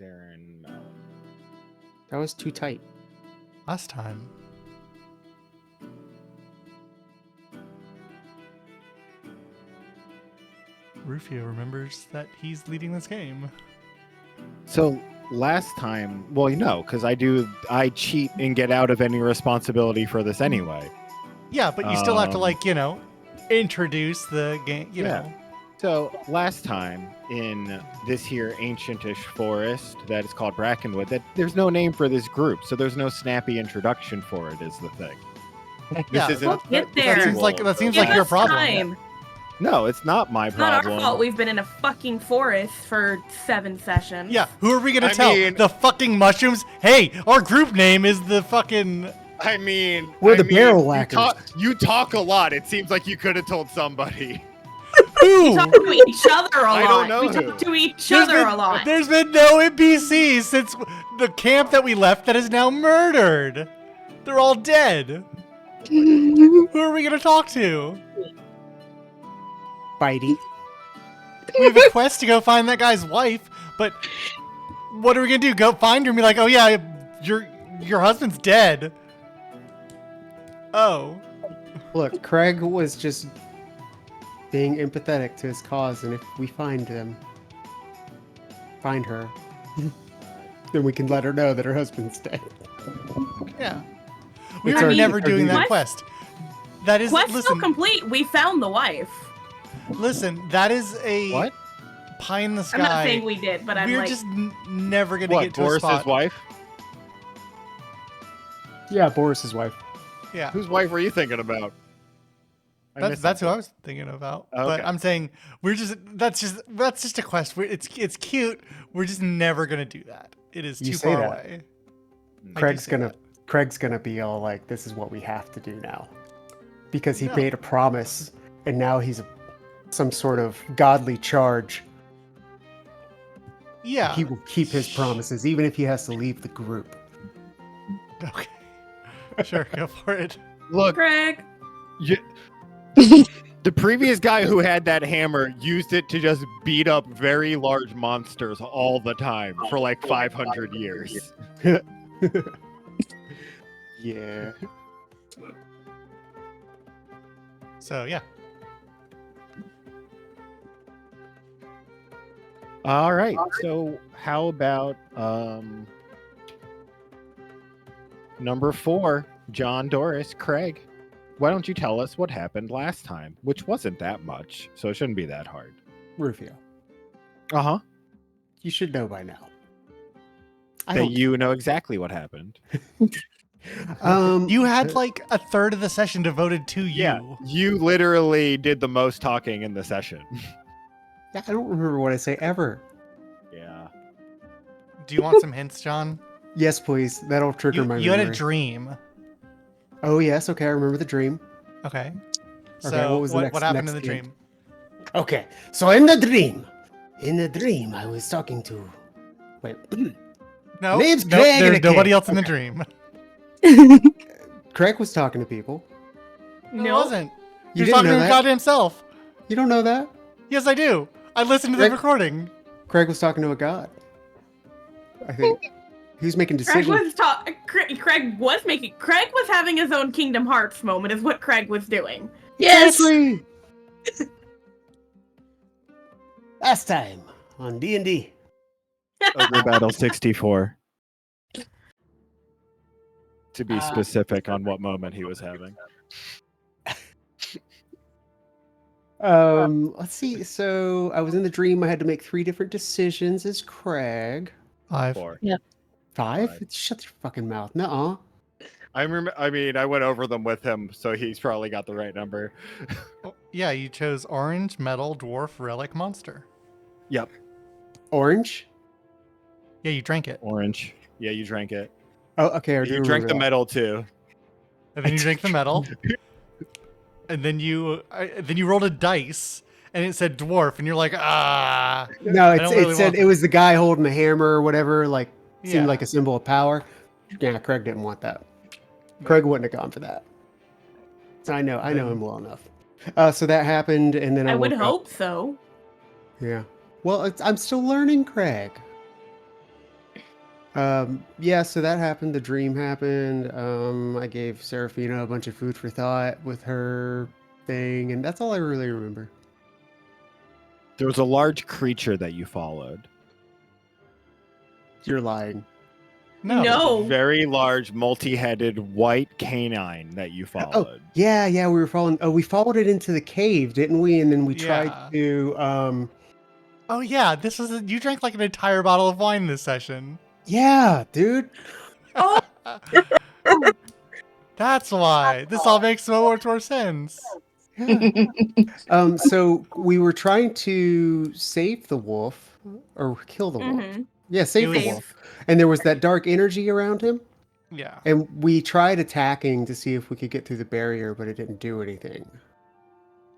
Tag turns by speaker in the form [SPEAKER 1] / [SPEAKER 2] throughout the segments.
[SPEAKER 1] Aaron, no.
[SPEAKER 2] That was too tight.
[SPEAKER 3] Last time. Rufio remembers that he's leading this game.
[SPEAKER 1] So last time, well, because I cheat and get out of any responsibility for this anyway.
[SPEAKER 3] Yeah, but you still have to, introduce the game, you know.
[SPEAKER 1] So last time in this here ancientish forest that is called Brakenwood, that there's no name for this group, so there's no snappy introduction for it. Is the thing.
[SPEAKER 3] Yeah,
[SPEAKER 1] This isn't.
[SPEAKER 4] Get there.
[SPEAKER 3] That seems
[SPEAKER 4] Give
[SPEAKER 3] like your
[SPEAKER 4] us
[SPEAKER 3] problem.
[SPEAKER 4] time.
[SPEAKER 1] No, it's not my
[SPEAKER 4] It's not
[SPEAKER 1] problem.
[SPEAKER 4] our fault. We've been in a fucking forest for 7 sessions.
[SPEAKER 3] Yeah, who are we gonna
[SPEAKER 1] I
[SPEAKER 3] tell?
[SPEAKER 1] mean-
[SPEAKER 3] The fucking mushrooms? Hey, our group name is the fucking.
[SPEAKER 1] I mean,
[SPEAKER 2] We're the barrel whackers.
[SPEAKER 1] You talk a lot. It seems like you could have told somebody.
[SPEAKER 3] Who?
[SPEAKER 4] We talk to each other a lot.
[SPEAKER 1] I don't know
[SPEAKER 4] We
[SPEAKER 1] who.
[SPEAKER 4] talk to each other a lot.
[SPEAKER 3] There's been no NPCs since the camp that we left that is now murdered. They're all dead. Who are we gonna talk to?
[SPEAKER 2] Bitey.
[SPEAKER 3] We have a quest to go find that guy's wife, but what are we gonna do? Go find her and be like, oh yeah, your husband's dead. Oh.
[SPEAKER 2] Look, Craig was just being empathetic to his cause, and if we find her, then we can let her know that her husband's dead.
[SPEAKER 3] Yeah. We
[SPEAKER 2] It's
[SPEAKER 3] were
[SPEAKER 2] our-
[SPEAKER 3] never
[SPEAKER 2] our
[SPEAKER 3] doing
[SPEAKER 2] duty.
[SPEAKER 3] that quest. That is
[SPEAKER 4] Quest still
[SPEAKER 3] listen.
[SPEAKER 4] complete. We found the wife.
[SPEAKER 3] Listen, that is a
[SPEAKER 1] What?
[SPEAKER 3] pie in the sky.
[SPEAKER 4] I'm not saying we did, but I'm
[SPEAKER 3] We're
[SPEAKER 4] like,
[SPEAKER 3] just never gonna
[SPEAKER 1] What?
[SPEAKER 3] get to a
[SPEAKER 1] Boris's
[SPEAKER 3] spot.
[SPEAKER 1] wife?
[SPEAKER 2] Yeah, Boris's wife.
[SPEAKER 3] Yeah,
[SPEAKER 1] Whose wife were you thinking about?
[SPEAKER 3] that's who I was thinking about.
[SPEAKER 1] Okay.
[SPEAKER 3] But I'm saying that's just a quest. It's cute. We're just never gonna do that. It is
[SPEAKER 2] You
[SPEAKER 3] too
[SPEAKER 2] say
[SPEAKER 3] far
[SPEAKER 2] that.
[SPEAKER 3] away. I do
[SPEAKER 2] Craig's
[SPEAKER 3] say
[SPEAKER 2] gonna
[SPEAKER 3] that.
[SPEAKER 2] Craig's gonna be all like, "This is what we have to do now," because he
[SPEAKER 3] No.
[SPEAKER 2] made a promise, and now he's some sort of godly charge.
[SPEAKER 3] Yeah.
[SPEAKER 2] He will keep his promises, even if he has to leave the group.
[SPEAKER 3] Okay. Sure, go for it.
[SPEAKER 1] Look,
[SPEAKER 4] Craig.
[SPEAKER 1] the previous guy who had that hammer used it to just beat up very large monsters all the time for like 500 years.
[SPEAKER 2] Yeah.
[SPEAKER 3] So yeah.
[SPEAKER 1] All right. So how about number 4, John, Doris, Craig? Why don't you tell us what happened last time, which wasn't that much, so it shouldn't be that hard.
[SPEAKER 2] Rufio,
[SPEAKER 1] Uh-huh.
[SPEAKER 2] you should know by now. I
[SPEAKER 1] That
[SPEAKER 2] don't.
[SPEAKER 1] you know exactly what happened.
[SPEAKER 3] You had like a third of the session devoted to you.
[SPEAKER 1] Yeah, you literally did the most talking in the session.
[SPEAKER 2] I don't remember what I say ever.
[SPEAKER 1] Yeah.
[SPEAKER 3] Do you want some hints, John?
[SPEAKER 2] Yes, please. That'll trigger my
[SPEAKER 3] You had a
[SPEAKER 2] memory.
[SPEAKER 3] dream.
[SPEAKER 2] Oh yes, okay. I remember the dream.
[SPEAKER 3] Okay.
[SPEAKER 2] Okay,
[SPEAKER 3] So
[SPEAKER 2] what was the
[SPEAKER 3] what happened
[SPEAKER 2] next
[SPEAKER 3] in the
[SPEAKER 2] hint?
[SPEAKER 3] dream?
[SPEAKER 2] Okay, so in the dream, I was talking to. Wait,
[SPEAKER 3] No,
[SPEAKER 2] Name's
[SPEAKER 3] no,
[SPEAKER 2] Craig and
[SPEAKER 3] there's
[SPEAKER 2] a
[SPEAKER 3] nobody
[SPEAKER 2] kid.
[SPEAKER 3] else in the
[SPEAKER 2] Okay.
[SPEAKER 3] dream.
[SPEAKER 2] Craig was talking to people.
[SPEAKER 3] No, it
[SPEAKER 4] No.
[SPEAKER 3] wasn't.
[SPEAKER 2] You
[SPEAKER 3] He was
[SPEAKER 2] didn't
[SPEAKER 3] talking
[SPEAKER 2] know
[SPEAKER 3] to his
[SPEAKER 2] that?
[SPEAKER 3] goddamn self.
[SPEAKER 2] You don't know that?
[SPEAKER 3] Yes, I do. I listened to the
[SPEAKER 2] Craig-
[SPEAKER 3] recording.
[SPEAKER 2] Craig was talking to a god. I think he was making
[SPEAKER 4] Craig
[SPEAKER 2] decisions.
[SPEAKER 4] Craig was having his own Kingdom Hearts moment, is what Craig was doing.
[SPEAKER 5] Yes.
[SPEAKER 2] Exactly. Last time on D&D.
[SPEAKER 1] Ogre Battle 64. To be specific on what moment he was having.
[SPEAKER 2] Let's see. So I was in the dream. I had to make 3 different decisions as Craig.
[SPEAKER 3] 5.
[SPEAKER 1] 4.
[SPEAKER 2] 5?
[SPEAKER 1] Right.
[SPEAKER 2] Shut your fucking mouth. Nuh-uh.
[SPEAKER 1] I went over them with him, so he's probably got the right number.
[SPEAKER 3] Oh, yeah, you chose orange, metal, dwarf, relic, monster.
[SPEAKER 1] Yep.
[SPEAKER 2] Orange?
[SPEAKER 3] Yeah, you drank it.
[SPEAKER 1] Orange. Yeah, you drank it.
[SPEAKER 2] Oh, okay. I do
[SPEAKER 1] You drank
[SPEAKER 2] remember
[SPEAKER 1] the
[SPEAKER 2] that.
[SPEAKER 1] metal too.
[SPEAKER 3] And then you drank the metal. And then you rolled a dice, and it said dwarf, and you're like, ah.
[SPEAKER 2] No,
[SPEAKER 3] I don't
[SPEAKER 2] it
[SPEAKER 3] really
[SPEAKER 2] said
[SPEAKER 3] want-
[SPEAKER 2] it was the guy holding the hammer or whatever, like seemed
[SPEAKER 3] Yeah.
[SPEAKER 2] like a symbol of power. Yeah, Craig didn't want that. Craig wouldn't have gone for that. I know him well enough. So that happened, and then I
[SPEAKER 4] I would
[SPEAKER 2] woke up.
[SPEAKER 4] hope so.
[SPEAKER 2] Yeah. Well, I'm still learning, Craig. Yeah, so that happened. The dream happened. I gave Serafina a bunch of food for thought with her thing, and that's all I really remember.
[SPEAKER 1] There was a large creature that you followed.
[SPEAKER 2] You're lying.
[SPEAKER 3] No.
[SPEAKER 1] There's a
[SPEAKER 4] No.
[SPEAKER 1] very large, multi-headed white canine that you
[SPEAKER 2] Oh,
[SPEAKER 1] followed.
[SPEAKER 2] yeah, we were following. Oh, we followed it into the cave, didn't we? And then we
[SPEAKER 3] Yeah.
[SPEAKER 2] tried to.
[SPEAKER 3] Oh yeah, this was you drank like an entire bottle of wine this session.
[SPEAKER 2] Yeah, dude.
[SPEAKER 4] Oh.
[SPEAKER 3] That's why. This all makes so much more sense.
[SPEAKER 2] Yeah. So we were trying to save the wolf or kill the wolf.
[SPEAKER 4] Mm-hmm.
[SPEAKER 2] Yeah, save the
[SPEAKER 3] was-
[SPEAKER 2] wolf. And there was that dark energy around him.
[SPEAKER 3] Yeah.
[SPEAKER 2] And we tried attacking to see if we could get through the barrier, but it didn't do anything.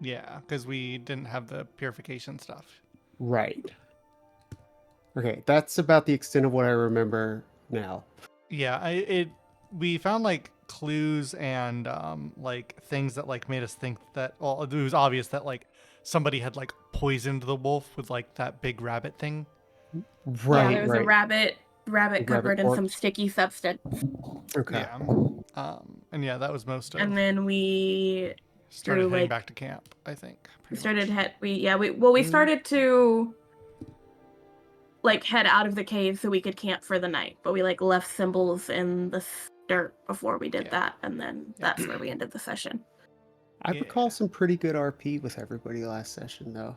[SPEAKER 3] Yeah, because we didn't have the purification stuff.
[SPEAKER 2] Right. Okay, that's about the extent of what I remember now.
[SPEAKER 3] Yeah, we found like clues and like things that like made us think that well it was obvious that like somebody had like poisoned the wolf with like that big rabbit thing.
[SPEAKER 2] Right,
[SPEAKER 4] Yeah, there was
[SPEAKER 2] right.
[SPEAKER 4] a rabbit covered in
[SPEAKER 2] corpse.
[SPEAKER 4] some sticky substance.
[SPEAKER 2] Okay.
[SPEAKER 3] Yeah. And yeah, that was most of
[SPEAKER 4] And then we
[SPEAKER 3] started
[SPEAKER 4] through,
[SPEAKER 3] heading
[SPEAKER 4] like-
[SPEAKER 3] back to camp, I think.
[SPEAKER 4] we
[SPEAKER 3] pretty much.
[SPEAKER 4] we started to like head out of the cave so we could camp for the night, but we like left symbols in the dirt before we did
[SPEAKER 3] Yeah.
[SPEAKER 4] that, and then that's where we ended the session.
[SPEAKER 2] I
[SPEAKER 3] Yeah.
[SPEAKER 2] recall some pretty good RP with everybody last session, though.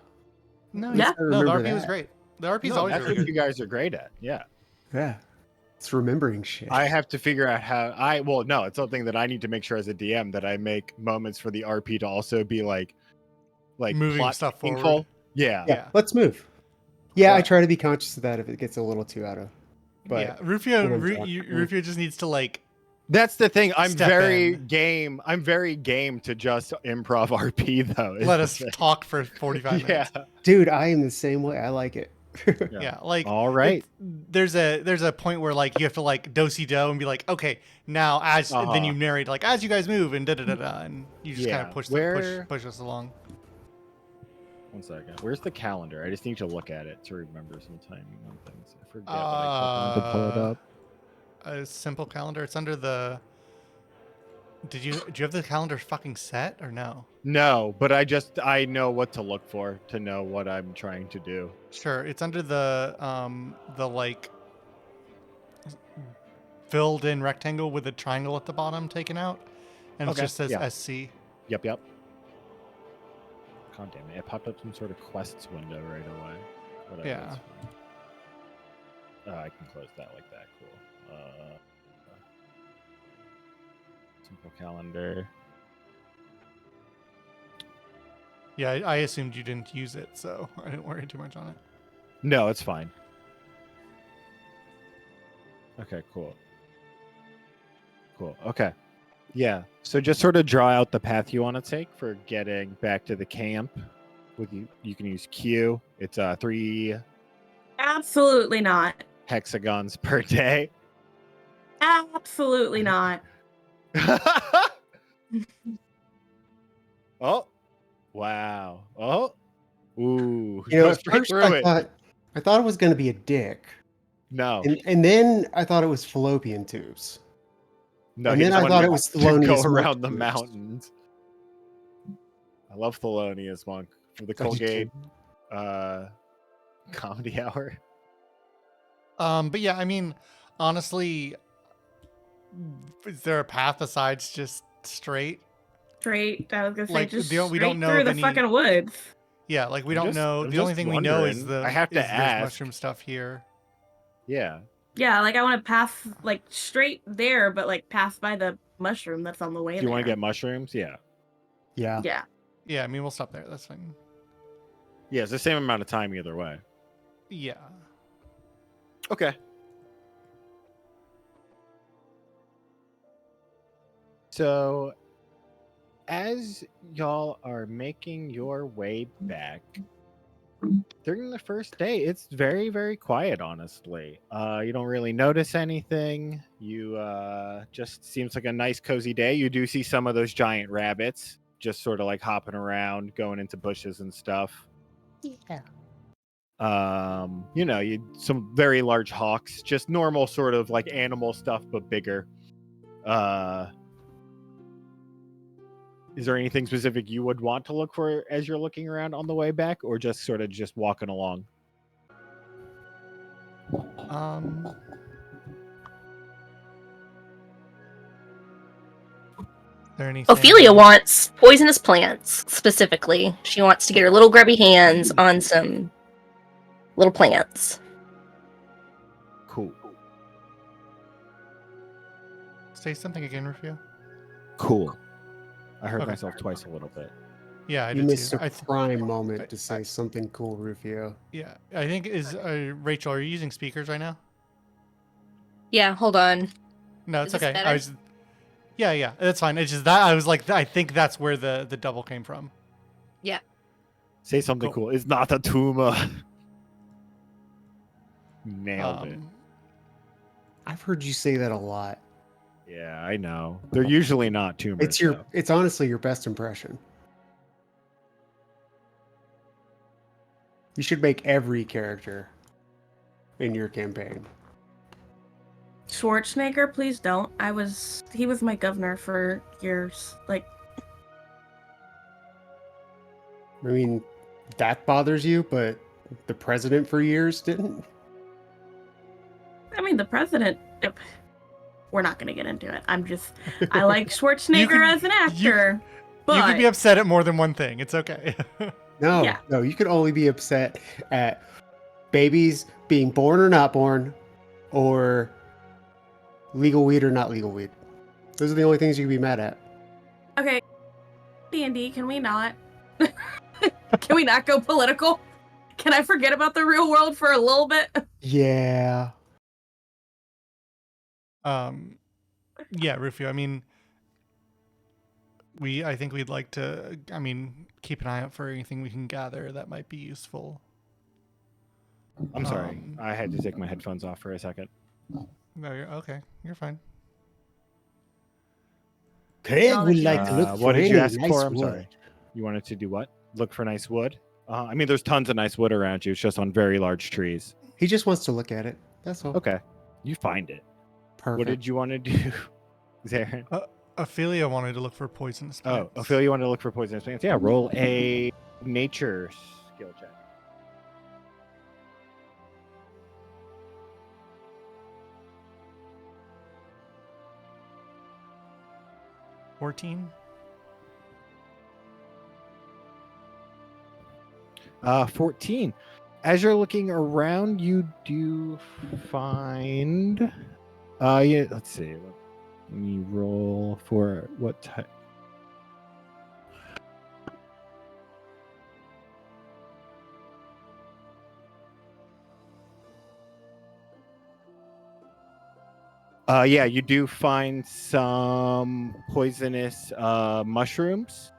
[SPEAKER 3] No,
[SPEAKER 4] Yeah.
[SPEAKER 2] I
[SPEAKER 3] no, the
[SPEAKER 2] remember
[SPEAKER 3] RP was
[SPEAKER 2] that.
[SPEAKER 3] great. The RP's
[SPEAKER 1] No,
[SPEAKER 3] always
[SPEAKER 1] that's
[SPEAKER 3] really
[SPEAKER 1] what
[SPEAKER 3] good.
[SPEAKER 1] you guys are great at. Yeah.
[SPEAKER 2] Yeah. It's remembering shit.
[SPEAKER 1] I have to figure out how no, it's something that I need to make sure as a DM that I make moments for the RP to also be like
[SPEAKER 3] Moving
[SPEAKER 1] plot
[SPEAKER 3] stuff
[SPEAKER 1] meaningful.
[SPEAKER 3] forward.
[SPEAKER 1] Yeah.
[SPEAKER 2] Yeah,
[SPEAKER 3] Yeah.
[SPEAKER 2] let's move. Yeah, I
[SPEAKER 1] Right.
[SPEAKER 2] try to be conscious of that if it gets a little too out of. But
[SPEAKER 3] Yeah, Rufio,
[SPEAKER 2] everyone's talking.
[SPEAKER 3] Rufio just needs to like
[SPEAKER 1] That's the thing. I'm
[SPEAKER 3] Step
[SPEAKER 1] very
[SPEAKER 3] in.
[SPEAKER 1] game. I'm very game to just improv RP though. is
[SPEAKER 3] let
[SPEAKER 1] the
[SPEAKER 3] us
[SPEAKER 1] thing.
[SPEAKER 3] talk for 45
[SPEAKER 1] Yeah.
[SPEAKER 3] minutes.
[SPEAKER 2] Dude, I am the same way. I like it.
[SPEAKER 3] Yeah, like
[SPEAKER 1] All right.
[SPEAKER 3] there's a point where like you have to like do and be like, okay, now as then
[SPEAKER 1] Uh-huh.
[SPEAKER 3] you narrate like as you guys move and da da da da, and you just kind
[SPEAKER 1] Yeah,
[SPEAKER 3] of push
[SPEAKER 1] where-
[SPEAKER 3] push us along.
[SPEAKER 1] 1 second. Where's the calendar? I just need to look at it to remember some timing on things. I forget what I clicked on to pull it up.
[SPEAKER 3] A simple calendar. It's under the. Do you have the calendar fucking set or no?
[SPEAKER 1] No, but I know what to look for to know what I'm trying to do.
[SPEAKER 3] Sure, it's under the like filled in rectangle with a triangle at the bottom taken out, and
[SPEAKER 1] Okay,
[SPEAKER 3] it just says
[SPEAKER 1] yeah.
[SPEAKER 3] SC.
[SPEAKER 1] Yep. God damn it! It popped up some sort of quests window right away. Whatever.
[SPEAKER 3] Yeah.
[SPEAKER 1] It's fine. I can close that like that. Cool. Simple calendar.
[SPEAKER 3] Yeah, I assumed you didn't use it, so I didn't worry too much on it.
[SPEAKER 1] No, it's fine. Okay, cool. Okay. Yeah. So just sort of draw out the path you want to take for getting back to the camp. You can use Q. It's 3
[SPEAKER 4] Absolutely not.
[SPEAKER 1] hexagons per day.
[SPEAKER 4] Absolutely not.
[SPEAKER 1] Oh. Wow. Oh. Ooh.
[SPEAKER 2] You know,
[SPEAKER 1] Go
[SPEAKER 2] at
[SPEAKER 1] straight
[SPEAKER 2] first
[SPEAKER 1] through
[SPEAKER 2] I
[SPEAKER 1] it.
[SPEAKER 2] thought it was going to be a dick,
[SPEAKER 1] No.
[SPEAKER 2] and then I thought it was fallopian tubes.
[SPEAKER 1] No,
[SPEAKER 2] and
[SPEAKER 1] he
[SPEAKER 2] then
[SPEAKER 1] just
[SPEAKER 2] I
[SPEAKER 1] wanted
[SPEAKER 2] thought
[SPEAKER 1] to-
[SPEAKER 2] it was
[SPEAKER 1] to
[SPEAKER 2] Thelonious
[SPEAKER 1] go
[SPEAKER 2] Monk
[SPEAKER 1] around the
[SPEAKER 2] tubes.
[SPEAKER 1] mountains. I love Thelonious Monk for the
[SPEAKER 2] I do
[SPEAKER 1] Colgate
[SPEAKER 2] too.
[SPEAKER 1] comedy hour.
[SPEAKER 3] But yeah, I mean, honestly, is there a path besides just straight?
[SPEAKER 4] Straight. I was gonna say
[SPEAKER 3] Like,
[SPEAKER 4] just
[SPEAKER 3] we don't
[SPEAKER 4] straight
[SPEAKER 3] know
[SPEAKER 4] through
[SPEAKER 3] of
[SPEAKER 4] the
[SPEAKER 3] any-
[SPEAKER 4] fucking woods.
[SPEAKER 3] Yeah, like we
[SPEAKER 1] I'm
[SPEAKER 3] don't
[SPEAKER 1] just-
[SPEAKER 3] know.
[SPEAKER 1] I'm
[SPEAKER 3] The only
[SPEAKER 1] just
[SPEAKER 3] thing we know is
[SPEAKER 1] wondering. I have to
[SPEAKER 3] there's
[SPEAKER 1] ask.
[SPEAKER 3] mushroom stuff here.
[SPEAKER 1] Yeah.
[SPEAKER 4] Yeah, like I want to pass like straight there, but like pass by the mushroom that's on the way
[SPEAKER 1] Do you want to
[SPEAKER 4] there.
[SPEAKER 1] get mushrooms? Yeah.
[SPEAKER 2] Yeah.
[SPEAKER 4] Yeah.
[SPEAKER 3] Yeah, I mean we'll stop there. That's fine.
[SPEAKER 1] Yeah, it's the same amount of time either way.
[SPEAKER 3] Yeah.
[SPEAKER 1] Okay. So, as y'all are making your way back, during the first day, it's very, very quiet, honestly. You don't really notice anything. You just seems like a nice, cozy day. You do see some of those giant rabbits just sort of like hopping around, going into bushes and stuff.
[SPEAKER 2] Yeah.
[SPEAKER 1] Some very large hawks, just normal sort of like animal stuff, but bigger. Is there anything specific you would want to look for as you're looking around on the way back, or just sort of just walking along?
[SPEAKER 3] There anything?
[SPEAKER 5] Ophelia wants poisonous plants, specifically. She wants to get her little grubby hands on some little plants.
[SPEAKER 1] Cool.
[SPEAKER 3] Say something again, Rufio.
[SPEAKER 1] Cool. I heard
[SPEAKER 3] Okay.
[SPEAKER 1] myself twice a little bit.
[SPEAKER 3] Yeah, I
[SPEAKER 2] You
[SPEAKER 3] did
[SPEAKER 2] missed
[SPEAKER 3] too.
[SPEAKER 2] a prime moment to say something cool, Rufio.
[SPEAKER 3] Yeah, I think Rachel. Are you using speakers right now?
[SPEAKER 5] Yeah, hold on.
[SPEAKER 3] No, it's
[SPEAKER 5] Is this
[SPEAKER 3] okay.
[SPEAKER 5] better?
[SPEAKER 3] Yeah, that's fine. It's just that I was like, I think that's where the double came from.
[SPEAKER 5] Yeah.
[SPEAKER 1] Say something
[SPEAKER 3] Cool.
[SPEAKER 1] cool. It's not a tumor. Nailed it.
[SPEAKER 2] I've heard you say that a lot.
[SPEAKER 1] Yeah, I know. They're usually not tumors.
[SPEAKER 2] It's honestly your best impression. You should make every character in your campaign.
[SPEAKER 4] Schwarzenegger, please don't. He was my governor for years. Like,
[SPEAKER 2] I mean, that bothers you, but the president for years didn't.
[SPEAKER 4] I mean, the president. We're not gonna get into it. I like Schwarzenegger as an actor, but
[SPEAKER 3] You can be upset at more than one thing. It's okay.
[SPEAKER 2] No,
[SPEAKER 4] Yeah.
[SPEAKER 2] no, you can only be upset at babies being born or not born, or legal weed or not legal weed. Those are the only things you can be mad at.
[SPEAKER 4] okay. D&D, can we not? Can we not go political? Can I forget about the real world for a little bit?
[SPEAKER 2] Yeah.
[SPEAKER 3] Yeah, Rufio. I mean, I think we'd like to. I mean, keep an eye out for anything we can gather that might be useful.
[SPEAKER 1] I'm sorry. I had to take my headphones off for a second.
[SPEAKER 3] No, you're okay. You're fine.
[SPEAKER 2] Craig
[SPEAKER 4] I'll
[SPEAKER 2] would
[SPEAKER 4] let
[SPEAKER 2] like
[SPEAKER 4] you
[SPEAKER 2] to
[SPEAKER 4] know.
[SPEAKER 2] look
[SPEAKER 1] What
[SPEAKER 2] for
[SPEAKER 1] did you
[SPEAKER 2] any
[SPEAKER 1] ask
[SPEAKER 2] nice
[SPEAKER 1] for? I'm
[SPEAKER 2] wood.
[SPEAKER 1] sorry. You wanted to do what? Look for nice wood? I mean, there's tons of nice wood around you. It's just on very large trees.
[SPEAKER 2] He just wants to look at it. That's all.
[SPEAKER 1] Okay. You find it.
[SPEAKER 2] Perfect.
[SPEAKER 1] What did you want to do, Zarin?
[SPEAKER 3] Ophelia wanted to look for poisonous plants.
[SPEAKER 1] Oh, Ophelia wanted to look for poisonous plants. Yeah, roll a nature skill check.
[SPEAKER 3] Oh, 14.
[SPEAKER 1] 14. As you're looking around, you do find. Yeah. Let's see. Let me roll for what type. Yeah, you do find some poisonous mushrooms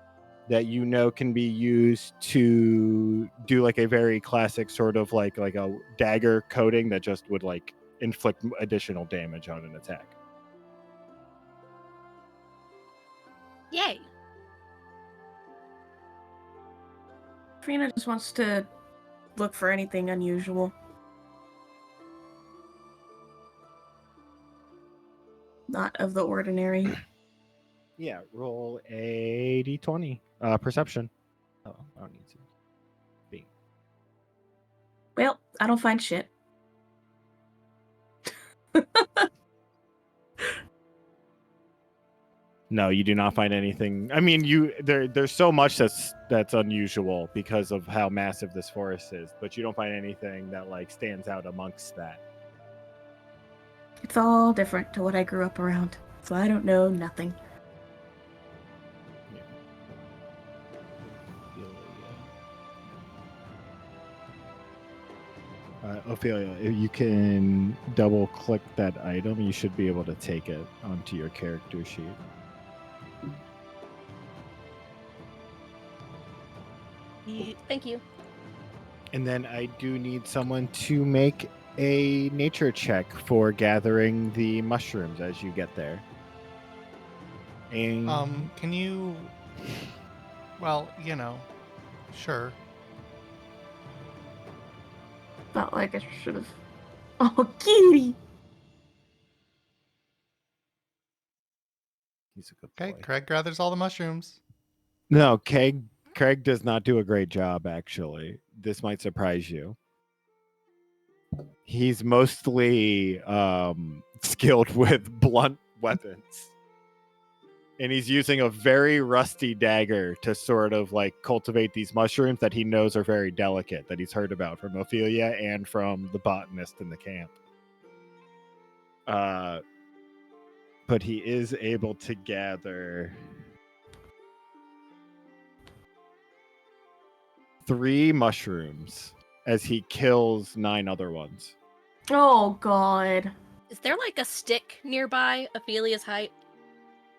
[SPEAKER 1] that you know can be used to do like a very classic sort of like a dagger coating that just would like inflict additional damage on an attack.
[SPEAKER 5] Yay.
[SPEAKER 4] Trina just wants to look for anything unusual. Not of the ordinary.
[SPEAKER 1] Yeah, roll a d20. Perception. Oh, I don't need to. B.
[SPEAKER 4] Well, I don't find shit.
[SPEAKER 1] No, you do not find anything. I mean, there's so much that's unusual because of how massive this forest is, but you don't find anything that like stands out amongst that.
[SPEAKER 4] It's all different to what I grew up around, so I don't know nothing.
[SPEAKER 1] Ophelia, if you can double click that item, you should be able to take it onto your character sheet.
[SPEAKER 5] Thank you.
[SPEAKER 1] And then I do need someone to make a nature check for gathering the mushrooms as you get there. And
[SPEAKER 3] Can you? Well, sure.
[SPEAKER 4] Felt like I should have. Oh, kitty.
[SPEAKER 1] He's a good
[SPEAKER 3] Okay,
[SPEAKER 1] boy.
[SPEAKER 3] Craig gathers all the mushrooms.
[SPEAKER 1] No, Craig does not do a great job, actually. This might surprise you. He's mostly skilled with blunt weapons. And he's using a very rusty dagger to sort of like cultivate these mushrooms that he knows are very delicate, that he's heard about from Ophelia and from the botanist in the camp. But he is able to gather 3 mushrooms as he kills 9 other ones.
[SPEAKER 4] Oh God.
[SPEAKER 5] Is there like a stick nearby Ophelia's height?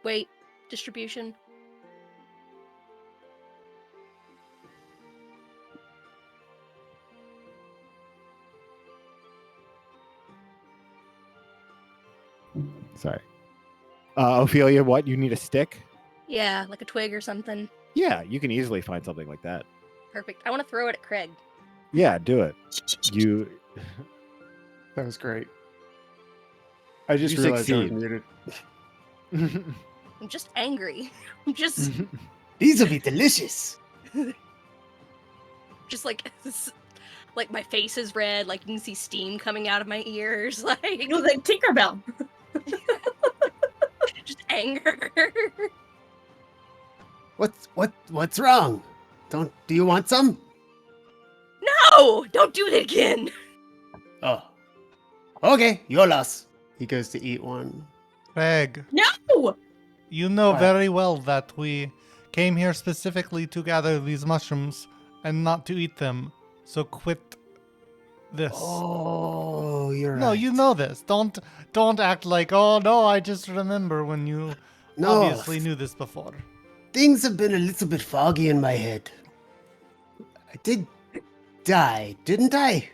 [SPEAKER 5] Weight distribution?
[SPEAKER 1] Sorry. Ophelia, what? You need a stick?
[SPEAKER 5] Yeah, like a twig or something.
[SPEAKER 1] Yeah, you can easily find something like that.
[SPEAKER 5] Perfect. I want to throw it at Craig.
[SPEAKER 1] Yeah, do it. You
[SPEAKER 2] That was great. I just
[SPEAKER 1] You
[SPEAKER 2] realized I was
[SPEAKER 1] succeed.
[SPEAKER 2] muted.
[SPEAKER 5] I'm just angry. I'm just
[SPEAKER 2] These will be delicious.
[SPEAKER 5] just like like my face is red, like you can see steam coming out of my ears, like
[SPEAKER 4] It was like Tinkerbell.
[SPEAKER 5] just anger.
[SPEAKER 2] What's wrong? Do you want some?
[SPEAKER 5] No! Don't do it again!
[SPEAKER 2] Oh. Okay, your loss. He goes to eat one.
[SPEAKER 3] Craig,
[SPEAKER 4] No.
[SPEAKER 3] you know
[SPEAKER 2] What?
[SPEAKER 3] very well that we came here specifically to gather these mushrooms and not to eat them. So quit this.
[SPEAKER 2] Oh, you're
[SPEAKER 3] No,
[SPEAKER 2] right.
[SPEAKER 3] you know this. Don't act like, oh no, I just remember when you
[SPEAKER 2] No,
[SPEAKER 3] obviously knew this before.
[SPEAKER 2] things have been a little bit foggy in my head. I did die, didn't I?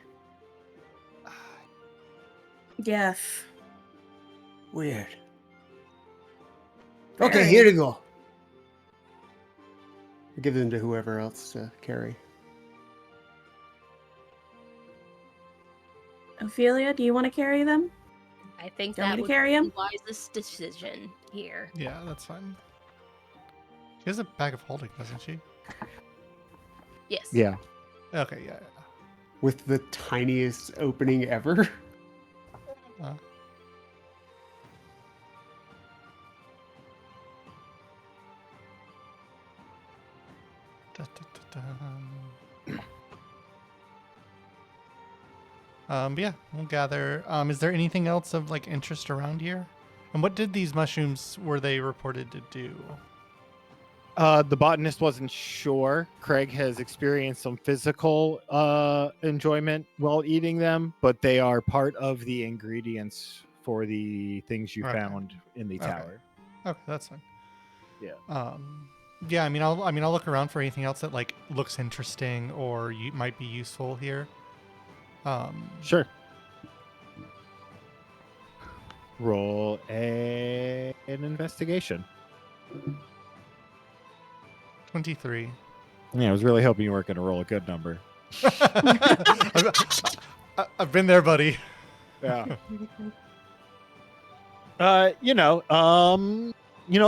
[SPEAKER 4] Yes.
[SPEAKER 2] Weird. Okay,
[SPEAKER 4] Very.
[SPEAKER 2] here you go. I give them to whoever else to carry.
[SPEAKER 4] Ophelia, do you want to carry them?
[SPEAKER 5] I think
[SPEAKER 4] Do you want
[SPEAKER 5] that
[SPEAKER 4] me to
[SPEAKER 5] would
[SPEAKER 4] carry
[SPEAKER 5] be
[SPEAKER 4] him?
[SPEAKER 5] the wisest decision here.
[SPEAKER 3] Yeah, that's fine. She has a bag of holding, doesn't she?
[SPEAKER 5] Yes.
[SPEAKER 1] Yeah.
[SPEAKER 3] Okay, yeah.
[SPEAKER 2] With the tiniest opening ever.
[SPEAKER 3] Uh, da, da, da, but yeah, we'll gather. Is there anything else of like interest around here? And what did these mushrooms were they reported to do?
[SPEAKER 1] The botanist wasn't sure. Craig has experienced some physical enjoyment while eating them, but they are part of the ingredients for the things you
[SPEAKER 3] Okay.
[SPEAKER 1] found in the
[SPEAKER 3] Okay.
[SPEAKER 1] tower.
[SPEAKER 3] Okay, that's fine.
[SPEAKER 1] Yeah.
[SPEAKER 3] Yeah, I mean, I'll look around for anything else that like looks interesting or might be useful here.
[SPEAKER 1] Sure. Roll an investigation.
[SPEAKER 3] 23.
[SPEAKER 1] Yeah, I was really hoping you weren't going to roll a good number.
[SPEAKER 3] I've been there, buddy.
[SPEAKER 1] Yeah. You know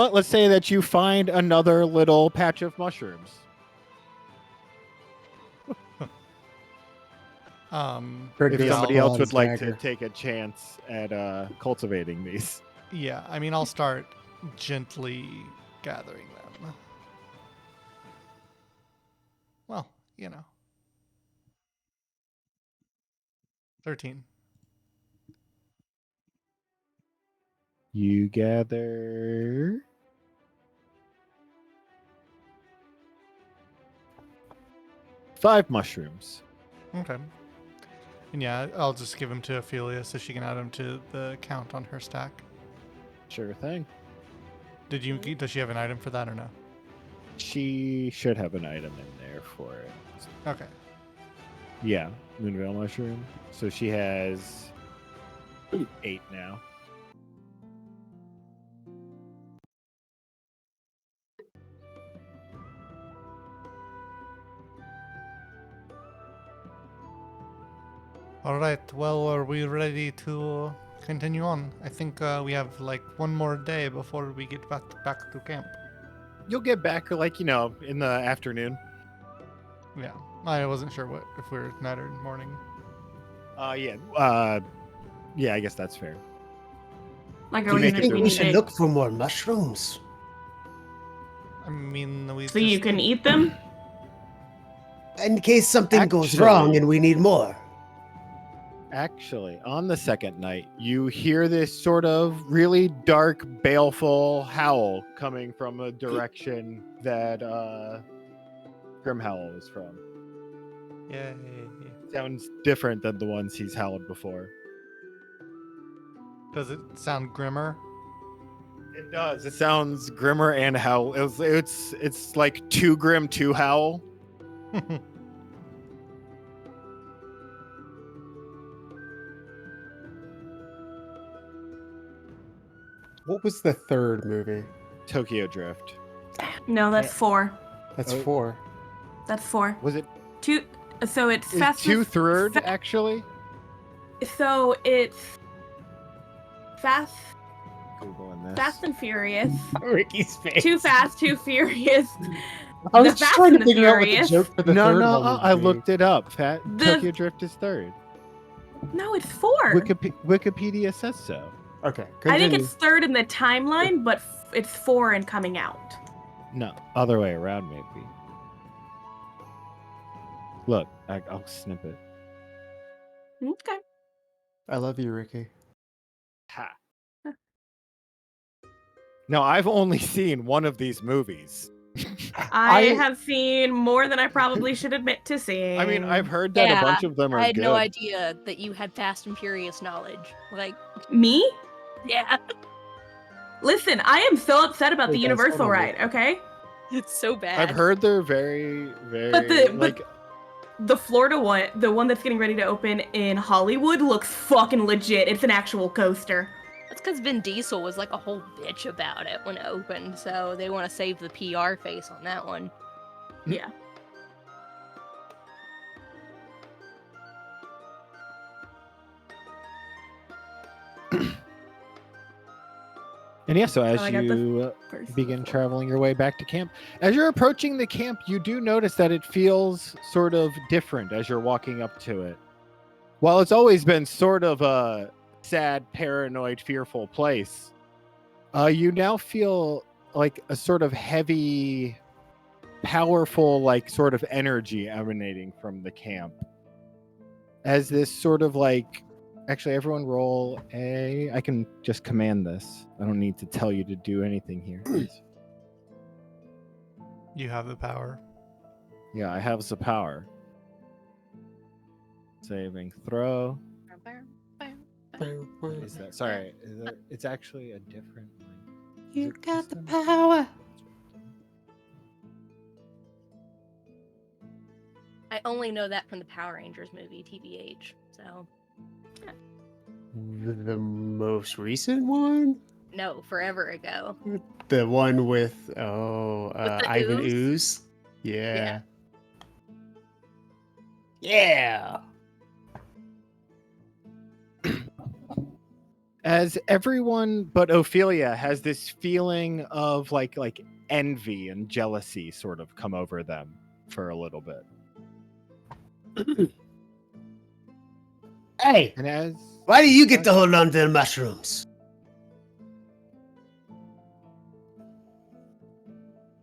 [SPEAKER 1] what? Let's say that you find another little patch of mushrooms.
[SPEAKER 2] Craig
[SPEAKER 1] If
[SPEAKER 2] goes
[SPEAKER 1] somebody
[SPEAKER 2] to pull
[SPEAKER 1] else
[SPEAKER 2] out
[SPEAKER 1] would
[SPEAKER 2] his
[SPEAKER 1] like to
[SPEAKER 2] dagger.
[SPEAKER 1] take a chance at cultivating these.
[SPEAKER 3] Yeah, I mean, I'll start gently gathering them. Well, 13.
[SPEAKER 1] You gather 5 mushrooms.
[SPEAKER 3] Okay. And yeah, I'll just give them to Ophelia so she can add them to the count on her stack.
[SPEAKER 1] Sure thing.
[SPEAKER 3] Does she have an item for that or no?
[SPEAKER 1] She should have an item in there for it.
[SPEAKER 3] Okay.
[SPEAKER 1] Yeah, Moonveil mushroom. So she has 8 now.
[SPEAKER 3] All right. Well, are we ready to continue on? I think we have like one more day before we get back to camp.
[SPEAKER 1] You'll get back like in the afternoon.
[SPEAKER 3] Yeah. I wasn't sure if we're night or morning.
[SPEAKER 1] Yeah. Yeah, I guess that's fair.
[SPEAKER 4] Like,
[SPEAKER 1] Do
[SPEAKER 4] are
[SPEAKER 1] you
[SPEAKER 4] we
[SPEAKER 1] make
[SPEAKER 4] gonna
[SPEAKER 1] it
[SPEAKER 2] think
[SPEAKER 1] through
[SPEAKER 2] we
[SPEAKER 1] the
[SPEAKER 2] should
[SPEAKER 1] day?
[SPEAKER 2] look for more mushrooms.
[SPEAKER 3] I mean, we
[SPEAKER 4] so you can eat them?
[SPEAKER 2] In case something goes
[SPEAKER 1] Actually-
[SPEAKER 2] wrong and we need more.
[SPEAKER 1] Actually, on the second night, you hear this sort of really dark, baleful howl coming from a direction that Grimhowl is from.
[SPEAKER 3] Yay.
[SPEAKER 1] Sounds different than the ones he's howled before.
[SPEAKER 3] Does it sound grimmer?
[SPEAKER 1] It does. It sounds grimmer and howl. It's like too grim to howl.
[SPEAKER 2] What was the third movie?
[SPEAKER 1] Tokyo Drift.
[SPEAKER 4] No, that's 4.
[SPEAKER 2] That's
[SPEAKER 1] Oh.
[SPEAKER 2] 4.
[SPEAKER 4] That's 4.
[SPEAKER 1] Was it
[SPEAKER 4] 2. So it's
[SPEAKER 1] is
[SPEAKER 4] Fast.
[SPEAKER 1] two third actually?
[SPEAKER 4] So it's Fast,
[SPEAKER 1] Googling this.
[SPEAKER 4] Fast and Furious.
[SPEAKER 2] Ricky's face.
[SPEAKER 4] Too Fast, Too Furious.
[SPEAKER 2] I was
[SPEAKER 4] The
[SPEAKER 2] just
[SPEAKER 4] Fast
[SPEAKER 2] trying to
[SPEAKER 4] and the
[SPEAKER 2] figure out what the
[SPEAKER 4] Furious.
[SPEAKER 2] joke for the
[SPEAKER 1] No,
[SPEAKER 2] third
[SPEAKER 1] no,
[SPEAKER 2] one would
[SPEAKER 1] I
[SPEAKER 2] be.
[SPEAKER 1] looked it up.
[SPEAKER 4] The-
[SPEAKER 1] Tokyo Drift is third.
[SPEAKER 4] No, it's 4.
[SPEAKER 1] Wikipedia says so.
[SPEAKER 2] Okay,
[SPEAKER 4] I think
[SPEAKER 2] continue.
[SPEAKER 4] it's 3rd in the timeline, but it's 4 and coming out.
[SPEAKER 1] No, other way around maybe. Look, I'll snip it.
[SPEAKER 4] Okay.
[SPEAKER 2] I love you, Ricky.
[SPEAKER 1] Ha. Now, I've only seen one of these movies.
[SPEAKER 4] I have seen more than I probably should admit to seeing.
[SPEAKER 1] I mean, I've heard that a bunch of them are
[SPEAKER 5] I had
[SPEAKER 1] good.
[SPEAKER 5] no idea that you had Fast and Furious knowledge. Like,
[SPEAKER 4] Me?
[SPEAKER 5] yeah,
[SPEAKER 4] Listen, I am so upset about
[SPEAKER 2] Hey,
[SPEAKER 4] the
[SPEAKER 2] guys,
[SPEAKER 4] Universal
[SPEAKER 2] hold on.
[SPEAKER 4] ride, okay?
[SPEAKER 5] it's so bad.
[SPEAKER 1] I've heard they're very, very
[SPEAKER 4] But
[SPEAKER 1] like.
[SPEAKER 4] the Florida one, the one that's getting ready to open in Hollywood, looks fucking legit. It's an actual coaster.
[SPEAKER 5] That's because Vin Diesel was like a whole bitch about it when it opened, so they want to save the PR face on that one.
[SPEAKER 4] Yeah.
[SPEAKER 1] And yeah, so as
[SPEAKER 4] I got the
[SPEAKER 1] you
[SPEAKER 4] First
[SPEAKER 1] begin
[SPEAKER 4] before.
[SPEAKER 1] traveling your way back to camp, as you're approaching the camp, you do notice that it feels sort of different as you're walking up to it. While it's always been sort of a sad, paranoid, fearful place, you now feel like a sort of heavy, powerful, like sort of energy emanating from the camp. As this sort of like, actually, everyone roll a. I can just command this. I don't need to tell you to do anything here.
[SPEAKER 3] You have the power.
[SPEAKER 1] Yeah, I have the power. Saving throw. What is that? Sorry, it's actually a different.
[SPEAKER 2] You got the power.
[SPEAKER 5] I only know that from the Power Rangers movie, TBH. So
[SPEAKER 2] The most recent one?
[SPEAKER 5] no, forever ago.
[SPEAKER 2] The one with
[SPEAKER 5] the
[SPEAKER 2] Ivan
[SPEAKER 5] ooze?
[SPEAKER 2] Ooze? Yeah. Yeah.
[SPEAKER 1] As everyone but Ophelia has this feeling of like envy and jealousy sort of come over them for a little bit.
[SPEAKER 2] Hey,
[SPEAKER 1] And as
[SPEAKER 2] why do you get to hold on to the mushrooms?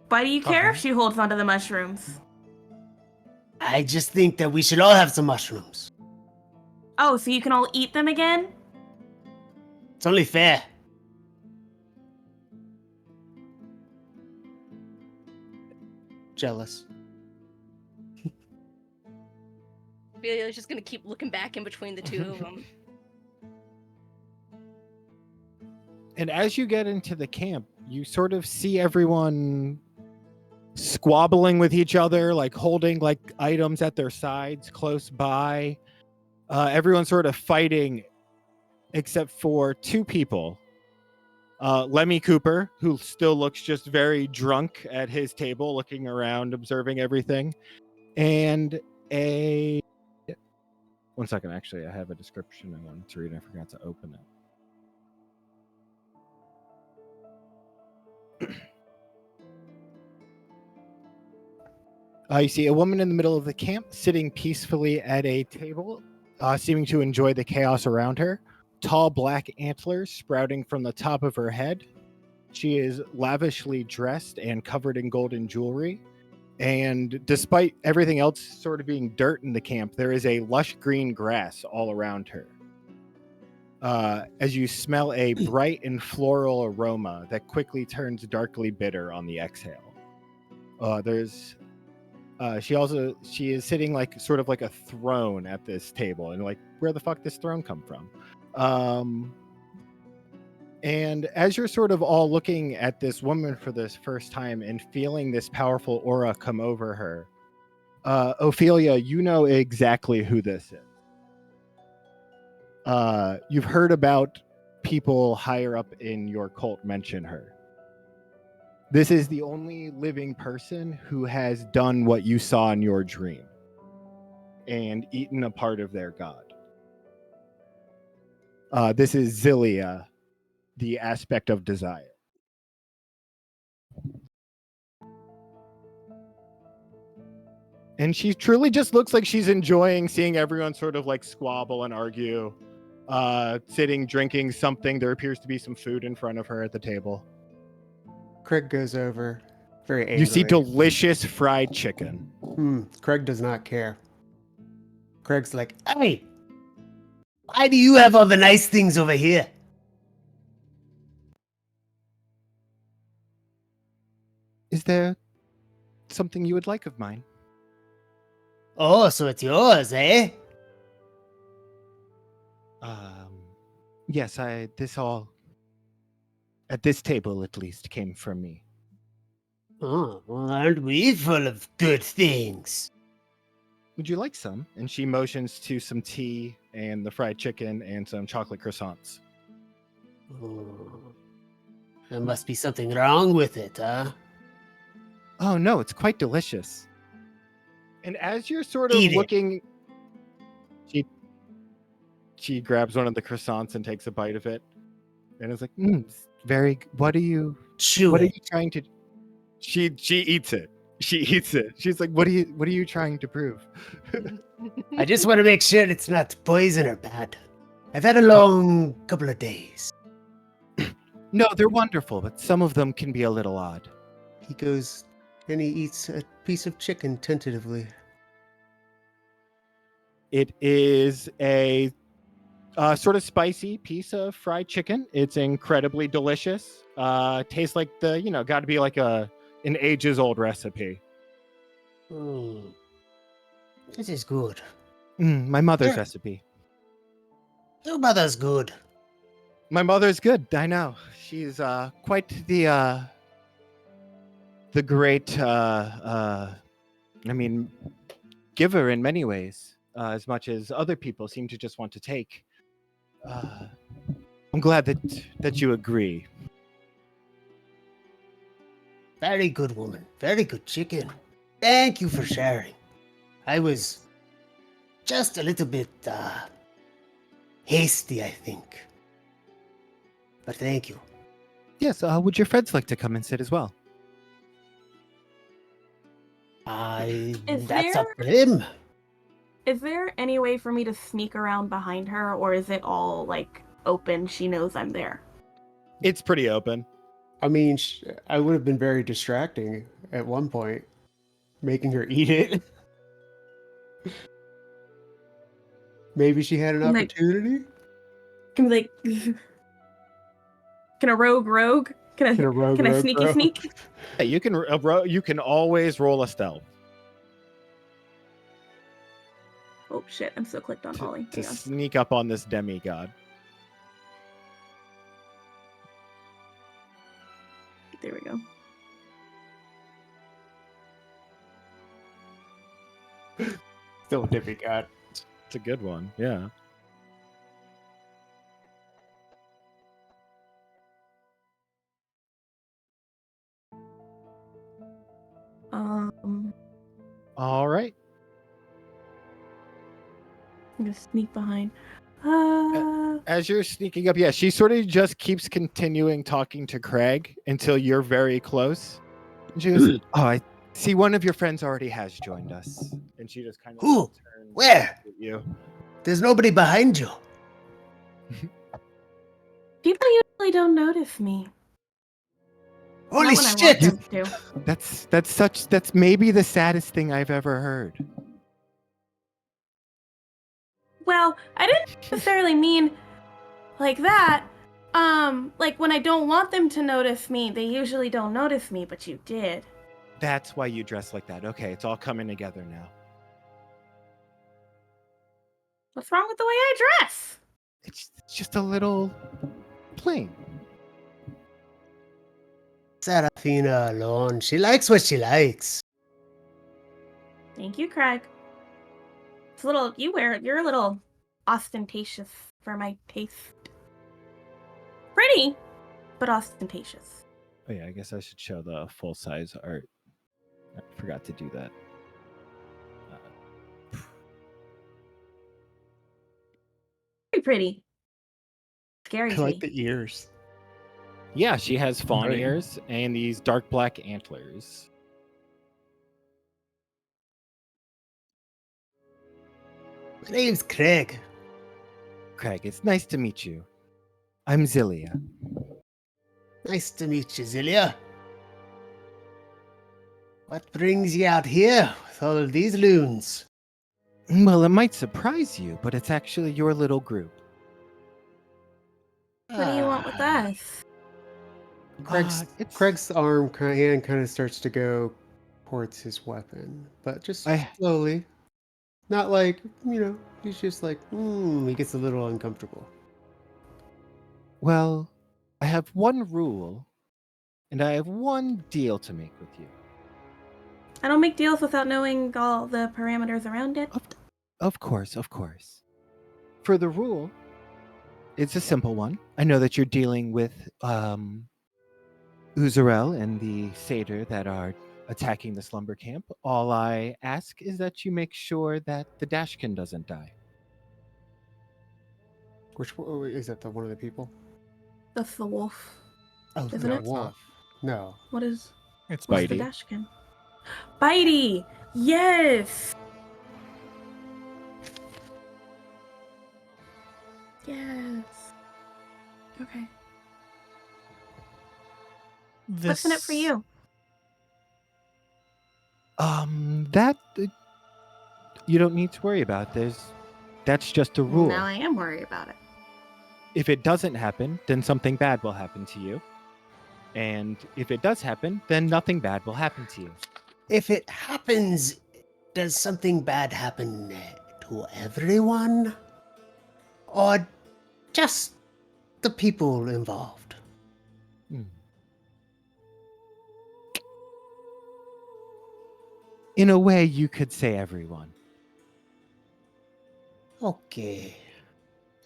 [SPEAKER 4] Why do you care if
[SPEAKER 3] Okay.
[SPEAKER 4] she holds onto the mushrooms?
[SPEAKER 2] I just think that we should all have some mushrooms.
[SPEAKER 4] Oh, so you can all eat them again?
[SPEAKER 2] It's only fair. Jealous.
[SPEAKER 5] Opelia's just gonna keep looking back in between the two of them.
[SPEAKER 1] And as you get into the camp, you sort of see everyone squabbling with each other, like holding like items at their sides close by. Everyone sort of fighting, except for two people. Lemmy Cooper, who still looks just very drunk at his table, looking around, observing everything, and a One second, actually, I have a description I wanted to read. I forgot to open it. You see a woman in the middle of the camp, sitting peacefully at a table, seeming to enjoy the chaos around her. Tall black antlers sprouting from the top of her head. She is lavishly dressed and covered in golden jewelry. And despite everything else sort of being dirt in the camp, there is a lush green grass all around her. As you smell a bright and floral aroma that quickly turns darkly bitter on the exhale. She is sitting like sort of like a throne at this table, and like, where the fuck this throne come from? And as you're sort of all looking at this woman for this first time and feeling this powerful aura come over her, Ophelia, you know exactly who this is. You've heard about people higher up in your cult mention her. This is the only living person who has done what you saw in your dream and eaten a part of their god. This is Zilia, the aspect of desire. And she truly just looks like she's enjoying seeing everyone sort of like squabble and argue, sitting, drinking something. There appears to be some food in front of her at the table.
[SPEAKER 2] Craig goes over very angrily.
[SPEAKER 1] You see delicious fried chicken.
[SPEAKER 2] Craig does not care. Craig's like, hey, why do you have all the nice things over here?
[SPEAKER 1] Is there something you would like of mine?
[SPEAKER 2] Oh, so it's yours, eh?
[SPEAKER 1] Yes, this all, at this table at least, came from me.
[SPEAKER 2] Oh, well, aren't we full of good things?
[SPEAKER 1] Would you like some? And she motions to some tea and the fried chicken and some chocolate croissants.
[SPEAKER 2] Oh, there must be something wrong with it, huh?
[SPEAKER 1] Oh no, it's quite delicious. And as you're sort of
[SPEAKER 2] Eat it.
[SPEAKER 1] looking, she grabs one of the croissants and takes a bite of it, and is like, it's very. What are you trying to? She eats it. She eats it. She's like, what are you trying to prove?
[SPEAKER 2] I just want to make sure it's not poison or bad. I've had a long couple of days.
[SPEAKER 1] No, they're wonderful, but some of them can be a little odd.
[SPEAKER 2] He goes and he eats a piece of chicken tentatively.
[SPEAKER 1] It is a sort of spicy piece of fried chicken. It's incredibly delicious. Tastes like got to be like an ages old recipe.
[SPEAKER 2] This is good.
[SPEAKER 1] My mother's recipe.
[SPEAKER 2] Your mother's good.
[SPEAKER 1] My mother's good. I know. She's quite the great. Giver in many ways. As much as other people seem to just want to take. I'm glad that you agree.
[SPEAKER 2] Very good woman. Very good chicken. Thank you for sharing. I was just a little bit hasty, I think. But thank you.
[SPEAKER 1] Yes, would your friends like to come and sit as well?
[SPEAKER 2] That's up to him.
[SPEAKER 4] Is there any way for me to sneak around behind her, or is it all like open? She knows I'm there.
[SPEAKER 1] It's pretty open.
[SPEAKER 2] I mean, I would have been very distracting at one point, making her eat it. Maybe she had an opportunity.
[SPEAKER 4] Can a rogue? Can I sneak?
[SPEAKER 1] Yeah, you can always roll a stealth
[SPEAKER 4] Oh shit! I'm so clicked on Ollie.
[SPEAKER 1] to sneak up on this demigod.
[SPEAKER 4] There we go.
[SPEAKER 2] Still a demigod.
[SPEAKER 1] It's a good one. Yeah. All right.
[SPEAKER 4] I'm gonna sneak behind.
[SPEAKER 1] As you're sneaking up, yeah, she sort of just keeps continuing talking to Craig until you're very close. And she goes, "Oh, I see one of your friends already has joined us." And she just kind of
[SPEAKER 2] Who?
[SPEAKER 1] turns
[SPEAKER 2] Where?
[SPEAKER 1] at you.
[SPEAKER 2] There's nobody behind you.
[SPEAKER 4] People usually don't notice me.
[SPEAKER 2] Holy
[SPEAKER 4] Not when I want
[SPEAKER 2] shit!
[SPEAKER 4] them to.
[SPEAKER 1] That's maybe the saddest thing I've ever heard.
[SPEAKER 4] Well, I didn't necessarily mean like that. Like when I don't want them to notice me, they usually don't notice me, but you did.
[SPEAKER 1] That's why you dress like that. Okay, it's all coming together now.
[SPEAKER 4] What's wrong with the way I dress?
[SPEAKER 1] It's just a little plain.
[SPEAKER 2] Serafina alone. She likes what she likes.
[SPEAKER 4] Thank you, Craig. It's a little, you're a little ostentatious for my taste. Pretty, but ostentatious.
[SPEAKER 1] Oh yeah, I guess I should show the full size art. I forgot to do that.
[SPEAKER 4] Very pretty. Scary
[SPEAKER 2] I like
[SPEAKER 4] pretty.
[SPEAKER 2] the ears.
[SPEAKER 1] Yeah, she has fawn
[SPEAKER 2] Right.
[SPEAKER 1] ears and these dark black antlers.
[SPEAKER 2] My name's Craig.
[SPEAKER 1] Craig, it's nice to meet you. I'm Zilia.
[SPEAKER 2] Nice to meet you, Zilia. What brings you out here with all of these loons?
[SPEAKER 1] Well, it might surprise you, but it's actually your little group.
[SPEAKER 4] What do you want with
[SPEAKER 2] Ah.
[SPEAKER 4] us?
[SPEAKER 2] Craig's hand kind of starts to go towards his weapon, but just
[SPEAKER 1] I-
[SPEAKER 2] slowly. Not like, he's just like, he gets a little uncomfortable.
[SPEAKER 1] Well, I have one rule, and I have one deal to make with you.
[SPEAKER 4] I don't make deals without knowing all the parameters around it.
[SPEAKER 1] Of course. For the rule, it's a simple one. I know that you're dealing with Uzarel and the satyr that are attacking the slumber camp. All I ask is that you make sure that the Dashkin doesn't die.
[SPEAKER 2] Which one is that? The one of the people?
[SPEAKER 4] That's the wolf.
[SPEAKER 2] Oh,
[SPEAKER 4] Isn't
[SPEAKER 2] the
[SPEAKER 4] it?
[SPEAKER 2] wolf. No.
[SPEAKER 4] What is?
[SPEAKER 3] It's
[SPEAKER 4] What's
[SPEAKER 3] Bitey.
[SPEAKER 4] the
[SPEAKER 1] Bitey.
[SPEAKER 4] Dashkin? Bitey! Yes! Yes. Okay. What's in it for you?
[SPEAKER 1] That you don't need to worry about. That's just a rule.
[SPEAKER 4] Now I am worried about it.
[SPEAKER 1] If it doesn't happen, then something bad will happen to you. And if it does happen, then nothing bad will happen to you.
[SPEAKER 2] If it happens, does something bad happen to everyone? Or just the people involved?
[SPEAKER 1] In a way, you could say everyone.
[SPEAKER 2] Okay.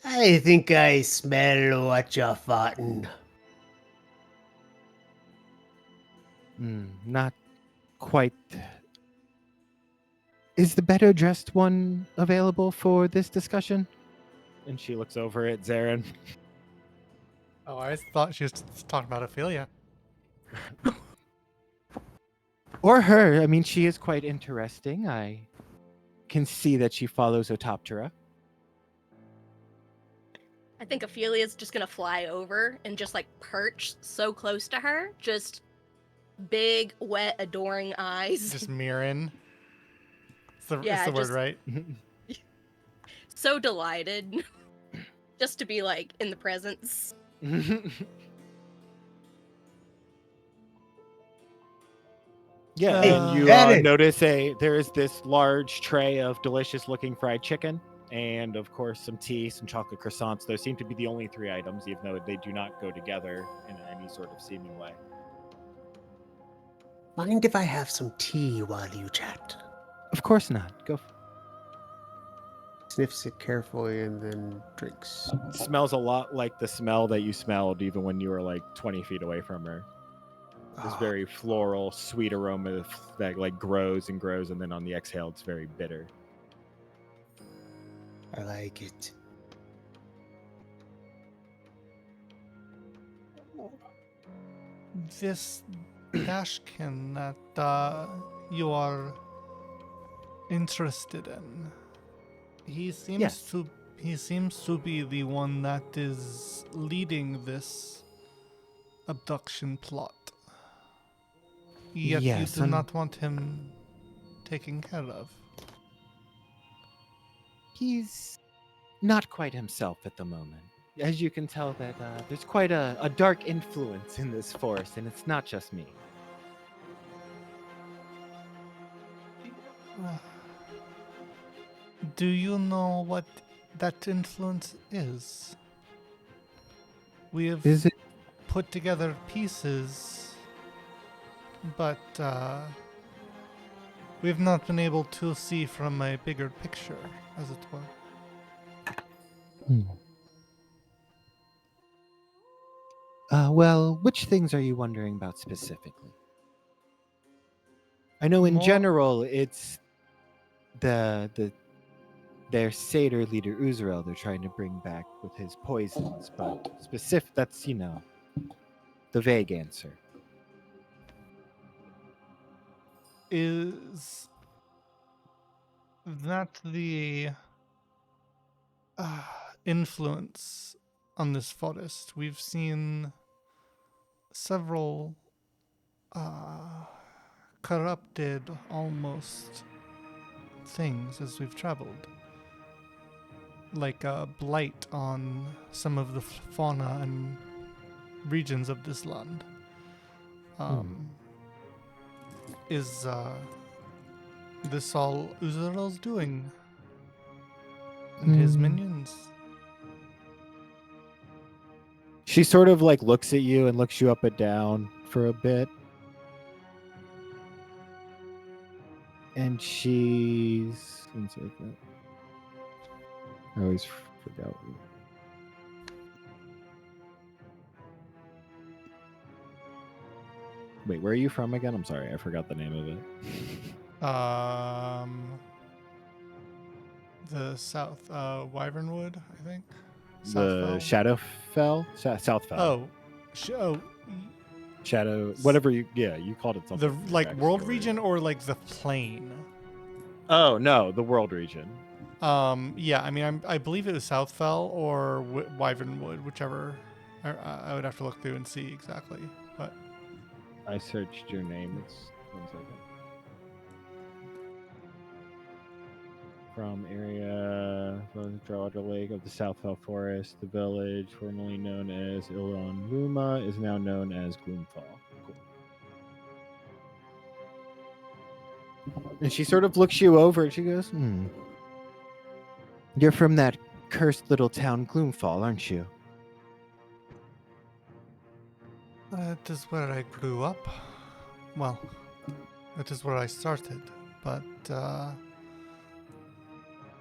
[SPEAKER 2] I think I smell what you're farting.
[SPEAKER 1] Not quite. Is the better dressed one available for this discussion? And she looks over at Zarin.
[SPEAKER 3] Oh, I thought she was talking about Ophelia.
[SPEAKER 1] Or her. I mean, she is quite interesting. I can see that she follows Otoptera.
[SPEAKER 5] I think Ophelia's just gonna fly over and just like perch so close to her, just big, wet, adoring eyes.
[SPEAKER 3] Just mirroring. It's the
[SPEAKER 5] Yeah,
[SPEAKER 3] word,
[SPEAKER 5] just-
[SPEAKER 3] right?
[SPEAKER 5] So delighted just to be like in the presence.
[SPEAKER 1] Yeah,
[SPEAKER 3] Hey,
[SPEAKER 1] and you
[SPEAKER 2] Daddy.
[SPEAKER 1] notice there is this large tray of delicious looking fried chicken, and of course some tea, some chocolate croissants. Those seem to be the only three items, even though they do not go together in any sort of seeming way.
[SPEAKER 2] Mind if I have some tea while you chat?
[SPEAKER 1] Of course not. Go.
[SPEAKER 2] Sniffs it carefully and then drinks.
[SPEAKER 1] It smells a lot like the smell that you smelled even when you were like 20 feet away from her. This very floral, sweet aroma that like grows and grows, and then on the exhale, it's very bitter.
[SPEAKER 2] I like it.
[SPEAKER 3] This Dashkin that you are interested in, he seems
[SPEAKER 1] Yes.
[SPEAKER 3] to be the one that is leading this abduction plot. Yet you
[SPEAKER 1] Yes,
[SPEAKER 3] do not want him taken care of.
[SPEAKER 1] he's not quite himself at the moment. As you can tell, that there's quite a dark influence in this forest, and it's not just me.
[SPEAKER 3] Do you know what that influence is? We have
[SPEAKER 1] Is it?
[SPEAKER 3] put together pieces, but we've not been able to see from a bigger picture, as it were.
[SPEAKER 1] Well, which things are you wondering about specifically? I know in
[SPEAKER 3] More-
[SPEAKER 1] general it's the their satyr leader Uzrael they're trying to bring back with his poisons, but specific that's the vague answer.
[SPEAKER 3] Is that the influence on this forest? We've seen several corrupted almost things as we've traveled, like a blight on some of the fauna and regions of this land. Is this all Uzural's doing? And his minions?
[SPEAKER 1] She sort of like looks at you and looks you up and down for a bit. And she's one second. I always forgot. Wait, where are you from again? I'm sorry, I forgot the name of it.
[SPEAKER 3] The south, Wyvernwood, I think.
[SPEAKER 1] The
[SPEAKER 3] Southfell.
[SPEAKER 1] Shadowfell? Southfell.
[SPEAKER 3] Oh,
[SPEAKER 1] Shadow, whatever you, you called it something.
[SPEAKER 3] the
[SPEAKER 1] in your
[SPEAKER 3] like world
[SPEAKER 1] backstory.
[SPEAKER 3] region or like the plain.
[SPEAKER 1] Oh no, the world region.
[SPEAKER 3] Yeah, I mean, I believe it was Southfell or Wyvernwood, whichever. I would have to look through and see exactly, but
[SPEAKER 1] I searched your name. It's 1 second. From area Drawwater Lake of the Southfell Forest, the village formerly known as Ilon Luma is now known as Gloomfall. Cool. And she sort of looks you over and she goes, You're from that cursed little town Gloomfall, aren't you?
[SPEAKER 3] that is where I grew up. Well, that is where I started, but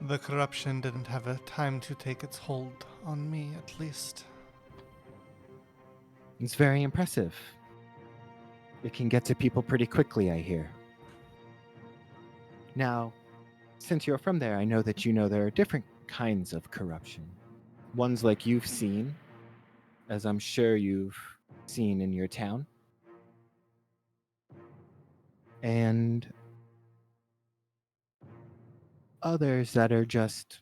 [SPEAKER 3] the corruption didn't have a time to take its hold on me, at least.
[SPEAKER 1] It's very impressive. It can get to people pretty quickly, I hear. Now, since you're from there, I know that you know there are different kinds of corruption. Ones like you've seen, as I'm sure you've seen in your town. And others that are just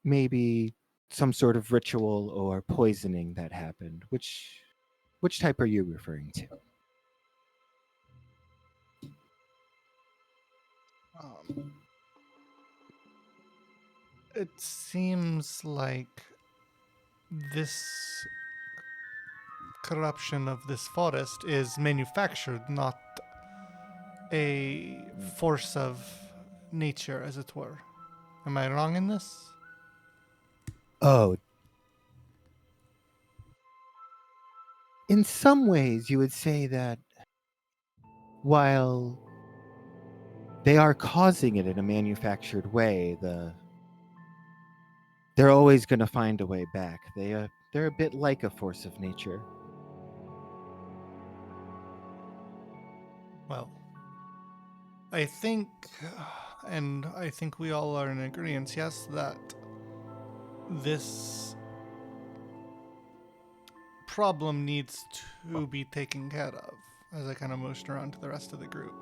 [SPEAKER 1] maybe some sort of ritual or poisoning that happened. Which type are you referring to?
[SPEAKER 3] It seems like this corruption of this forest is manufactured, not a force of nature, as it were. Am I wrong in this?
[SPEAKER 1] Oh. In some ways, you would say that while they are causing it in a manufactured way, they're always going to find a way back. They're a bit like a force of nature.
[SPEAKER 3] Well, I think and I think we all are in agreement, yes, that this problem needs to be taken care of, as I kind of motion around to the rest of the group.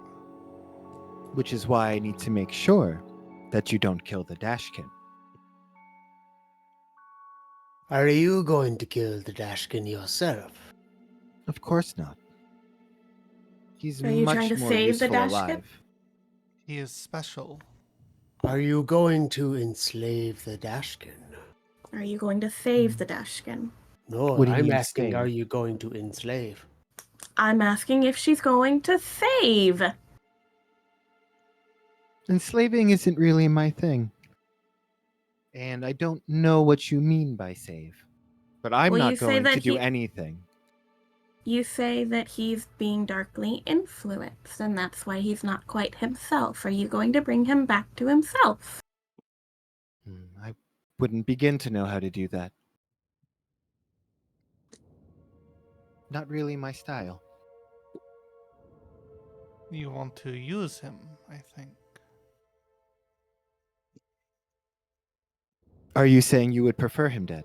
[SPEAKER 1] Which is why I need to make sure that you don't kill the Dashkin.
[SPEAKER 2] Are you going to kill the Dashkin yourself?
[SPEAKER 1] Of course not. He's
[SPEAKER 4] Are you trying
[SPEAKER 1] much
[SPEAKER 4] to
[SPEAKER 1] more
[SPEAKER 4] save the
[SPEAKER 1] useful
[SPEAKER 4] Dashkin?
[SPEAKER 1] alive.
[SPEAKER 3] He is special.
[SPEAKER 2] Are you going to enslave the Dashkin?
[SPEAKER 4] Are you going to save the Dashkin?
[SPEAKER 2] No,
[SPEAKER 1] What do you
[SPEAKER 2] I'm
[SPEAKER 1] mean
[SPEAKER 2] asking,
[SPEAKER 1] save?
[SPEAKER 2] are you going to enslave?
[SPEAKER 4] I'm asking if she's going to save.
[SPEAKER 1] Enslaving isn't really my thing. And I don't know what you mean by save. But I'm
[SPEAKER 4] Well, you
[SPEAKER 1] not
[SPEAKER 4] say
[SPEAKER 1] going to
[SPEAKER 4] that
[SPEAKER 1] do
[SPEAKER 4] he-
[SPEAKER 1] anything.
[SPEAKER 4] You say that he's being darkly influenced, and that's why he's not quite himself. Are you going to bring him back to himself?
[SPEAKER 1] I wouldn't begin to know how to do that. Not really my style.
[SPEAKER 3] You want to use him, I think.
[SPEAKER 1] Are you saying you would prefer him dead?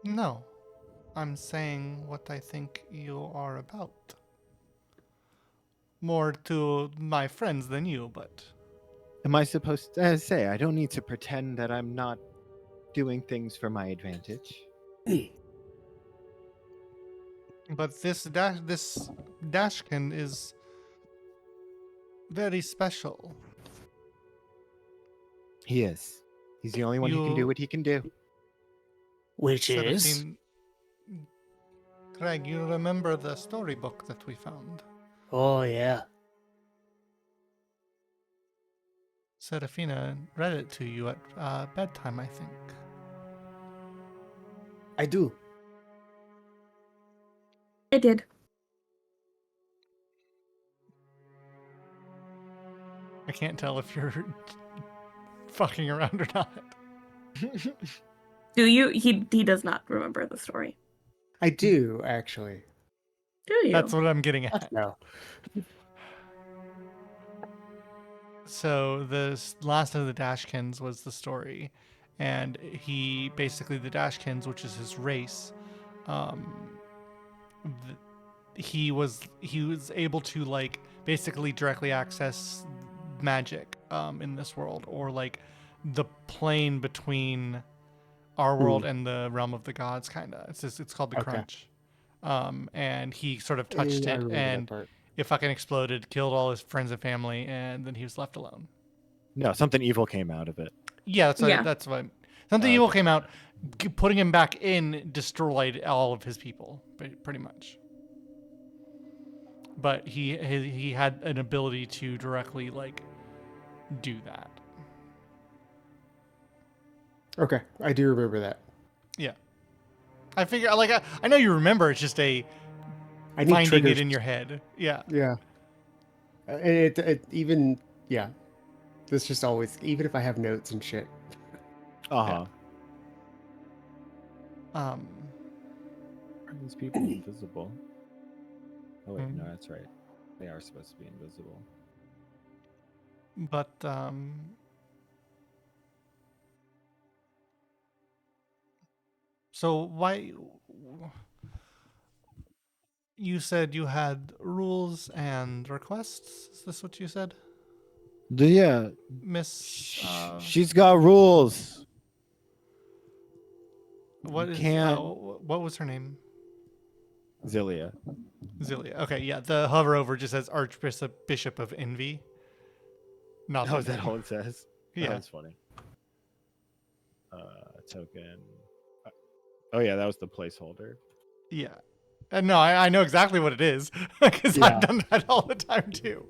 [SPEAKER 3] No, I'm saying what I think you are about. More to my friends than you, but
[SPEAKER 1] Am I supposed to say I don't need to pretend that I'm not doing things for my advantage?
[SPEAKER 3] this Dashkin is very special.
[SPEAKER 1] He is. He's the only one who can do
[SPEAKER 3] You-
[SPEAKER 1] what he can do.
[SPEAKER 2] Which is?
[SPEAKER 3] Seraphine, Greg, you remember the storybook that we found?
[SPEAKER 2] Oh, yeah.
[SPEAKER 3] Seraphina read it to you at bedtime, I think.
[SPEAKER 2] I do.
[SPEAKER 4] I did.
[SPEAKER 3] I can't tell if you're fucking around or not.
[SPEAKER 4] Do you? He does not remember the story.
[SPEAKER 2] I do, actually.
[SPEAKER 4] Do you?
[SPEAKER 3] That's what I'm getting at.
[SPEAKER 2] No.
[SPEAKER 3] So the last of the Dashkins was the story, and he basically the Dashkins, which is his race, he was able to like basically directly access magic in this world, or like the plane between our world and the realm of the gods, kind of. It's called the
[SPEAKER 2] Okay.
[SPEAKER 3] Crunch, and he sort of touched
[SPEAKER 2] I
[SPEAKER 3] it
[SPEAKER 2] remember that
[SPEAKER 3] and
[SPEAKER 2] part.
[SPEAKER 3] it fucking exploded, killed all his friends and family, and then he was left alone.
[SPEAKER 1] No, something evil came out of it.
[SPEAKER 3] Yeah,
[SPEAKER 4] Yeah.
[SPEAKER 3] that's what. Something evil came out, putting him back in, destroyed all of his people, pretty much. But he had an ability to directly like do that.
[SPEAKER 2] Okay, I do remember that.
[SPEAKER 3] Yeah, I figure like I know you remember. It's just
[SPEAKER 2] I need
[SPEAKER 3] finding
[SPEAKER 2] triggers.
[SPEAKER 3] it in your head. Yeah.
[SPEAKER 2] Yeah. It even, yeah. That's just always, even if I have notes and shit.
[SPEAKER 1] Uh-huh.
[SPEAKER 3] Um.
[SPEAKER 1] Are these people invisible? Oh wait,
[SPEAKER 3] Hmm.
[SPEAKER 1] no, that's right. They are supposed to be invisible.
[SPEAKER 3] But So why? You said you had rules and requests. Is this what you said,
[SPEAKER 1] Yeah,
[SPEAKER 3] Miss?
[SPEAKER 1] she's got rules.
[SPEAKER 3] What
[SPEAKER 1] you
[SPEAKER 3] is?
[SPEAKER 1] can't-
[SPEAKER 3] What was her name?
[SPEAKER 1] Zilia.
[SPEAKER 3] Zilia. Okay, yeah. The hover over just says Archbishop of Envy. Not
[SPEAKER 1] Oh,
[SPEAKER 3] the
[SPEAKER 1] is that
[SPEAKER 3] name.
[SPEAKER 1] all it says?
[SPEAKER 3] Yeah.
[SPEAKER 1] That's funny. Token. Oh yeah, that was the placeholder.
[SPEAKER 3] Yeah. And no, I know exactly what it is because
[SPEAKER 2] Yeah.
[SPEAKER 3] I've done that all the time too.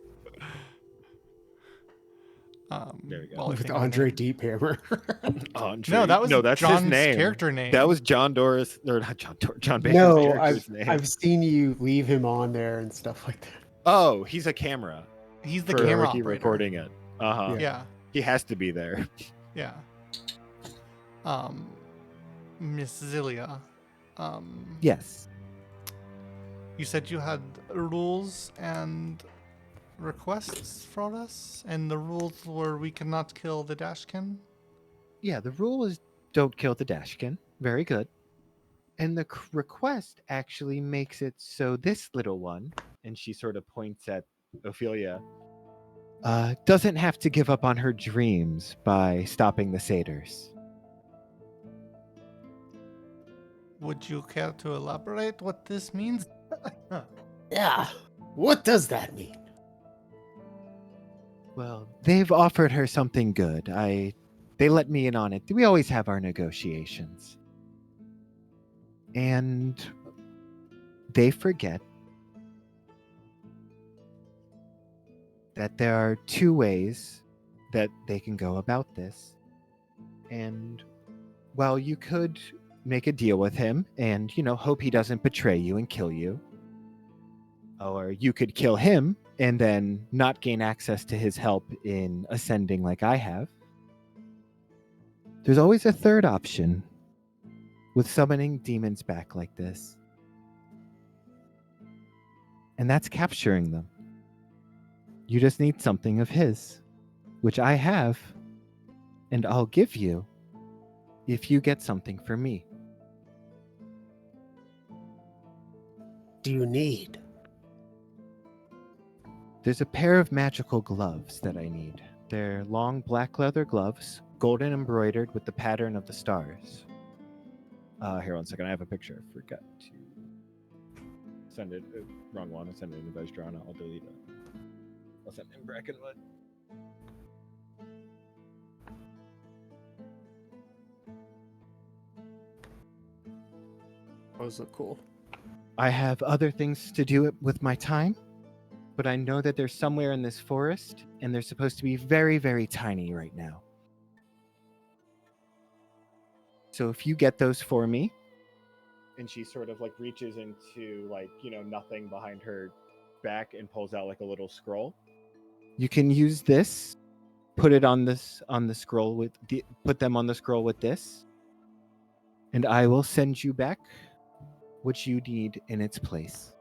[SPEAKER 1] There we go.
[SPEAKER 3] while I
[SPEAKER 2] With
[SPEAKER 3] think of the
[SPEAKER 2] Andre
[SPEAKER 3] name.
[SPEAKER 2] Deephammer.
[SPEAKER 1] Andre.
[SPEAKER 3] No, that was
[SPEAKER 1] that's
[SPEAKER 3] John's
[SPEAKER 1] his name.
[SPEAKER 3] character name.
[SPEAKER 1] That was John Doris, or not John Bacon's
[SPEAKER 2] No,
[SPEAKER 1] character's name.
[SPEAKER 2] I've seen you leave him on there and stuff like that.
[SPEAKER 1] Oh, he's a camera.
[SPEAKER 3] He's the
[SPEAKER 1] for
[SPEAKER 3] camera
[SPEAKER 1] Ricky
[SPEAKER 3] operator.
[SPEAKER 1] recording it. Uh-huh.
[SPEAKER 3] Yeah.
[SPEAKER 1] He has to be there.
[SPEAKER 3] Yeah. Miss Zilia,
[SPEAKER 1] Yes.
[SPEAKER 3] you said you had rules and requests for us, and the rules were we cannot kill the Dashkin.
[SPEAKER 1] Yeah, the rule is don't kill the Dashkin. Very good. And the request actually makes it so this little one, and she sort of points at Ophelia, doesn't have to give up on her dreams by stopping the satyrs.
[SPEAKER 3] Would you care to elaborate what this means?
[SPEAKER 2] Yeah. What does that mean?
[SPEAKER 1] Well, they've offered her something good. They let me in on it. We always have our negotiations. And they forget that there are two ways that they can go about this. And, well, you could make a deal with him and, hope he doesn't betray you and kill you. Or you could kill him and then not gain access to his help in ascending like I have. There's always a third option with summoning demons back like this. And that's capturing them. You just need something of his, which I have, and I'll give you if you get something for me.
[SPEAKER 2] Do you need?
[SPEAKER 1] There's a pair of magical gloves that I need. They're long black leather gloves, golden embroidered with the pattern of the stars. Here, 1 second. I have a picture. I forgot to send it. Wrong one. I sent it in the Dice Drawn. I'll delete it. I'll send it in Brakenwood.
[SPEAKER 2] Those look cool.
[SPEAKER 1] I have other things to do with my time, but I know that they're somewhere in this forest, and they're supposed to be very, very tiny right now. So if you get those for me, and she sort of reaches into nothing behind her back and pulls out a little scroll. You can use this, put it on the scroll put them on the scroll with this, and I will send you back what you need in its place.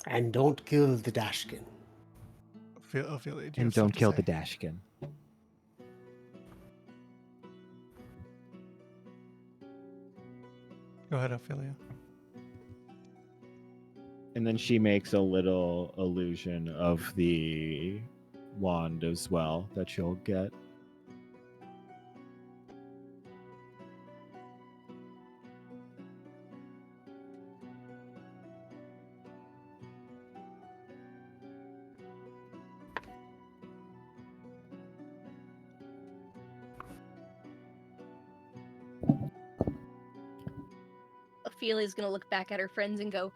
[SPEAKER 2] And don't kill the Dashkin.
[SPEAKER 3] Ophelia,
[SPEAKER 1] And don't kill the Dashkin.
[SPEAKER 3] Go ahead, Ophelia.
[SPEAKER 1] And then she makes a little illusion of the wand as well that you'll get.
[SPEAKER 5] Ophelia's gonna look back at her friends and go,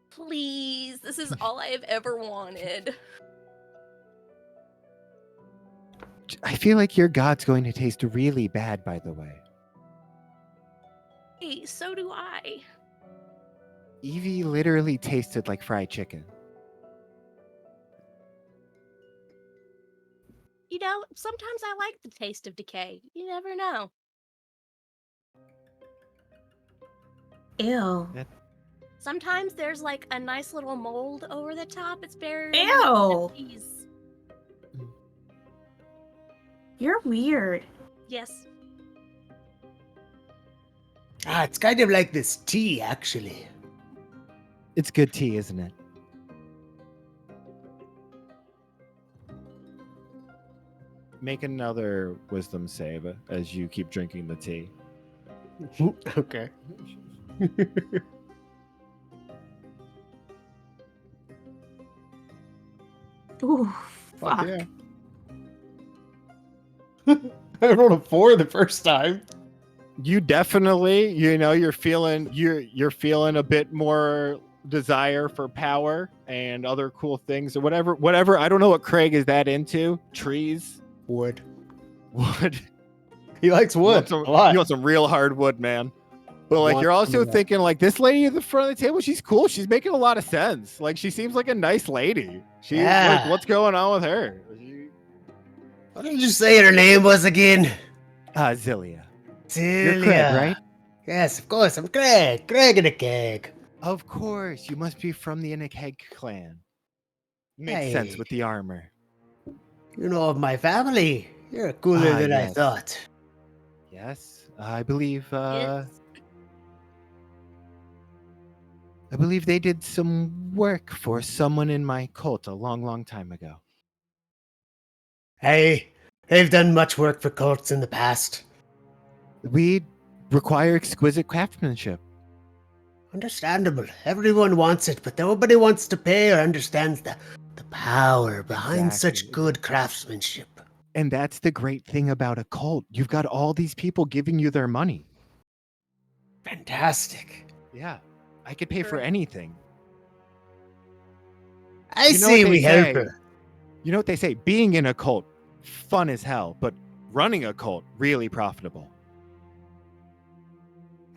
[SPEAKER 5] please, this is all I have ever wanted.
[SPEAKER 1] I feel like your god's going to taste really bad, by the way.
[SPEAKER 5] Hey, so do I.
[SPEAKER 1] Evie literally tasted like fried chicken.
[SPEAKER 5] Sometimes I like the taste of decay. You never know.
[SPEAKER 4] Ew.
[SPEAKER 5] Sometimes there's a nice little mold over the top. It's very
[SPEAKER 4] Ew.
[SPEAKER 5] cheese.
[SPEAKER 4] You're weird.
[SPEAKER 5] Yes.
[SPEAKER 2] It's kind of like this tea, actually.
[SPEAKER 1] It's good tea, isn't it? Make another wisdom save as you keep drinking the tea.
[SPEAKER 2] Okay.
[SPEAKER 4] Ooh,
[SPEAKER 2] Fuck
[SPEAKER 4] fuck.
[SPEAKER 2] yeah. I rolled a 4 the first time.
[SPEAKER 1] You definitely, you're feeling a bit more desire for power and other cool things or whatever. I don't know what Craig is that into. Trees,
[SPEAKER 2] Wood.
[SPEAKER 1] wood.
[SPEAKER 2] He likes wood a lot.
[SPEAKER 1] You want some real hard wood, man. But you're also thinking this lady at the front of the table, she's cool. She's making a lot of sense. She seems like a nice lady. She's
[SPEAKER 2] Yeah.
[SPEAKER 1] what's going on with her?
[SPEAKER 2] What did you say her name was again?
[SPEAKER 1] Zilia.
[SPEAKER 2] Celia.
[SPEAKER 1] You're Craig, right?
[SPEAKER 2] Yes, of course. I'm Greg. Greg in a keg.
[SPEAKER 1] Of course, you must be from the Inekeg clan. Makes sense
[SPEAKER 2] Hey,
[SPEAKER 1] with the armor.
[SPEAKER 2] you know of my family. You're cooler
[SPEAKER 1] Ah,
[SPEAKER 2] than I
[SPEAKER 1] yes.
[SPEAKER 2] thought.
[SPEAKER 1] Yes, I believe.
[SPEAKER 5] Yes.
[SPEAKER 1] I believe they did some work for someone in my cult a long, long time ago.
[SPEAKER 2] Hey, they've done much work for cults in the past.
[SPEAKER 1] We require exquisite craftsmanship.
[SPEAKER 2] Understandable. Everyone wants it, but nobody wants to pay or understands the power behind such
[SPEAKER 1] Exactly.
[SPEAKER 2] good craftsmanship.
[SPEAKER 1] And that's the great thing about a cult. You've got all these people giving you their money.
[SPEAKER 2] Fantastic.
[SPEAKER 1] Yeah, I could pay for
[SPEAKER 5] Correct.
[SPEAKER 1] anything.
[SPEAKER 2] I
[SPEAKER 1] You know what
[SPEAKER 2] say
[SPEAKER 1] they
[SPEAKER 2] we help
[SPEAKER 1] say?
[SPEAKER 2] her.
[SPEAKER 1] You know what they say? Being in a cult, fun as hell, but running a cult, really profitable.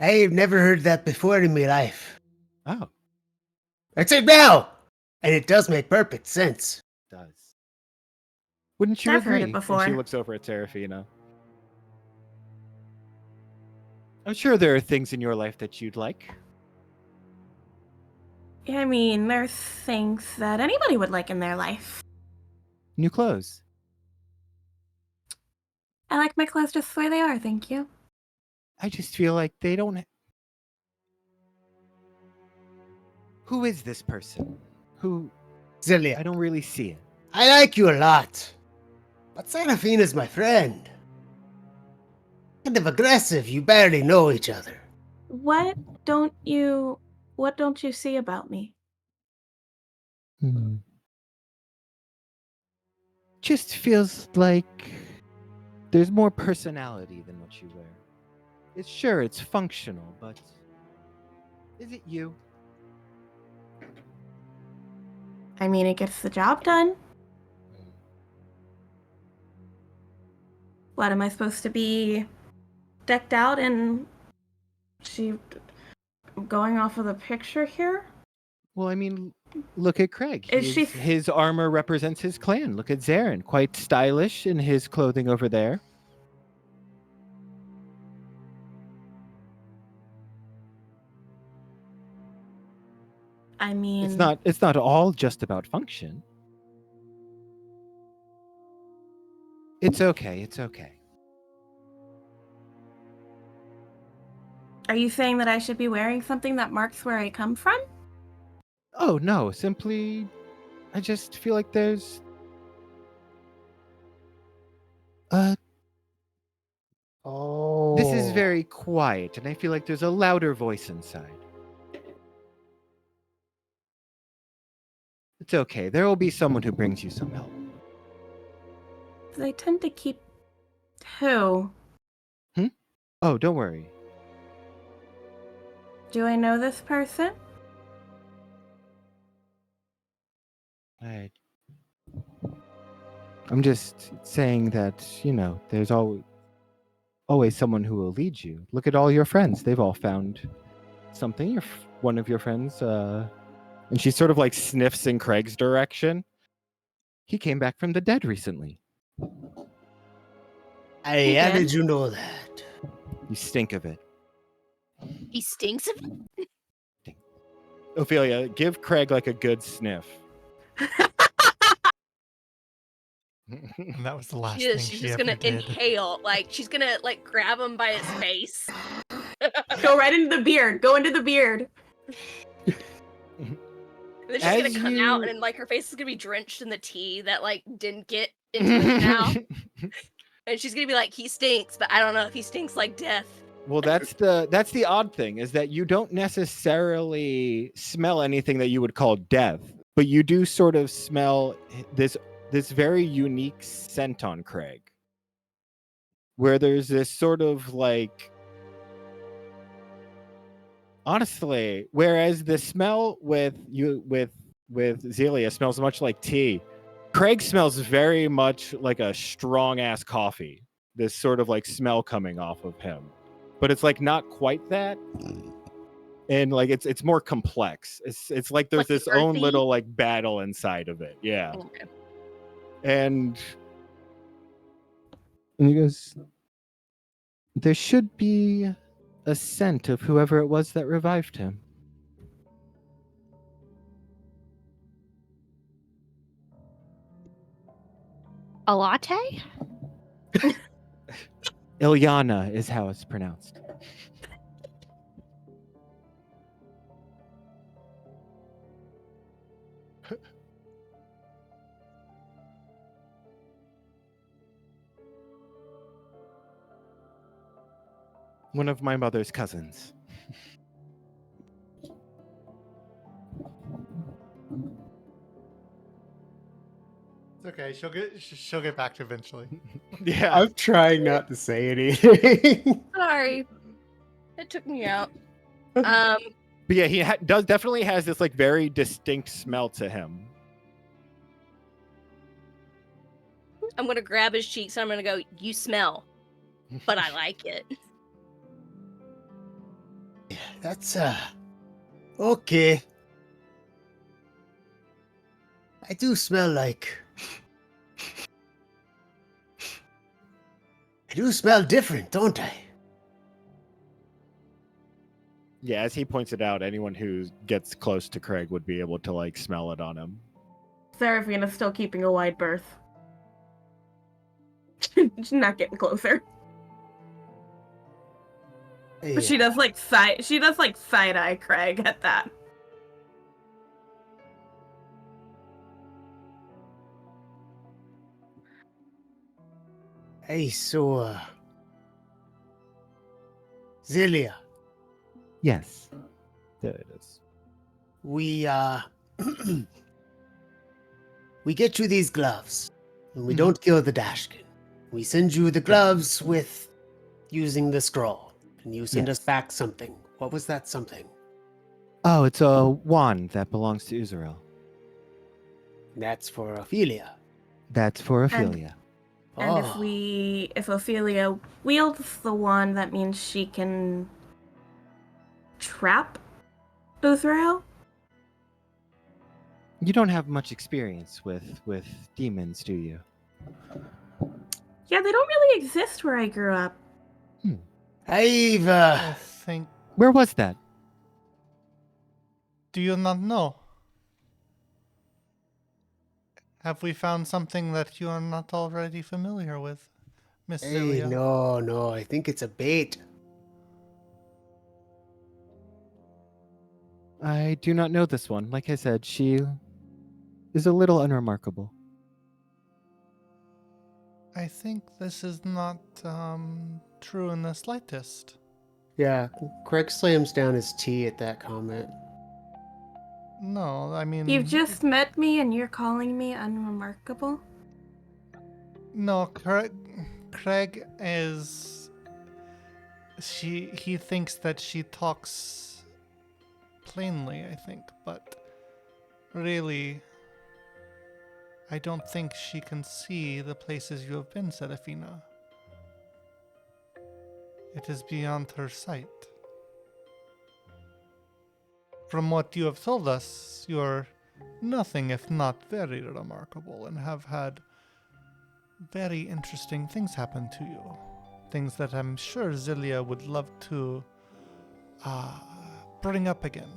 [SPEAKER 2] I've never heard that before in my life.
[SPEAKER 1] Oh,
[SPEAKER 2] It's it now! And it does make perfect sense.
[SPEAKER 1] it does. Wouldn't you
[SPEAKER 4] I've heard it
[SPEAKER 1] agree? And she
[SPEAKER 4] before.
[SPEAKER 1] looks over at Serafina. I'm sure there are things in your life that you'd like.
[SPEAKER 4] I mean, there's things that anybody would like in their life.
[SPEAKER 1] New clothes.
[SPEAKER 4] I like my clothes just the way they are, thank you.
[SPEAKER 1] I just feel like they don't. Who is this person? Who?
[SPEAKER 2] Zillia,
[SPEAKER 1] I don't really see it.
[SPEAKER 2] I like you a lot. But Serafina's my friend. Kind of aggressive, you barely know each other.
[SPEAKER 4] What don't you see about me?
[SPEAKER 1] Just feels like there's more personality than what you wear. It's sure it's functional, but is it you?
[SPEAKER 4] I mean, it gets the job done. What am I supposed to be decked out and going off of the picture here?
[SPEAKER 1] Well, I mean, look at Craig.
[SPEAKER 4] Is she-
[SPEAKER 1] His armor represents his clan. Look at Zarin, quite stylish in his clothing over there.
[SPEAKER 4] I mean,
[SPEAKER 1] It's not all just about function. It's okay. It's okay.
[SPEAKER 4] Are you saying that I should be wearing something that marks where I come from?
[SPEAKER 1] Oh no, simply I just feel like there's
[SPEAKER 2] Oh.
[SPEAKER 1] this is very quiet and I feel like there's a louder voice inside. It's okay. There will be someone who brings you some help.
[SPEAKER 4] They tend to keep two.
[SPEAKER 1] Oh, don't worry.
[SPEAKER 4] Do I know this person?
[SPEAKER 1] I'm just saying that, you know, there's always someone who will lead you. Look at all your friends. They've all found something. One of your friends, and she sort of like sniffs in Craig's direction. He came back from the dead recently.
[SPEAKER 2] Hey,
[SPEAKER 4] He
[SPEAKER 2] how
[SPEAKER 4] did.
[SPEAKER 2] did you know that?
[SPEAKER 1] You stink of it.
[SPEAKER 5] He stinks of it.
[SPEAKER 1] Ophelia, give Craig like a good sniff.
[SPEAKER 3] And that was the last
[SPEAKER 5] She
[SPEAKER 3] thing
[SPEAKER 5] is. She's
[SPEAKER 3] she
[SPEAKER 5] just
[SPEAKER 3] ever
[SPEAKER 5] gonna
[SPEAKER 3] did.
[SPEAKER 5] inhale. Like she's gonna like grab him by his face.
[SPEAKER 4] Go right into the beard. Go into the beard.
[SPEAKER 5] And then she's
[SPEAKER 1] As
[SPEAKER 5] gonna come out,
[SPEAKER 1] you-
[SPEAKER 5] and like her face is gonna be drenched in the tea that like didn't get into his mouth. And she's gonna be like, "He stinks, but I don't know if he stinks like death."
[SPEAKER 1] Well, that's the odd thing is that you don't necessarily smell anything that you would call death, but you do sort of smell this very unique scent on Craig, where there's this sort of like, honestly, whereas the smell with Zelia smells much like tea, Craig smells very much like a strong ass coffee. This sort of like smell coming off of him. But it's like not quite that, and like it's more complex. It's like there's
[SPEAKER 5] Like
[SPEAKER 1] this own
[SPEAKER 5] earthy?
[SPEAKER 1] little like battle inside of it. Yeah.
[SPEAKER 5] Okay.
[SPEAKER 1] And he goes, there should be a scent of whoever it was that revived him.
[SPEAKER 5] A latte?
[SPEAKER 1] Ilyana is how it's pronounced. One of my mother's cousins.
[SPEAKER 3] It's okay. She'll get back to it eventually.
[SPEAKER 1] Yeah.
[SPEAKER 2] I'm trying not to say anything.
[SPEAKER 5] Sorry. It took me out.
[SPEAKER 1] But yeah, he does definitely has this like very distinct smell to him.
[SPEAKER 5] I'm gonna grab his cheeks and I'm gonna go, you smell. But I like it.
[SPEAKER 2] That's okay. I do smell like I do smell different, don't I?
[SPEAKER 1] Yeah, as he points it out, anyone who gets close to Craig would be able to like smell it on him.
[SPEAKER 4] Seraphina's still keeping a wide berth. She's not getting closer. But she does like side eye Craig at that.
[SPEAKER 2] Hey, so Zelia,
[SPEAKER 1] Yes. There it is.
[SPEAKER 2] we we get you these gloves, and we don't kill the Dashkin. We send you the gloves with using the scroll, and you send us
[SPEAKER 1] Yes.
[SPEAKER 2] back something. What was that something?
[SPEAKER 1] Oh, it's a wand that belongs to Uzuril.
[SPEAKER 2] That's for Ophelia.
[SPEAKER 1] That's for Ophelia.
[SPEAKER 4] And
[SPEAKER 2] Oh,
[SPEAKER 4] if Ophelia wields the wand, that means she can trap Uzrael?
[SPEAKER 1] You don't have much experience with demons, do you?
[SPEAKER 4] Yeah, they don't really exist where I grew up.
[SPEAKER 2] I've
[SPEAKER 3] I think.
[SPEAKER 1] Where was that?
[SPEAKER 3] Do you not know? Have we found something that you are not already familiar with, Miss
[SPEAKER 2] Hey,
[SPEAKER 3] Celia?
[SPEAKER 2] no, I think it's a bait.
[SPEAKER 1] I do not know this one. Like I said, she is a little unremarkable.
[SPEAKER 3] I think this is not true in the slightest.
[SPEAKER 2] Yeah, Craig slams down his tea at that comment.
[SPEAKER 3] No, I mean.
[SPEAKER 4] You've just met me and you're calling me unremarkable?
[SPEAKER 3] No, Craig is. He thinks that she talks plainly, I think, but really, I don't think she can see the places you have been, Seraphina. It is beyond her sight. From what you have told us, you're nothing if not very remarkable and have had very interesting things happen to you. Things that I'm sure Zelia would love to bring up again.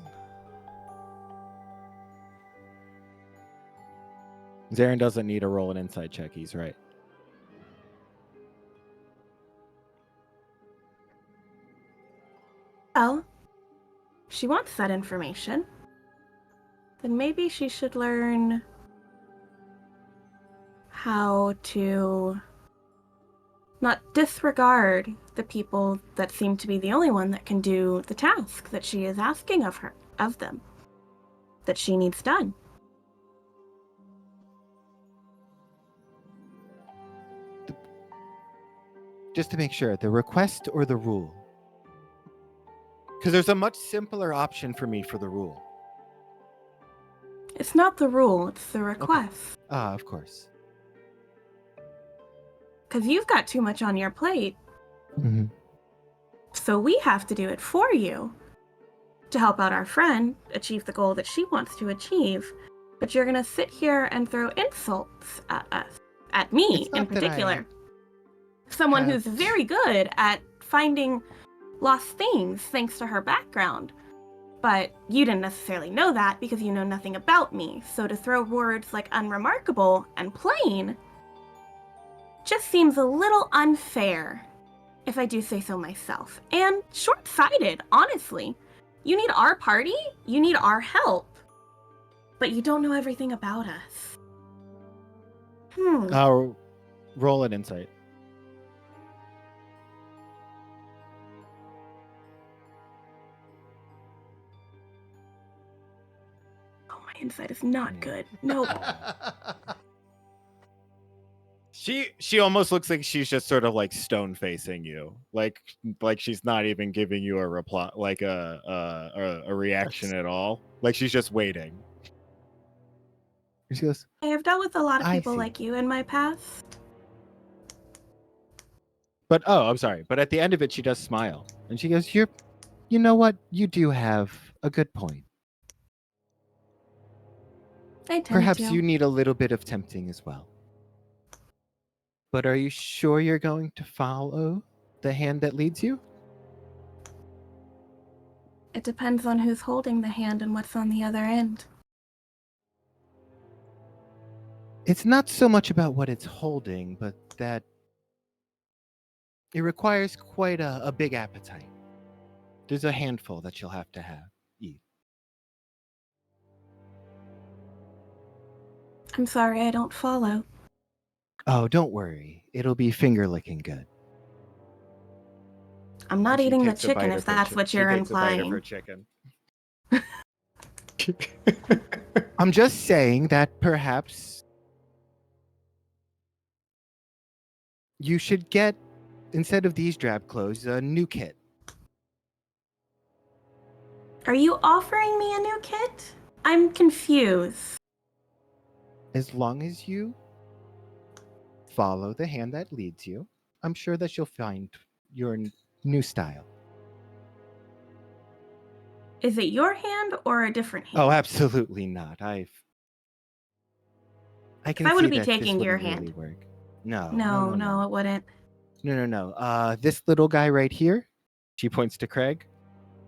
[SPEAKER 1] Zarin doesn't need to roll an insight check. He's right.
[SPEAKER 4] Well, if she wants that information, then maybe she should learn how to not disregard the people that seem to be the only one that can do the task that she is asking of them, that she needs done.
[SPEAKER 1] Just to make sure, the request or the rule? Because there's a much simpler option for me for the rule.
[SPEAKER 4] It's not the rule, it's the request.
[SPEAKER 1] Ah, of course.
[SPEAKER 4] Because you've got too much on your plate,
[SPEAKER 1] Mm-hmm.
[SPEAKER 4] so we have to do it for you to help out our friend achieve the goal that she wants to achieve. But you're going to sit here and throw insults at us, at me
[SPEAKER 1] It's
[SPEAKER 4] in
[SPEAKER 1] not that
[SPEAKER 4] particular. Someone who's very good at finding lost things thanks to her background. But you didn't necessarily know that because you know nothing about me, so to throw words like unremarkable and plain just seems a little unfair, if I do say so myself, and short-sighted, honestly. You need our party, you need our help, but you don't know everything about us.
[SPEAKER 1] Roll an insight.
[SPEAKER 4] Oh, my insight is not good. Nope.
[SPEAKER 1] She almost looks like she's just sort of like stone facing you, like she's not even giving you a reply, like a reaction at all. Like she's just waiting. And she goes,
[SPEAKER 4] I have dealt with a lot of
[SPEAKER 1] I
[SPEAKER 4] people
[SPEAKER 1] see.
[SPEAKER 4] like you in my past.
[SPEAKER 1] But I'm sorry. But at the end of it, she does smile, and she goes, you know what? You do have a good point.
[SPEAKER 4] I tend
[SPEAKER 1] Perhaps
[SPEAKER 4] to.
[SPEAKER 1] you need a little bit of tempting as well. But are you sure you're going to follow the hand that leads you?
[SPEAKER 4] It depends on who's holding the hand and what's on the other end.
[SPEAKER 1] It's not so much about what it's holding, but that it requires quite a big appetite. There's a handful that you'll have to eat.
[SPEAKER 4] I'm sorry I don't follow.
[SPEAKER 1] Oh, don't worry. It'll be finger licking good.
[SPEAKER 4] I'm not
[SPEAKER 1] And she
[SPEAKER 4] eating the
[SPEAKER 1] takes a
[SPEAKER 4] chicken
[SPEAKER 1] bite
[SPEAKER 4] if
[SPEAKER 1] of her
[SPEAKER 4] that's what
[SPEAKER 1] she
[SPEAKER 4] you're
[SPEAKER 1] takes a bite of her
[SPEAKER 4] implying.
[SPEAKER 1] chicken. I'm just saying that perhaps you should get, instead of these drab clothes, a new kit.
[SPEAKER 4] Are you offering me a new kit? I'm confused.
[SPEAKER 1] As long as you follow the hand that leads you, I'm sure that you'll find your new style.
[SPEAKER 4] Is it your hand or a different hand?
[SPEAKER 1] Oh, absolutely not. I can
[SPEAKER 4] I
[SPEAKER 1] see
[SPEAKER 4] wouldn't be
[SPEAKER 1] that this
[SPEAKER 4] taking your
[SPEAKER 1] wouldn't really
[SPEAKER 4] hand.
[SPEAKER 1] work. No,
[SPEAKER 4] No, it wouldn't.
[SPEAKER 1] No. This little guy right here, she points to Craig,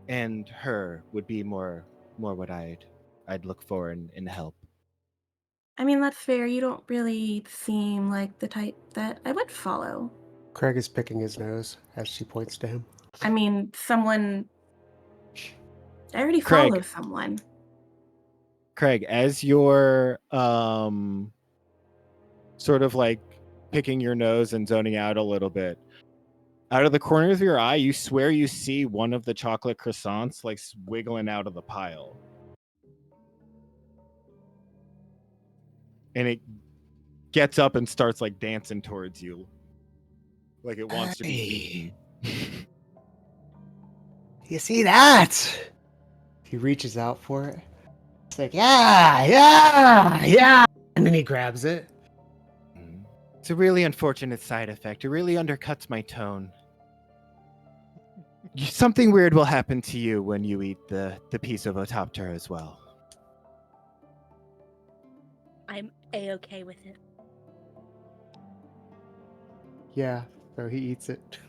[SPEAKER 1] and her would be more what I'd look for in help.
[SPEAKER 4] I mean, that's fair. You don't really seem like the type that I would follow.
[SPEAKER 2] Craig is picking his nose as she points to him.
[SPEAKER 4] I mean, someone. I already
[SPEAKER 1] Craig.
[SPEAKER 4] follow someone.
[SPEAKER 1] Craig, as you're sort of like picking your nose and zoning out a little bit, out of the corner of your eye, you swear you see one of the chocolate croissants like wiggling out of the pile. And it gets up and starts like dancing towards you. Like it wants to be eaten.
[SPEAKER 2] You see that? He reaches out for it. It's like, yeah. And then he grabs it.
[SPEAKER 1] It's a really unfortunate side effect. It really undercuts my tone. Something weird will happen to you when you eat the piece of Otopter as well.
[SPEAKER 5] I'm A-okay with it.
[SPEAKER 2] Yeah, so he eats it.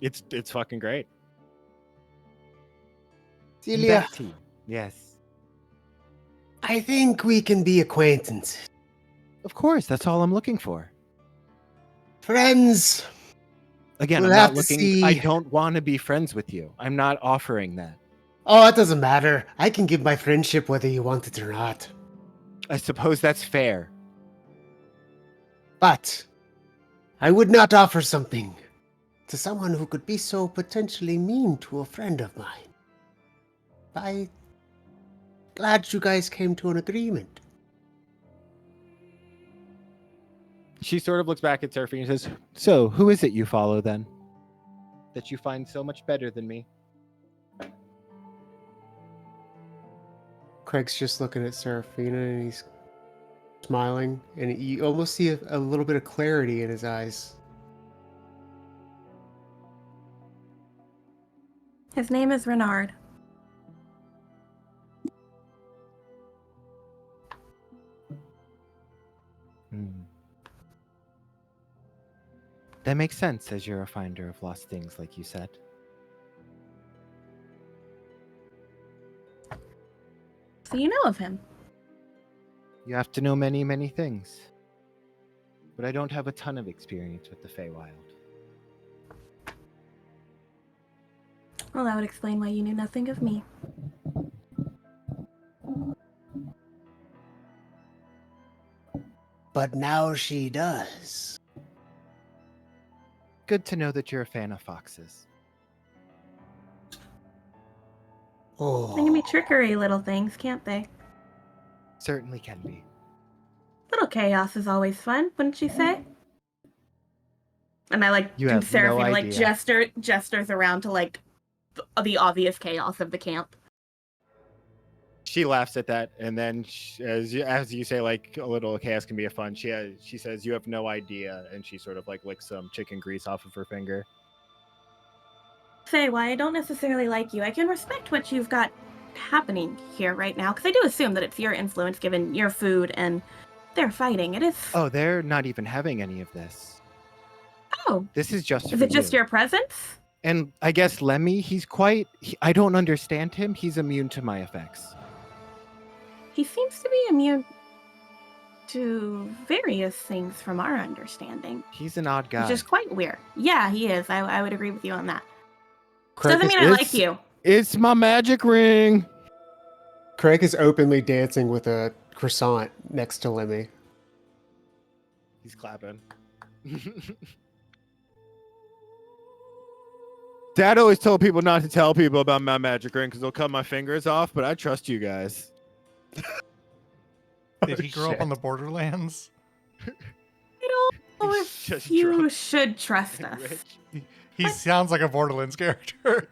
[SPEAKER 1] It's fucking great.
[SPEAKER 2] Celia,
[SPEAKER 1] Back to you. Yes.
[SPEAKER 2] I think we can be acquaintances.
[SPEAKER 1] Of course, that's all I'm looking for.
[SPEAKER 2] Friends.
[SPEAKER 1] Again,
[SPEAKER 2] We'll
[SPEAKER 1] I'm
[SPEAKER 2] have
[SPEAKER 1] not
[SPEAKER 2] to
[SPEAKER 1] looking.
[SPEAKER 2] see.
[SPEAKER 1] I don't want to be friends with you. I'm not offering that.
[SPEAKER 2] Oh, it doesn't matter. I can give my friendship whether you want it or not.
[SPEAKER 1] I suppose that's fair.
[SPEAKER 2] But I would not offer something to someone who could be so potentially mean to a friend of mine. I'm glad you guys came to an agreement.
[SPEAKER 1] She sort of looks back at Surfy and says, "So, who is it you follow then? That you find so much better than me?"
[SPEAKER 2] Craig's just looking at Seraphina and he's smiling, and you almost see a little bit of clarity in his eyes.
[SPEAKER 4] His name is Renard.
[SPEAKER 1] That makes sense, as you're a finder of lost things, like you said.
[SPEAKER 4] So you know of him.
[SPEAKER 1] You have to know many, many things. But I don't have a ton of experience with the Feywild.
[SPEAKER 4] Well, that would explain why you knew nothing of me.
[SPEAKER 2] But now she does.
[SPEAKER 1] Good to know that you're a fan of foxes.
[SPEAKER 4] They can be
[SPEAKER 2] Oh,
[SPEAKER 4] trickery little things, can't they?
[SPEAKER 1] Certainly can be.
[SPEAKER 4] Little chaos is always fun, wouldn't you say? And I like
[SPEAKER 1] You
[SPEAKER 4] do
[SPEAKER 1] have no
[SPEAKER 4] Seraphina like
[SPEAKER 1] idea.
[SPEAKER 4] gestures around to like the obvious chaos of the camp.
[SPEAKER 1] She laughs at that, and then as you say, like a little chaos can be a fun. She says, "You have no idea," and she sort of like licks some chicken grease off of her finger.
[SPEAKER 4] Say why I don't necessarily like you. I can respect what you've got happening here right now, because I do assume that it's your influence given your food and they're fighting. It is.
[SPEAKER 1] Oh, they're not even having any of this.
[SPEAKER 4] Oh,
[SPEAKER 1] This is just
[SPEAKER 4] is
[SPEAKER 1] for
[SPEAKER 4] it just
[SPEAKER 1] you.
[SPEAKER 4] your presence?
[SPEAKER 1] And I guess Lemmy, I don't understand him. He's immune to my effects.
[SPEAKER 4] He seems to be immune to various things from our understanding,
[SPEAKER 1] He's an odd guy.
[SPEAKER 4] which is quite weird. Yeah, he is. I would agree with you on that.
[SPEAKER 2] Craig
[SPEAKER 4] Doesn't
[SPEAKER 2] is,
[SPEAKER 4] mean I like you.
[SPEAKER 1] It's my magic ring.
[SPEAKER 2] Craig is openly dancing with a croissant next to Lemmy.
[SPEAKER 1] He's clapping. Dad always told people not to tell people about my magic ring because they'll cut my fingers off, but I trust you guys.
[SPEAKER 3] Did he grow up on the Borderlands?
[SPEAKER 4] I don't know
[SPEAKER 1] He's
[SPEAKER 4] if
[SPEAKER 1] just
[SPEAKER 4] you
[SPEAKER 1] drunk
[SPEAKER 4] should trust
[SPEAKER 1] and
[SPEAKER 4] us.
[SPEAKER 1] rich.
[SPEAKER 3] He sounds like a Borderlands character.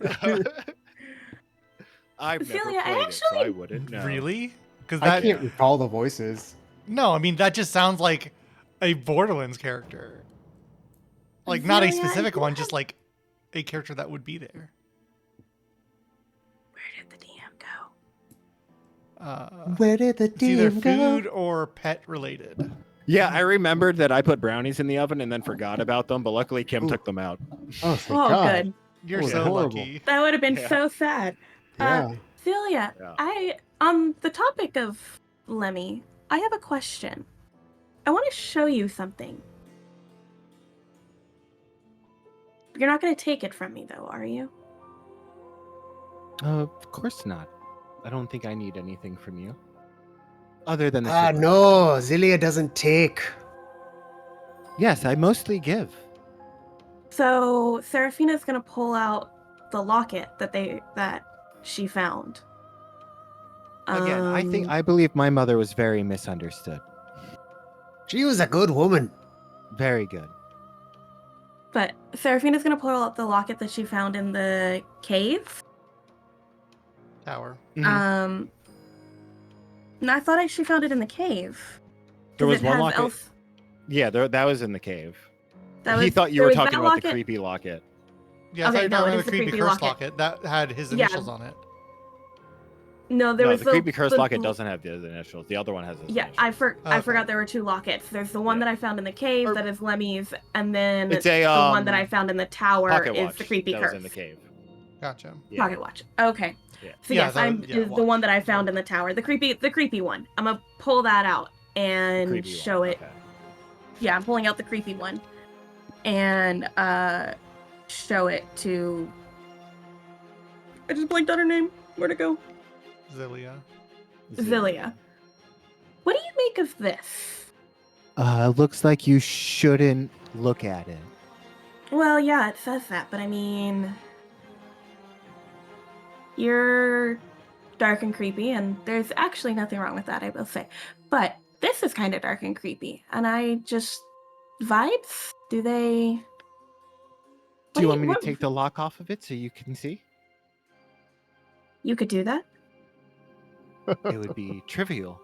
[SPEAKER 1] I've never
[SPEAKER 4] Ophelia, I
[SPEAKER 1] played it, so I
[SPEAKER 4] actually-
[SPEAKER 1] wouldn't know.
[SPEAKER 3] Really? Because
[SPEAKER 2] I
[SPEAKER 3] that
[SPEAKER 2] can't recall the voices.
[SPEAKER 3] no, I mean that just sounds like a Borderlands character. Like not a
[SPEAKER 4] Ophelia, I
[SPEAKER 3] specific
[SPEAKER 4] do
[SPEAKER 3] one,
[SPEAKER 4] have-
[SPEAKER 3] just like a character that would be there.
[SPEAKER 4] Where did the DM go?
[SPEAKER 2] Where did the
[SPEAKER 3] It's either
[SPEAKER 2] DM go?
[SPEAKER 3] food or pet related.
[SPEAKER 1] Yeah, I remembered that I put brownies in the oven and then forgot about them, but luckily Kim
[SPEAKER 2] Ooh.
[SPEAKER 1] took them out.
[SPEAKER 2] Oh, thank
[SPEAKER 4] Oh,
[SPEAKER 2] God.
[SPEAKER 4] good.
[SPEAKER 3] You're
[SPEAKER 2] Oh,
[SPEAKER 3] so
[SPEAKER 2] horrible.
[SPEAKER 3] lucky.
[SPEAKER 4] That would have been
[SPEAKER 1] Yeah.
[SPEAKER 4] so sad.
[SPEAKER 2] Yeah.
[SPEAKER 4] Ophelia,
[SPEAKER 1] Yeah.
[SPEAKER 4] I on the topic of Lemmy, I have a question. I want to show you something. You're not going to take it from me, though, are you?
[SPEAKER 1] Of course not. I don't think I need anything from you. Other than the
[SPEAKER 2] Ah,
[SPEAKER 1] slipper.
[SPEAKER 2] no. Zilia doesn't take.
[SPEAKER 1] Yes, I mostly give.
[SPEAKER 4] So Seraphina's going to pull out the locket that she found.
[SPEAKER 1] Again, I believe my mother was very misunderstood.
[SPEAKER 2] She was a good woman.
[SPEAKER 1] Very good.
[SPEAKER 4] But Seraphina's going to pull out the locket that she found in the cave.
[SPEAKER 3] Tower.
[SPEAKER 1] Mhm.
[SPEAKER 4] And I thought she found it in the cave.
[SPEAKER 1] There
[SPEAKER 4] 'Cause
[SPEAKER 1] was
[SPEAKER 4] it
[SPEAKER 1] one
[SPEAKER 4] has
[SPEAKER 1] locket. Yeah, that was in the cave. He thought you
[SPEAKER 4] there
[SPEAKER 1] were
[SPEAKER 4] was
[SPEAKER 1] talking
[SPEAKER 4] that
[SPEAKER 1] about the
[SPEAKER 4] locket.
[SPEAKER 1] creepy locket.
[SPEAKER 3] Yeah, I
[SPEAKER 4] Okay,
[SPEAKER 3] thought you
[SPEAKER 4] no,
[SPEAKER 3] were
[SPEAKER 4] it
[SPEAKER 3] talking
[SPEAKER 4] is
[SPEAKER 3] about
[SPEAKER 4] the
[SPEAKER 3] the creepy
[SPEAKER 4] creepy
[SPEAKER 3] curse
[SPEAKER 4] locket.
[SPEAKER 3] locket that had his
[SPEAKER 4] Yeah.
[SPEAKER 3] initials on it.
[SPEAKER 4] No, there
[SPEAKER 1] No,
[SPEAKER 4] was
[SPEAKER 1] the creepy curse locket doesn't have his initials. The other one has his
[SPEAKER 4] Yeah,
[SPEAKER 1] initials.
[SPEAKER 4] I
[SPEAKER 3] Okay.
[SPEAKER 4] forgot there were two lockets. There's the one
[SPEAKER 1] Yeah.
[SPEAKER 4] that I found in the cave
[SPEAKER 3] Or-
[SPEAKER 4] that is Lemmy's, and then
[SPEAKER 1] It's a,
[SPEAKER 4] the one that I found in the tower
[SPEAKER 1] Pocket
[SPEAKER 4] is
[SPEAKER 1] watch
[SPEAKER 4] the creepy
[SPEAKER 1] that
[SPEAKER 4] curse.
[SPEAKER 1] was in the cave.
[SPEAKER 3] Gotcha.
[SPEAKER 1] Yeah.
[SPEAKER 4] Pocket watch. Okay.
[SPEAKER 1] Yeah.
[SPEAKER 4] So
[SPEAKER 3] Yeah,
[SPEAKER 4] yes,
[SPEAKER 3] that
[SPEAKER 4] I'm
[SPEAKER 3] was- yeah,
[SPEAKER 4] is the
[SPEAKER 3] watch.
[SPEAKER 4] one that I found in the tower. The creepy one. I'm gonna pull that out and
[SPEAKER 1] Creepy
[SPEAKER 4] show
[SPEAKER 1] one.
[SPEAKER 4] it.
[SPEAKER 1] Okay.
[SPEAKER 4] Yeah, I'm pulling out the creepy one and show it to. I just blanked on her name. Where'd it go?
[SPEAKER 3] Zilia.
[SPEAKER 4] Zilia. What do you make of this?
[SPEAKER 1] Looks like you shouldn't look at it.
[SPEAKER 4] Well, yeah, it says that, but I mean, you're dark and creepy, and there's actually nothing wrong with that, I will say. But this is kind of dark and creepy, and I just vibes. Do they?
[SPEAKER 1] Do you want me to take the lock off of it so you can see?
[SPEAKER 4] You could do that.
[SPEAKER 1] It would be trivial.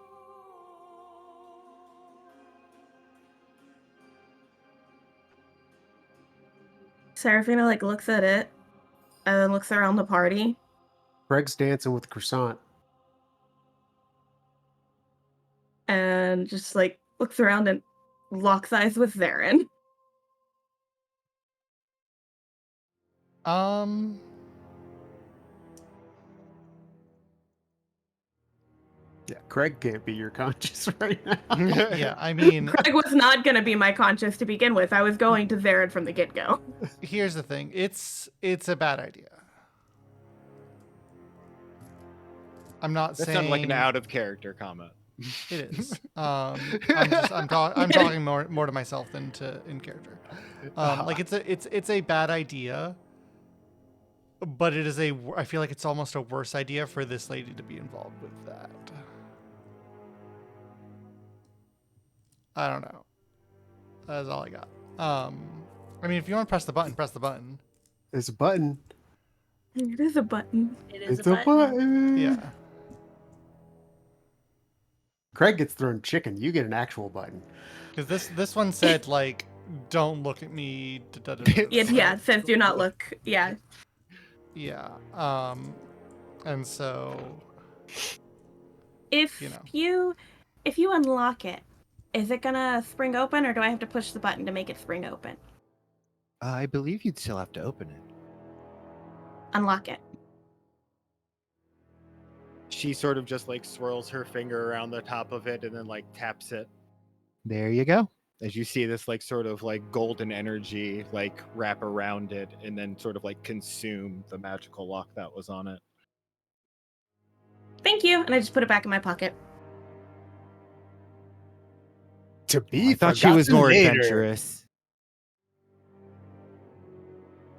[SPEAKER 4] Seraphina like looks at it, and then looks around the party.
[SPEAKER 2] Greg's dancing with the croissant.
[SPEAKER 4] And just like looks around and locks eyes with Zarin.
[SPEAKER 2] Craig can't be your conscious right now.
[SPEAKER 3] Yeah, I mean,
[SPEAKER 4] Craig was not going to be my conscience to begin with. I was going to Zared from the get-go.
[SPEAKER 3] here's the thing. It's a bad idea. I'm not
[SPEAKER 1] That
[SPEAKER 3] saying
[SPEAKER 1] sounded like an out of character comment.
[SPEAKER 3] it is. I'm talking more to myself than to in character. Like it's a bad idea, but it is I feel like it's almost a worse idea for this lady to be involved with that. I don't know. That's all I got. I mean, if you want to press the button, press the button.
[SPEAKER 2] There's a button.
[SPEAKER 4] It is a button.
[SPEAKER 5] It is
[SPEAKER 2] It's
[SPEAKER 5] a
[SPEAKER 2] a
[SPEAKER 5] button.
[SPEAKER 2] button.
[SPEAKER 3] Yeah.
[SPEAKER 2] Craig gets thrown chicken. You get an actual button.
[SPEAKER 3] Because this one said like, "Don't look at me."
[SPEAKER 4] Yeah, it says do not look. Yeah.
[SPEAKER 3] Yeah. And so
[SPEAKER 4] If
[SPEAKER 3] You know.
[SPEAKER 4] you unlock it, is it gonna spring open, or do I have to push the button to make it spring open?
[SPEAKER 1] I believe you'd still have to open it.
[SPEAKER 4] Unlock it.
[SPEAKER 1] She sort of just like swirls her finger around the top of it and then like taps it. There you go. As you see this like sort of like golden energy like wrap around it and then sort of like consume the magical lock that was on it.
[SPEAKER 4] Thank you, and I just put it back in my pocket.
[SPEAKER 2] To be
[SPEAKER 1] I thought she was
[SPEAKER 2] forgotten
[SPEAKER 1] more
[SPEAKER 2] later.
[SPEAKER 1] adventurous.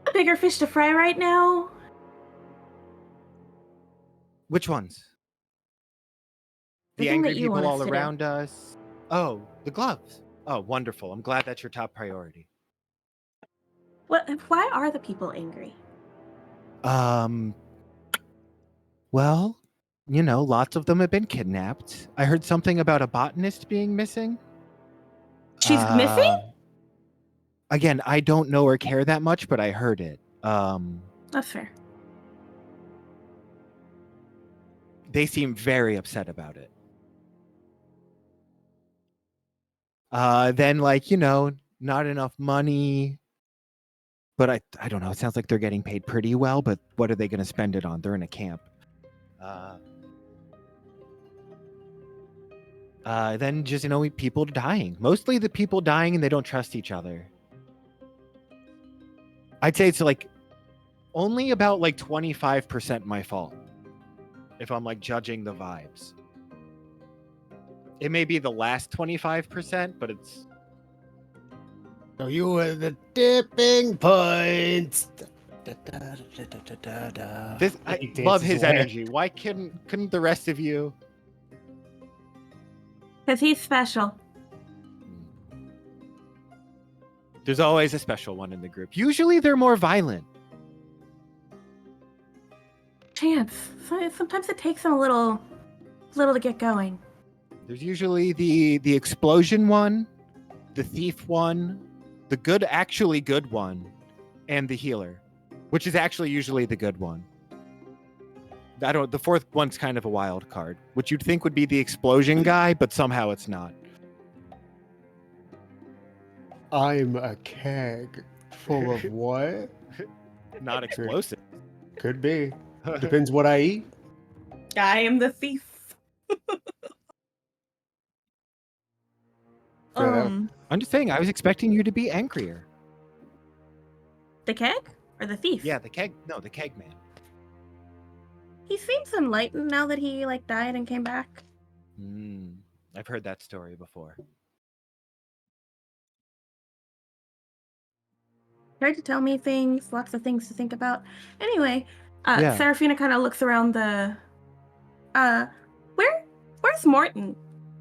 [SPEAKER 4] A bigger fish to fry right now.
[SPEAKER 1] Which ones?
[SPEAKER 4] The
[SPEAKER 1] The
[SPEAKER 4] thing that
[SPEAKER 1] angry
[SPEAKER 4] you want
[SPEAKER 1] people
[SPEAKER 4] us
[SPEAKER 1] all
[SPEAKER 4] to do.
[SPEAKER 1] around us. Oh, the gloves. Oh, wonderful. I'm glad that's your top priority.
[SPEAKER 4] What? Why are the people angry?
[SPEAKER 1] Well, you know, lots of them have been kidnapped. I heard something about a botanist being missing.
[SPEAKER 4] She's missing?
[SPEAKER 1] Again, I don't know or care that much, but I heard it.
[SPEAKER 4] That's fair.
[SPEAKER 1] They seem very upset about it. Then like, you know, not enough money. But I don't know. It sounds like they're getting paid pretty well, but what are they going to spend it on? They're in a camp. Then just, you know, people dying. Mostly the people dying and they don't trust each other. I'd say it's like only about like 25% my fault. If I'm like judging the vibes. It may be the last 25%, but it's...
[SPEAKER 2] So you were the tipping points.
[SPEAKER 1] This, I
[SPEAKER 2] He
[SPEAKER 1] love
[SPEAKER 2] dances
[SPEAKER 1] his
[SPEAKER 2] away.
[SPEAKER 1] energy. Why couldn't the rest of you...
[SPEAKER 4] Because he's special.
[SPEAKER 1] There's always a special one in the group. Usually they're more violent.
[SPEAKER 4] Chance. Sometimes it takes him a little to get going.
[SPEAKER 1] There's usually the explosion one, the thief one, the actually good one, and the healer, which is actually usually the good one. The fourth one's kind of a wild card, which you'd think would be the explosion guy, but somehow it's not.
[SPEAKER 2] I'm a keg full of what?
[SPEAKER 1] Not explosive.
[SPEAKER 2] Could be. Depends what I eat.
[SPEAKER 4] I am the thief.
[SPEAKER 2] Fair enough.
[SPEAKER 1] I'm just saying, I was expecting you to be angrier.
[SPEAKER 4] The keg or the thief?
[SPEAKER 1] Yeah, the keg man.
[SPEAKER 4] He seems enlightened now that he like died and came back.
[SPEAKER 1] I've heard that story before.
[SPEAKER 4] Tried to tell me things, lots of things to think about. Anyway,
[SPEAKER 1] Yeah.
[SPEAKER 4] Seraphina kind of looks around the. Where's Morton?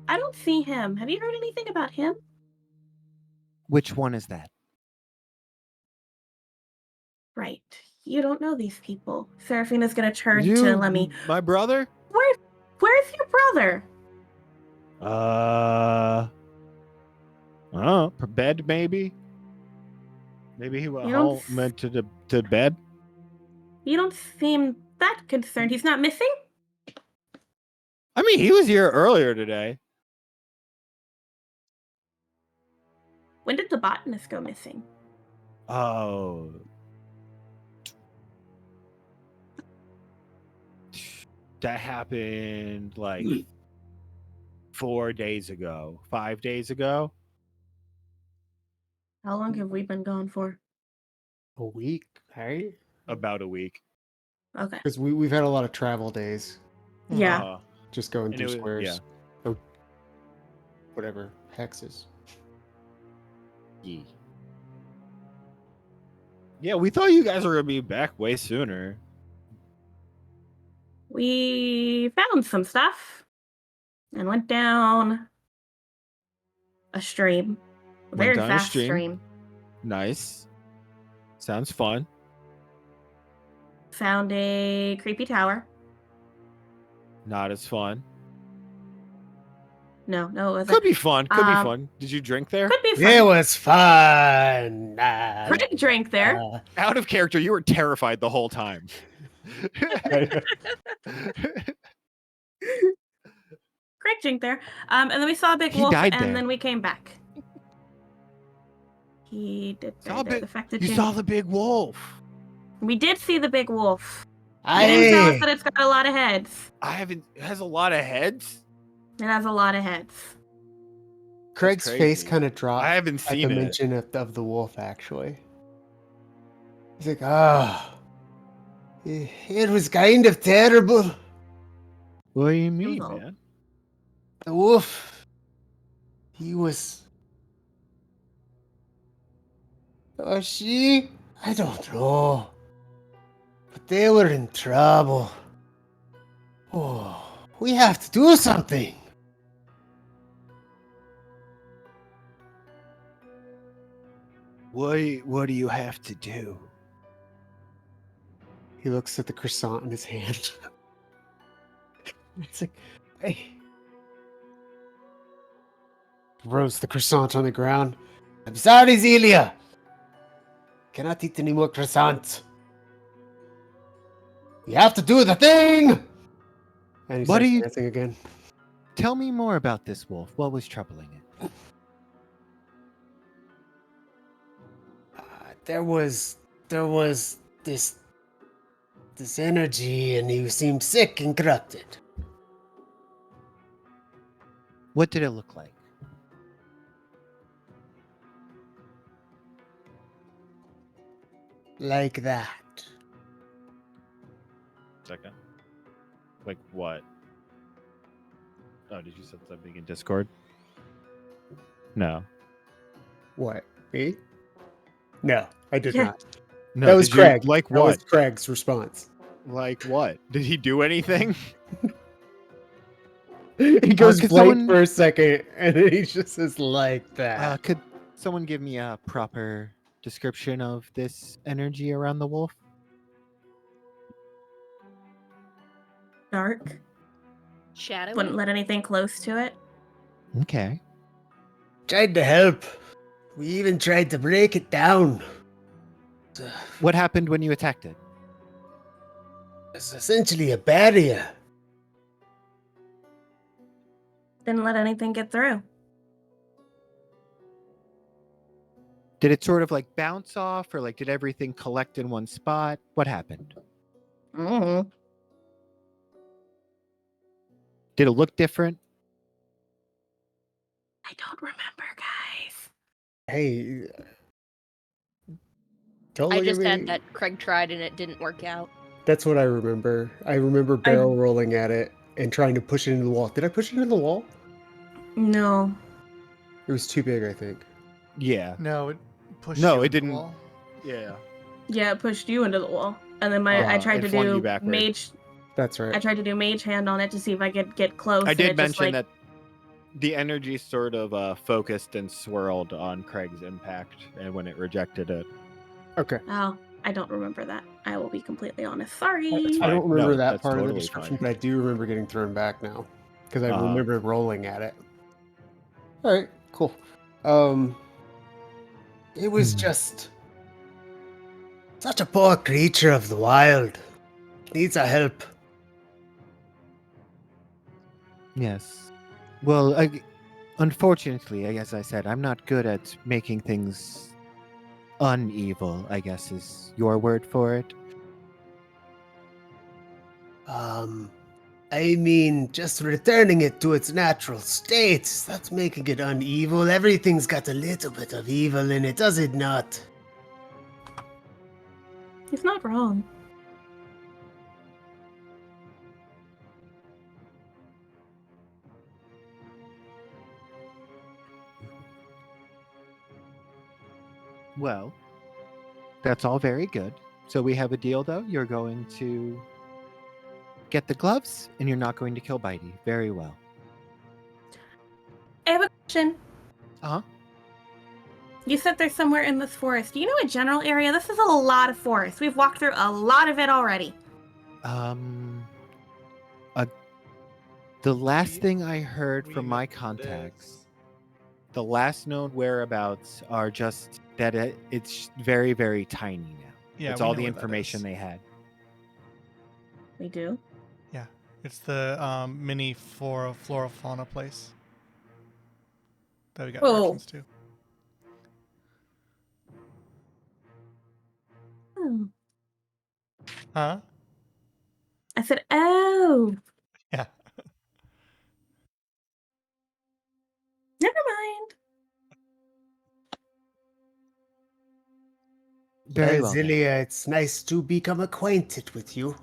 [SPEAKER 4] I don't see him. Have you heard anything about him?
[SPEAKER 1] Which one is that?
[SPEAKER 4] Right. You don't know these people. Seraphina's gonna turn to Lemmy.
[SPEAKER 1] My brother?
[SPEAKER 4] Where's your brother?
[SPEAKER 1] I don't know, bed maybe? Maybe he went
[SPEAKER 4] You don't
[SPEAKER 1] home, went to bed?
[SPEAKER 4] You don't seem that concerned. He's not missing?
[SPEAKER 1] I mean, he was here earlier today.
[SPEAKER 4] When did the botanist go missing?
[SPEAKER 1] Oh. That happened like 4 days ago. 5 days ago?
[SPEAKER 4] How long have we been gone for?
[SPEAKER 2] A week, right?
[SPEAKER 1] About a week.
[SPEAKER 4] Okay.
[SPEAKER 2] Because we've had a lot of travel days,
[SPEAKER 4] Yeah.
[SPEAKER 1] Uh,
[SPEAKER 2] just going
[SPEAKER 1] And
[SPEAKER 2] through
[SPEAKER 1] it was-
[SPEAKER 2] squares.
[SPEAKER 1] yeah.
[SPEAKER 2] Or whatever, hexes.
[SPEAKER 1] yeah. Yeah, we thought you guys were gonna be back way sooner.
[SPEAKER 4] We found some stuff and went down a stream. A
[SPEAKER 1] Went
[SPEAKER 4] very
[SPEAKER 1] down a
[SPEAKER 4] fast
[SPEAKER 1] stream.
[SPEAKER 4] stream.
[SPEAKER 1] Nice. Sounds fun.
[SPEAKER 4] Found a creepy tower.
[SPEAKER 1] Not as fun.
[SPEAKER 4] No, it wasn't.
[SPEAKER 1] Could be fun. Could be
[SPEAKER 4] Um,
[SPEAKER 1] fun. Did you drink there?
[SPEAKER 4] Could be fun.
[SPEAKER 2] It was fun.
[SPEAKER 4] Craig drank there.
[SPEAKER 1] Out of character, you were terrified the whole time.
[SPEAKER 4] Craig drank there. And then we saw a big
[SPEAKER 1] He
[SPEAKER 4] wolf,
[SPEAKER 1] died
[SPEAKER 4] and
[SPEAKER 1] there.
[SPEAKER 4] then we came back. He did
[SPEAKER 1] Saw
[SPEAKER 4] die
[SPEAKER 1] a
[SPEAKER 4] there.
[SPEAKER 1] big-
[SPEAKER 4] The fact that
[SPEAKER 1] You saw the big wolf.
[SPEAKER 4] we did see the big wolf. You didn't tell us
[SPEAKER 2] Aye.
[SPEAKER 4] that it's got a lot of heads.
[SPEAKER 1] It has a lot of heads.
[SPEAKER 4] It has a lot of heads.
[SPEAKER 2] Craig's
[SPEAKER 1] crazy.
[SPEAKER 2] face kind of dropped
[SPEAKER 1] I haven't
[SPEAKER 2] at
[SPEAKER 1] seen
[SPEAKER 2] the
[SPEAKER 1] it.
[SPEAKER 2] mention of the wolf, actually. He's like, it was kind of terrible.
[SPEAKER 1] What do you mean,
[SPEAKER 4] all-
[SPEAKER 1] man?
[SPEAKER 2] The wolf, he was... Or she? I don't know. But they were in trouble. Oh, we have to do something.
[SPEAKER 1] What do you have to do?
[SPEAKER 2] He looks at the croissant in his hand. It's like, hey. Throws the croissant on the ground. I'm sorry, Zelia. Cannot eat any more croissants. We have to do the thing. And he
[SPEAKER 1] What
[SPEAKER 2] starts
[SPEAKER 1] are you-
[SPEAKER 2] dancing again.
[SPEAKER 1] Tell me more about this wolf. What was troubling it?
[SPEAKER 2] There was this energy, and he seemed sick and corrupted.
[SPEAKER 1] What did it look like?
[SPEAKER 2] Like that.
[SPEAKER 1] Second. Like what? Oh, did you set something in Discord? No.
[SPEAKER 2] What? Me? No, I did
[SPEAKER 4] Yeah.
[SPEAKER 2] not.
[SPEAKER 1] No.
[SPEAKER 2] That was
[SPEAKER 1] did you-
[SPEAKER 2] Craig.
[SPEAKER 1] Like
[SPEAKER 2] That was
[SPEAKER 1] what?
[SPEAKER 2] Craig's response.
[SPEAKER 1] Like what? Did he do anything?
[SPEAKER 2] He goes
[SPEAKER 1] could
[SPEAKER 2] blank
[SPEAKER 1] someone-
[SPEAKER 2] for a second, and then he just says like that.
[SPEAKER 1] Could someone give me a proper description of this energy around the wolf?
[SPEAKER 4] Dark.
[SPEAKER 5] Shadowy.
[SPEAKER 4] Wouldn't let anything close to it.
[SPEAKER 1] Okay.
[SPEAKER 2] Tried to help. We even tried to break it down.
[SPEAKER 1] What happened when you attacked it?
[SPEAKER 2] It's essentially a barrier.
[SPEAKER 4] Didn't let anything get through.
[SPEAKER 1] Did it sort of like bounce off, or like did everything collect in one spot? What happened?
[SPEAKER 4] Mm.
[SPEAKER 1] Did it look different?
[SPEAKER 4] I don't remember, guys.
[SPEAKER 2] Hey. Don't
[SPEAKER 5] I
[SPEAKER 2] look at
[SPEAKER 5] just
[SPEAKER 2] me.
[SPEAKER 5] had that Craig tried and it didn't work out.
[SPEAKER 2] That's what I remember. I remember barrel rolling at it and trying to push it into the wall. Did I push it into the wall?
[SPEAKER 4] No.
[SPEAKER 2] It was too big, I think.
[SPEAKER 1] Yeah.
[SPEAKER 3] No, it pushed.
[SPEAKER 1] No,
[SPEAKER 3] you
[SPEAKER 1] it
[SPEAKER 3] into the
[SPEAKER 1] didn't.
[SPEAKER 3] wall.
[SPEAKER 1] Yeah.
[SPEAKER 4] Yeah, it pushed you into the wall. And then I tried
[SPEAKER 1] it
[SPEAKER 4] to
[SPEAKER 1] flung you
[SPEAKER 4] do
[SPEAKER 1] backward.
[SPEAKER 4] mage.
[SPEAKER 2] That's right.
[SPEAKER 4] I tried to do mage hand on it to see if I could get close.
[SPEAKER 1] I
[SPEAKER 4] and
[SPEAKER 1] did
[SPEAKER 4] it just,
[SPEAKER 1] mention
[SPEAKER 4] like,
[SPEAKER 1] that the energy sort of focused and swirled on Craig's impact, and when it rejected it.
[SPEAKER 2] Okay.
[SPEAKER 4] Oh, I don't remember that. I will be completely honest. Sorry.
[SPEAKER 1] That's
[SPEAKER 2] I
[SPEAKER 1] fine.
[SPEAKER 2] don't remember
[SPEAKER 1] No,
[SPEAKER 2] that
[SPEAKER 1] that's
[SPEAKER 2] part of the
[SPEAKER 1] totally
[SPEAKER 2] description,
[SPEAKER 1] fine.
[SPEAKER 2] but I do remember getting thrown back now. Because I
[SPEAKER 1] Uh-huh.
[SPEAKER 2] remember rolling at it. Alright, cool. It was just such a poor creature of the wild. Needs our help.
[SPEAKER 1] Yes. Well, unfortunately, as I said, I'm not good at making things unevil, I guess is your word for it.
[SPEAKER 2] I mean, just returning it to its natural state. That's making it unevil. Everything's got a little bit of evil in it, does it not?
[SPEAKER 4] He's not wrong.
[SPEAKER 1] Well, that's all very good. So we have a deal, though. You're going to get the gloves, and you're not going to kill Bitey. Very well.
[SPEAKER 4] I have a question.
[SPEAKER 1] Uh-huh.
[SPEAKER 4] You said there's somewhere in this forest. Do you know a general area? This is a lot of forest. We've walked through a lot of it already.
[SPEAKER 1] The last thing I heard from my contacts, the last known whereabouts are just that it's very, very tiny now.
[SPEAKER 3] Yeah,
[SPEAKER 1] That's
[SPEAKER 3] we
[SPEAKER 1] all
[SPEAKER 3] know
[SPEAKER 1] the
[SPEAKER 3] where that
[SPEAKER 1] information
[SPEAKER 3] is.
[SPEAKER 1] they had.
[SPEAKER 4] We do?
[SPEAKER 3] Yeah, it's the mini flora fauna place that we got
[SPEAKER 4] Oh.
[SPEAKER 3] directions to.
[SPEAKER 4] Oh.
[SPEAKER 3] Huh?
[SPEAKER 4] I said, oh.
[SPEAKER 3] Yeah.
[SPEAKER 4] Never mind.
[SPEAKER 1] Very well. then.
[SPEAKER 2] Zilia, it's nice to become acquainted with you.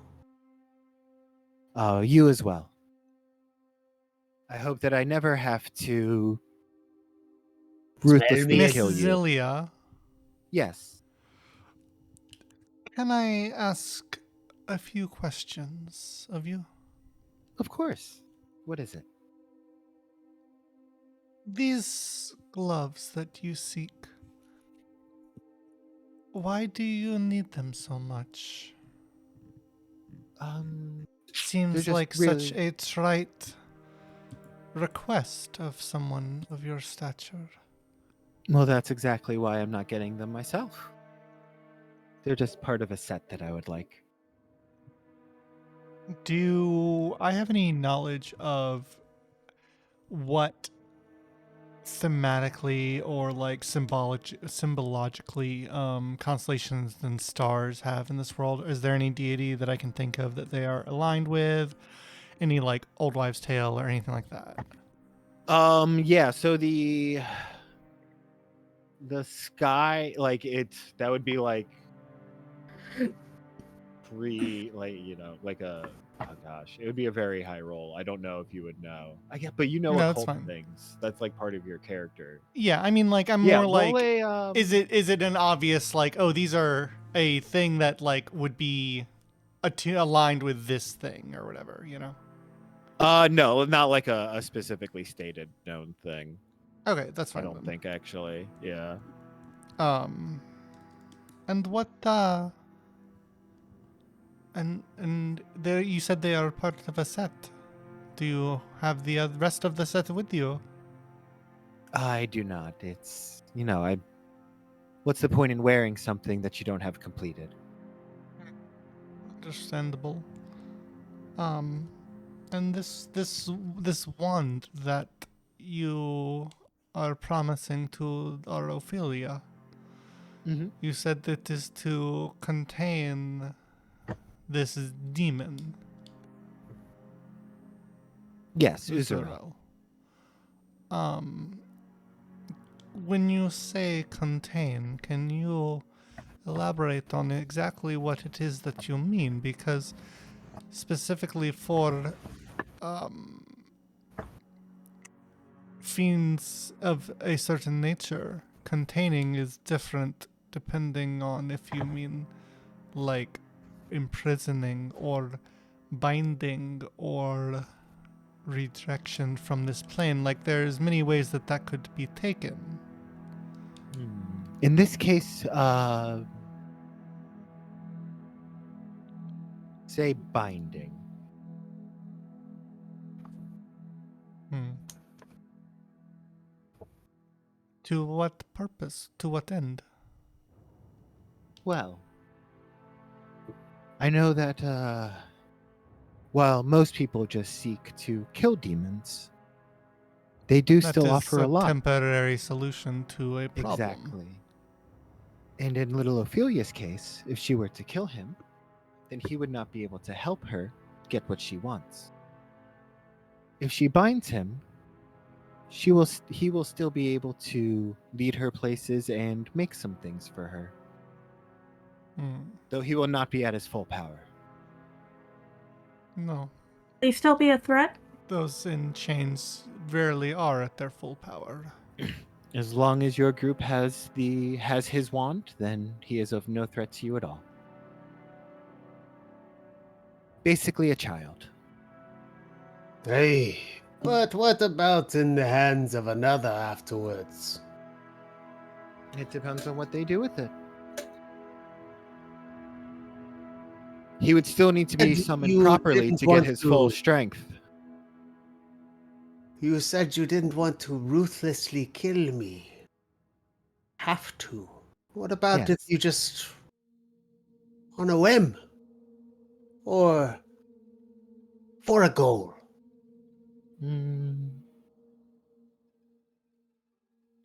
[SPEAKER 1] You as well. I hope that I never have to ruthlessly
[SPEAKER 2] me.
[SPEAKER 3] Miss
[SPEAKER 1] kill you.
[SPEAKER 3] Zilia,
[SPEAKER 1] Yes,
[SPEAKER 3] can I ask a few questions of you?
[SPEAKER 1] of course. What is it?
[SPEAKER 3] These gloves that you seek, why do you need them so much? Seems
[SPEAKER 1] just
[SPEAKER 3] like such
[SPEAKER 1] really-
[SPEAKER 3] a trite request of someone of your stature.
[SPEAKER 1] Well, that's exactly why I'm not getting them myself. They're just part of a set that I would like.
[SPEAKER 3] Do I have any knowledge of what thematically or like symbologically constellations and stars have in this world? Is there any deity that I can think of that they are aligned with? Any like old wives' tale or anything like that?
[SPEAKER 1] Yeah, so the sky, like that would be like like oh gosh, it would be a very high roll. I don't know if you would know. I get, but you know
[SPEAKER 3] No, that's
[SPEAKER 1] occult
[SPEAKER 3] fine.
[SPEAKER 1] things. That's like part of your character.
[SPEAKER 3] Yeah, I mean, like I'm
[SPEAKER 1] Yeah,
[SPEAKER 3] more
[SPEAKER 1] roll
[SPEAKER 3] like,
[SPEAKER 1] a,
[SPEAKER 3] is it an obvious like, oh, these are a thing that like would be aligned with this thing or whatever, you know?
[SPEAKER 1] no, not like a specifically stated known thing.
[SPEAKER 3] Okay, that's
[SPEAKER 1] I
[SPEAKER 3] fine.
[SPEAKER 1] don't
[SPEAKER 3] then.
[SPEAKER 1] think actually. Yeah.
[SPEAKER 3] And what and there you said they are part of a set. Do you have the rest of the set with you?
[SPEAKER 1] I do not. It's I. What's the point in wearing something that you don't have completed?
[SPEAKER 3] Understandable. And this wand that you are promising to our Ophelia,
[SPEAKER 1] Mm-hmm.
[SPEAKER 3] you said it is to contain this demon.
[SPEAKER 1] Yes, Uzurel.
[SPEAKER 3] Uzurel. When you say contain, can you elaborate on exactly what it is that you mean? Because specifically for fiends of a certain nature, containing is different depending on if you mean like imprisoning or binding or rejection from this plane. Like there's many ways that that could be taken.
[SPEAKER 1] In this case, say binding.
[SPEAKER 3] To what purpose? To what end?
[SPEAKER 1] Well, I know that while most people just seek to kill demons, they do
[SPEAKER 3] That
[SPEAKER 1] still
[SPEAKER 3] is
[SPEAKER 1] offer a lot.
[SPEAKER 3] temporary solution to a problem.
[SPEAKER 1] Exactly. And in little Ophelia's case, if she were to kill him, then he would not be able to help her get what she wants. if she binds him, he will still be able to lead her places and make some things for her. Though he will not be at his full power.
[SPEAKER 3] No,
[SPEAKER 4] They still be a threat?
[SPEAKER 3] those in chains rarely are at their full power.
[SPEAKER 1] As long as your group has his wand, then he is of no threat to you at all. Basically a child.
[SPEAKER 2] Hey, but what about in the hands of another afterwards?
[SPEAKER 1] It depends on what they do with it. He would still need to be
[SPEAKER 2] And
[SPEAKER 1] summoned
[SPEAKER 2] you
[SPEAKER 1] properly
[SPEAKER 2] didn't
[SPEAKER 1] to get
[SPEAKER 2] want
[SPEAKER 1] his full
[SPEAKER 2] to-
[SPEAKER 1] strength.
[SPEAKER 2] You said you didn't want to ruthlessly kill me. Have to. What about if
[SPEAKER 1] Yes.
[SPEAKER 2] you just... on a whim? Or... for a goal?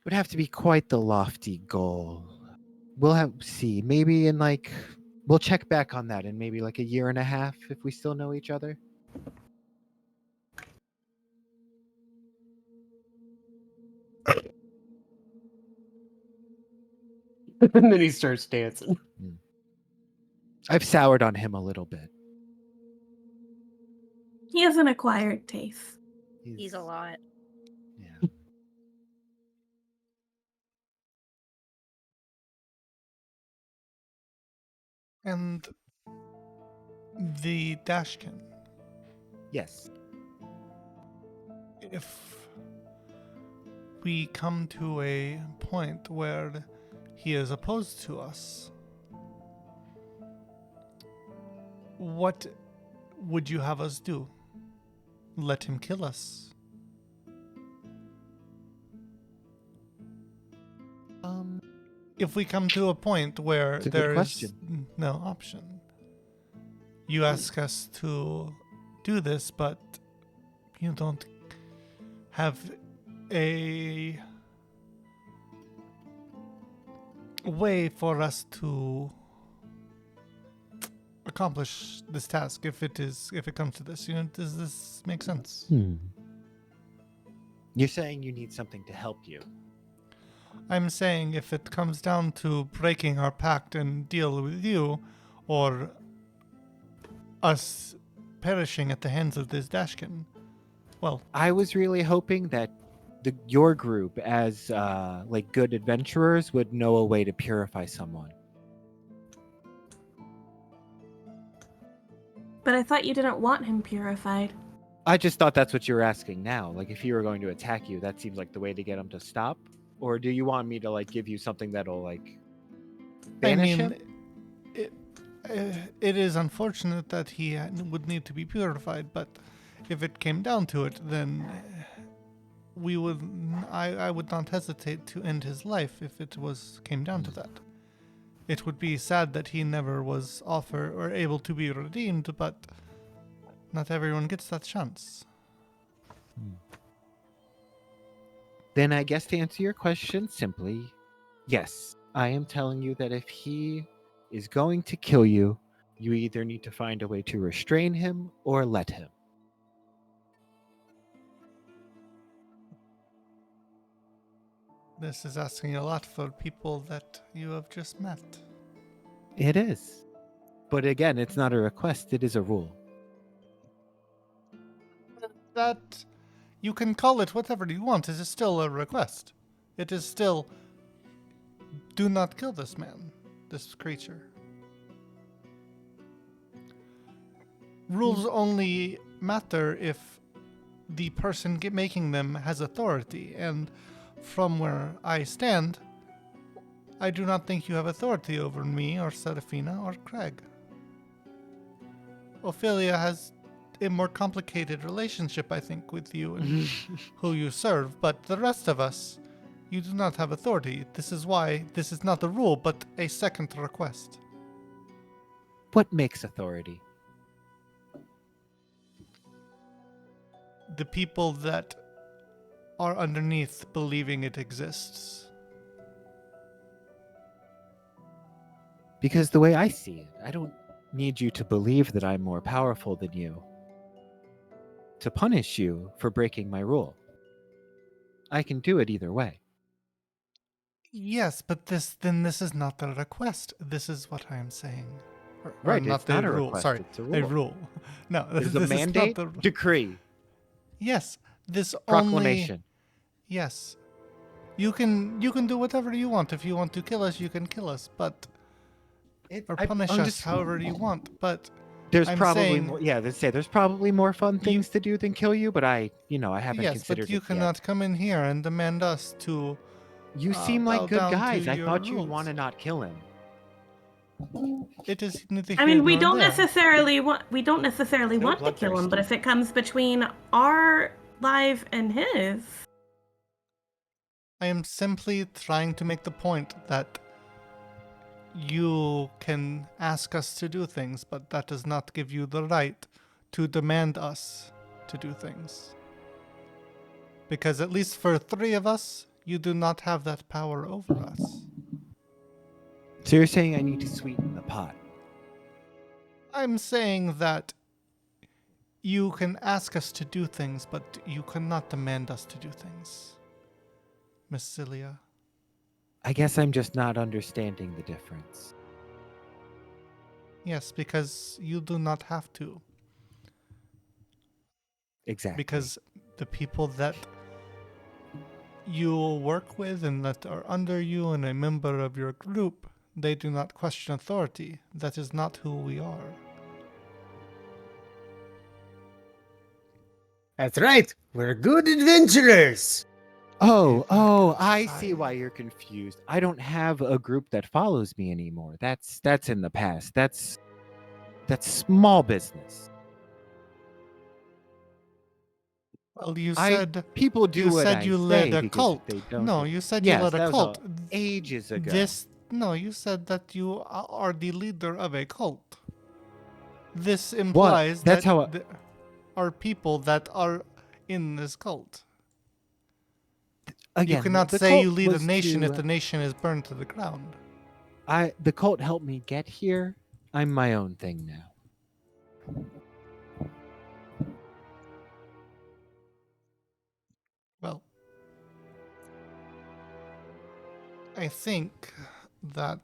[SPEAKER 1] Would have to be quite the lofty goal. We'll see. Maybe in we'll check back on that in maybe like a year and a half if we still know each other.
[SPEAKER 2] And then he starts dancing.
[SPEAKER 1] I've soured on him a little bit.
[SPEAKER 4] He has an acquired taste.
[SPEAKER 5] He's a lot.
[SPEAKER 1] Yeah.
[SPEAKER 3] And the Dashkin,
[SPEAKER 1] Yes.
[SPEAKER 3] if we come to a point where he is opposed to us, what would you have us do? Let him kill us? If we come to a point where
[SPEAKER 1] It's a good
[SPEAKER 3] there is
[SPEAKER 1] question.
[SPEAKER 3] no option, you ask us to do this, but you don't have a way for us to accomplish this task if it comes to this. Does this make sense?
[SPEAKER 1] You're saying you need something to help you.
[SPEAKER 3] I'm saying if it comes down to breaking our pact and deal with you, or us perishing at the hands of this Dashkin, well,
[SPEAKER 1] I was really hoping that your group, as good adventurers, would know a way to purify someone.
[SPEAKER 4] But I thought you didn't want him purified.
[SPEAKER 1] I just thought that's what you were asking now. Like, if he were going to attack you, that seems like the way to get him to stop. Or do you want me to give you something that'll banish him?
[SPEAKER 3] It is unfortunate that he would need to be purified, but if it came down to it, then I would not hesitate to end his life if it came down to that. It would be sad that he never was offered or able to be redeemed, but not everyone gets that chance.
[SPEAKER 1] Then I guess to answer your question simply, yes, I am telling you that if he is going to kill you, you either need to find a way to restrain him or let him.
[SPEAKER 3] This is asking a lot for people that you have just met.
[SPEAKER 1] It is. But again, it's not a request, it is a rule.
[SPEAKER 3] That you can call it whatever you want. It is still a request. It is still, do not kill this man, this creature. Rules only matter if the person making them has authority, and from where I stand, I do not think you have authority over me or Serafina or Craig. Ophelia has a more complicated relationship, I think, with you and who you serve, but the rest of us, you do not have authority. This is why this is not a rule, but a second request.
[SPEAKER 1] What makes authority?
[SPEAKER 3] The people that are underneath believing it exists.
[SPEAKER 1] Because the way I see it, I don't need you to believe that I'm more powerful than you. to punish you for breaking my rule. I can do it either way.
[SPEAKER 3] Yes, but this is not a request. This is what I am saying. Or
[SPEAKER 1] Right,
[SPEAKER 3] not
[SPEAKER 1] it's not
[SPEAKER 3] the
[SPEAKER 1] a
[SPEAKER 3] rule.
[SPEAKER 1] request,
[SPEAKER 3] Sorry,
[SPEAKER 1] it's a
[SPEAKER 3] a
[SPEAKER 1] rule.
[SPEAKER 3] rule. No,
[SPEAKER 1] It is
[SPEAKER 3] this
[SPEAKER 1] a
[SPEAKER 3] is
[SPEAKER 1] mandate,
[SPEAKER 3] not the
[SPEAKER 1] decree,
[SPEAKER 3] Yes, this
[SPEAKER 1] proclamation.
[SPEAKER 3] only. Yes, you can do whatever you want. If you want to kill us, you can kill us, but or punish us however you want. But
[SPEAKER 1] There's
[SPEAKER 3] I'm
[SPEAKER 1] probably
[SPEAKER 3] saying-
[SPEAKER 1] more. Yeah, let's say there's probably more fun things to do than kill you. But I haven't
[SPEAKER 3] yes,
[SPEAKER 1] considered
[SPEAKER 3] but you
[SPEAKER 1] it yet.
[SPEAKER 3] cannot come in here and demand us to.
[SPEAKER 1] You seem
[SPEAKER 3] bow
[SPEAKER 1] like good
[SPEAKER 3] down to
[SPEAKER 1] guys. I
[SPEAKER 3] your
[SPEAKER 1] thought you'd
[SPEAKER 3] rules.
[SPEAKER 1] want to not kill him.
[SPEAKER 3] It is neither
[SPEAKER 4] I
[SPEAKER 3] here
[SPEAKER 4] mean, we
[SPEAKER 3] nor
[SPEAKER 4] don't
[SPEAKER 3] there.
[SPEAKER 4] necessarily want
[SPEAKER 1] So
[SPEAKER 4] want to kill him, but if it comes between our life and his,
[SPEAKER 3] I am simply trying to make the point that you can ask us to do things, but that does not give you the right to demand us to do things. Because at least for 3 of us, you do not have that power over us.
[SPEAKER 1] So you're saying I need to sweeten the pot?
[SPEAKER 3] I'm saying that you can ask us to do things, but you cannot demand us to do things. Miss Cilia.
[SPEAKER 1] I guess I'm just not understanding the difference.
[SPEAKER 3] Yes, because you do not have to.
[SPEAKER 1] Exactly.
[SPEAKER 3] Because the people that you work with and that are under you and a member of your group, they do not question authority. That is not who we are.
[SPEAKER 2] That's right. We're good adventurers.
[SPEAKER 1] I see why you're confused. I don't have a group that follows me anymore. That's in the past. That's small business.
[SPEAKER 3] Well, you said
[SPEAKER 1] People do
[SPEAKER 3] you
[SPEAKER 1] what
[SPEAKER 3] said
[SPEAKER 1] I
[SPEAKER 3] you
[SPEAKER 1] say
[SPEAKER 3] led a
[SPEAKER 1] because
[SPEAKER 3] cult.
[SPEAKER 1] if they don't.
[SPEAKER 3] No, you said
[SPEAKER 1] yes,
[SPEAKER 3] you led
[SPEAKER 1] that
[SPEAKER 3] a
[SPEAKER 1] was
[SPEAKER 3] cult.
[SPEAKER 1] ages ago.
[SPEAKER 3] You said that you are the leader of a cult. This implies
[SPEAKER 1] That's
[SPEAKER 3] that
[SPEAKER 1] how
[SPEAKER 3] there are people that are in this cult.
[SPEAKER 1] again,
[SPEAKER 3] You cannot
[SPEAKER 1] the
[SPEAKER 3] say
[SPEAKER 1] cult
[SPEAKER 3] you lead a
[SPEAKER 1] was
[SPEAKER 3] nation
[SPEAKER 1] to,
[SPEAKER 3] if the nation is burned to the ground.
[SPEAKER 1] the cult helped me get here. I'm my own thing now.
[SPEAKER 3] Well, I think that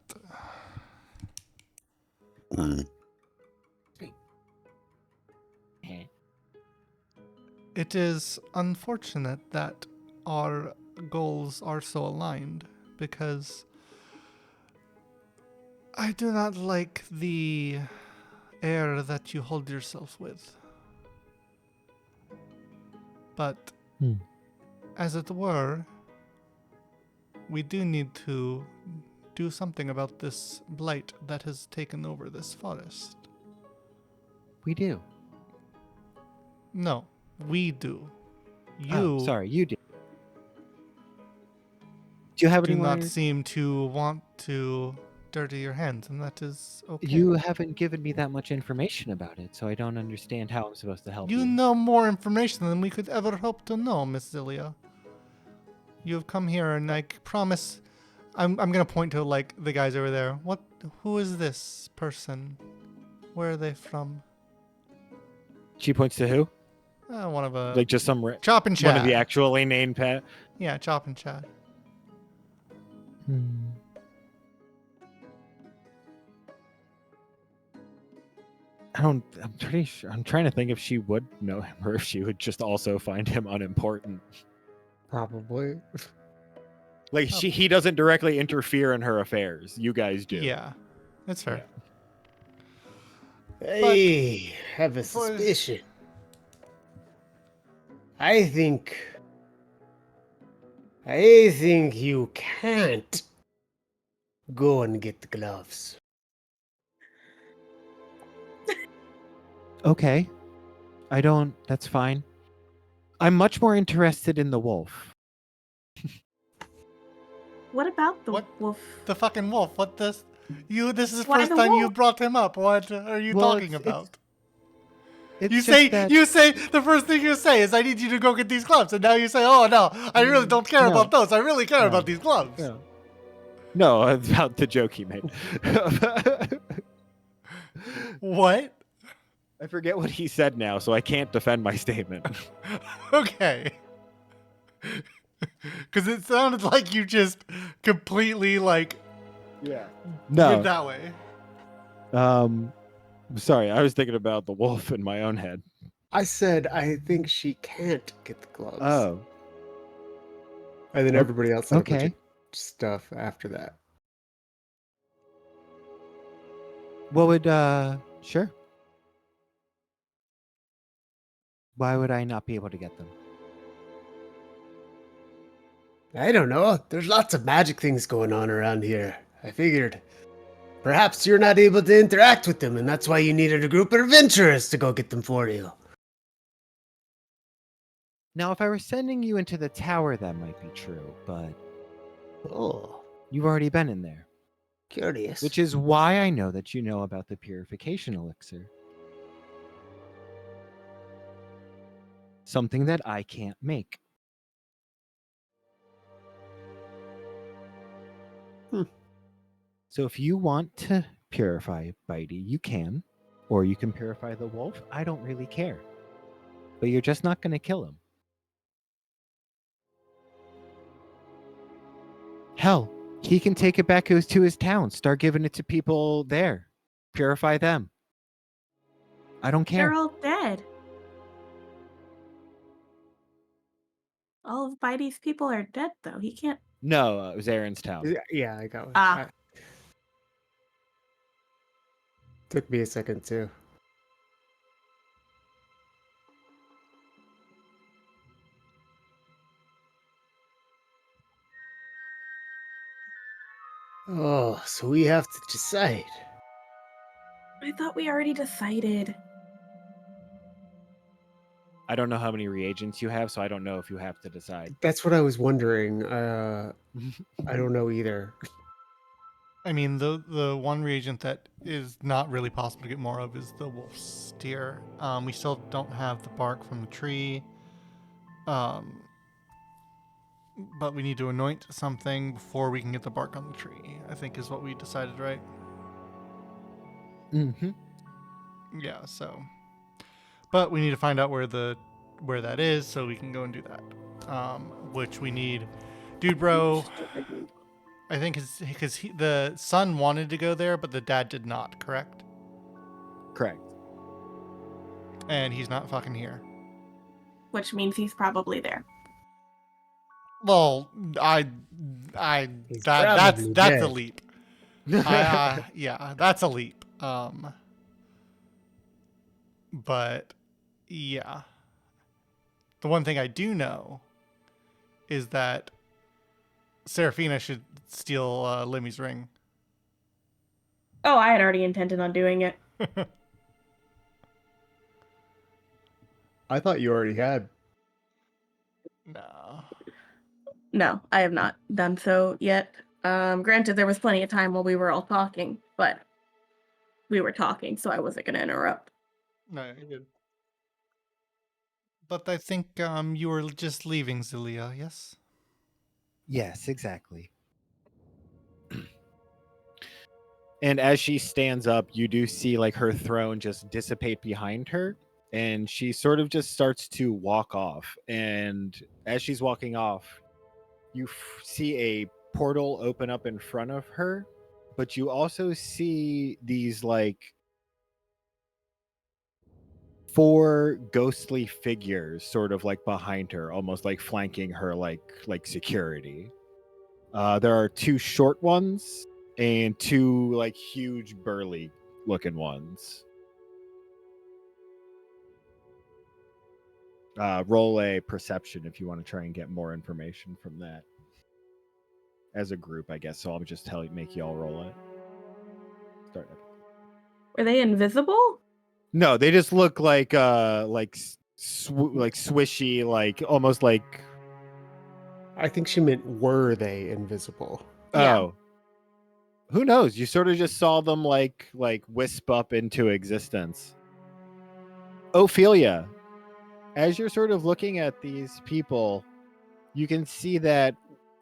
[SPEAKER 3] it is unfortunate that our goals are so aligned, because I do not like the air that you hold yourself with. But, as it were, we do need to do something about this blight that has taken over this forest.
[SPEAKER 1] We do.
[SPEAKER 3] No, we do.
[SPEAKER 1] Oh, sorry, you do. Do you have
[SPEAKER 3] do
[SPEAKER 1] any
[SPEAKER 3] not
[SPEAKER 1] more?
[SPEAKER 3] seem to want to dirty your hands, and that is okay.
[SPEAKER 1] You haven't given me that much information about it, so I don't understand how I'm supposed to help you.
[SPEAKER 3] You know more information than we could ever hope to know, Miss Zilia. You have come here, and I promise. I'm gonna point to like the guys over there. Who is this person? Where are they from?
[SPEAKER 1] She points to who?
[SPEAKER 3] One of a
[SPEAKER 1] Like just some
[SPEAKER 3] Chop and Chad.
[SPEAKER 1] one of the actually named pet.
[SPEAKER 3] Yeah, Chop and Chad.
[SPEAKER 1] I'm pretty sure. I'm trying to think if she would know him or if she would just also find him unimportant.
[SPEAKER 2] Probably.
[SPEAKER 1] Like he doesn't directly interfere in her affairs. You guys do.
[SPEAKER 3] Yeah, that's fair.
[SPEAKER 2] I have a suspicion. I think you can't go and get the gloves.
[SPEAKER 1] Okay. I don't. That's fine. I'm much more interested in the wolf.
[SPEAKER 4] what about the
[SPEAKER 3] What?
[SPEAKER 4] wolf?
[SPEAKER 3] The fucking wolf. What this? This is the
[SPEAKER 4] Why
[SPEAKER 3] first
[SPEAKER 4] the
[SPEAKER 3] time you
[SPEAKER 4] wolf?
[SPEAKER 3] brought him up. What are you
[SPEAKER 1] Well,
[SPEAKER 3] talking about?
[SPEAKER 1] It's
[SPEAKER 3] You
[SPEAKER 1] just
[SPEAKER 3] say
[SPEAKER 1] that-
[SPEAKER 3] the first thing you say is I need you to go get these gloves, and now you say, oh no, I really don't care
[SPEAKER 1] No.
[SPEAKER 3] about those. I really care
[SPEAKER 1] No.
[SPEAKER 3] about these gloves.
[SPEAKER 1] No, about the joke he made.
[SPEAKER 3] What?
[SPEAKER 1] I forget what he said now, so I can't defend my statement.
[SPEAKER 3] Okay. Because it sounded like you just completely like
[SPEAKER 1] Yeah.
[SPEAKER 3] went
[SPEAKER 1] No.
[SPEAKER 3] that way.
[SPEAKER 1] Sorry, I was thinking about the wolf in my own head.
[SPEAKER 2] I said I think she can't get the gloves.
[SPEAKER 1] Oh.
[SPEAKER 2] And then everybody else said a bunch of
[SPEAKER 1] Okay.
[SPEAKER 2] stuff after that.
[SPEAKER 1] What would sure. Why would I not be able to get them?
[SPEAKER 2] I don't know. There's lots of magic things going on around here. I figured perhaps you're not able to interact with them, and that's why you needed a group of adventurers to go get them for you.
[SPEAKER 1] Now, if I were sending you into the tower, that might be true, but
[SPEAKER 2] Oh,
[SPEAKER 1] you've already been in there.
[SPEAKER 2] curious.
[SPEAKER 1] Which is why I know that you know about the purification elixir. Something that I can't make. So if you want to purify Bitey, you can. Or you can purify the wolf. I don't really care. But you're just not going to kill him. Hell, he can take it back to his town. Start giving it to people there. Purify them. I don't care.
[SPEAKER 4] They're all dead. All of Bitey's people are dead, though. He can't.
[SPEAKER 1] No, it was Aaron's town.
[SPEAKER 2] Yeah, I got one.
[SPEAKER 4] Ah.
[SPEAKER 2] Took me a second too. Oh, so we have to decide.
[SPEAKER 4] I thought we already decided.
[SPEAKER 1] I don't know how many reagents you have, so I don't know if you have to decide.
[SPEAKER 2] That's what I was wondering. I don't know either.
[SPEAKER 3] I mean, the one reagent that is not really possible to get more of is the wolf's tear. We still don't have the bark from the tree. But we need to anoint something before we can get the bark on the tree, I think is what we decided, right?
[SPEAKER 1] Mm-hmm.
[SPEAKER 3] Yeah, so. But we need to find out where that is so we can go and do that. Which we need. Dude, bro, I think because the son wanted to go there, but the dad did not, correct?
[SPEAKER 1] Correct.
[SPEAKER 3] And he's not fucking here.
[SPEAKER 4] Which means he's probably there.
[SPEAKER 3] Well, that's
[SPEAKER 2] probably
[SPEAKER 3] a
[SPEAKER 2] dead.
[SPEAKER 3] leap. Yeah, that's a leap. But yeah, the one thing I do know is that Seraphina should steal Limmy's ring.
[SPEAKER 4] Oh, I had already intended on doing it.
[SPEAKER 2] I thought you already had.
[SPEAKER 3] No.
[SPEAKER 4] No, I have not done so yet. Granted, there was plenty of time while we were all talking, but we were talking, so I wasn't going to interrupt.
[SPEAKER 3] No, you're good. But I think you were just leaving, Zelia, yes?
[SPEAKER 1] Yes, exactly. And as she stands up, you do see like her throne just dissipate behind her, and she sort of just starts to walk off. And as she's walking off, you see a portal open up in front of her, but you also see these like 4 ghostly figures sort of like behind her, almost like flanking her like security. There are 2 short ones and 2 like huge burly looking ones. Roll a perception if you want to try and get more information from that as a group, I guess. So I'll just make you all roll it. Start.
[SPEAKER 4] Were they invisible?
[SPEAKER 1] No, they just look like swishy, like almost like.
[SPEAKER 2] I think she meant were they invisible?
[SPEAKER 4] Yeah.
[SPEAKER 1] Oh, who knows? You sort of just saw them like wisp up into existence. Ophelia, as you're sort of looking at these people, you can see that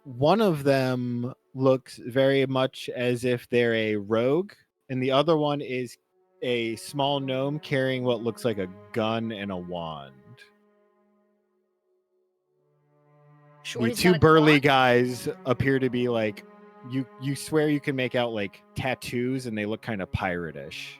[SPEAKER 1] one of them looks very much as if they're a rogue, and the other one is a small gnome carrying what looks like a gun and a wand.
[SPEAKER 5] Sure,
[SPEAKER 1] The
[SPEAKER 5] he's
[SPEAKER 1] two
[SPEAKER 5] got a
[SPEAKER 1] burly
[SPEAKER 5] clock?
[SPEAKER 1] guys appear to be like you swear you can make out like tattoos, and they look kind of pirate-ish.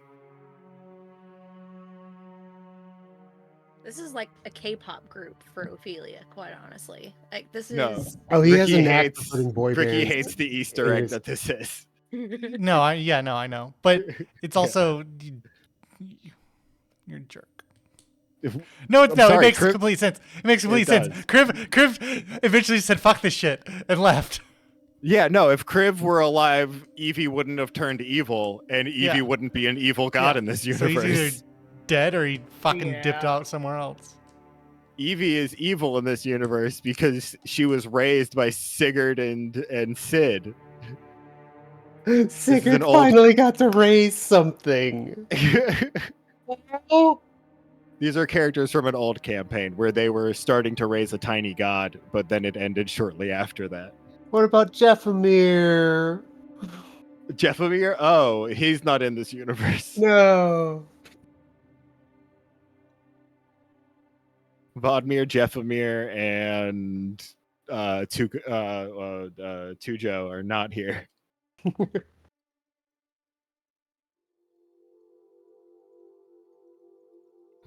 [SPEAKER 5] This is like a K-pop group for Ophelia, quite honestly. Like this
[SPEAKER 1] No.
[SPEAKER 5] is
[SPEAKER 2] Oh, he has
[SPEAKER 1] Ricky
[SPEAKER 2] a knack for
[SPEAKER 1] hates
[SPEAKER 2] putting boy
[SPEAKER 1] Ricky
[SPEAKER 2] bands
[SPEAKER 1] hates the Easter
[SPEAKER 2] in
[SPEAKER 1] egg
[SPEAKER 2] his-
[SPEAKER 1] that this is.
[SPEAKER 3] No, I know. But it's also you're a jerk. No, it's
[SPEAKER 1] I'm
[SPEAKER 3] no.
[SPEAKER 1] sorry,
[SPEAKER 3] It makes
[SPEAKER 1] Crib-
[SPEAKER 3] complete sense. It makes complete sense.
[SPEAKER 1] does.
[SPEAKER 3] Crib eventually said, "Fuck this shit," and left.
[SPEAKER 1] Yeah, no, if Kriv were alive, Evie wouldn't have turned evil, and Evie
[SPEAKER 3] Yeah.
[SPEAKER 1] wouldn't be an evil god
[SPEAKER 3] Yeah.
[SPEAKER 1] in this
[SPEAKER 3] So
[SPEAKER 1] universe.
[SPEAKER 3] he's either dead or he fucking dipped
[SPEAKER 5] Yeah.
[SPEAKER 3] out somewhere else.
[SPEAKER 1] Evie is evil in this universe because she was raised by Sigurd and Sid.
[SPEAKER 2] Sigurd
[SPEAKER 1] an old-
[SPEAKER 2] finally got to raise something.
[SPEAKER 1] These are characters from an old campaign where they were starting to raise a tiny god, but then it ended shortly after that.
[SPEAKER 2] What about Jeffamir?
[SPEAKER 1] Jeffamir? Oh, he's not in this universe.
[SPEAKER 2] No.
[SPEAKER 1] Vodmir, Jeffamir, and Tujo are not here.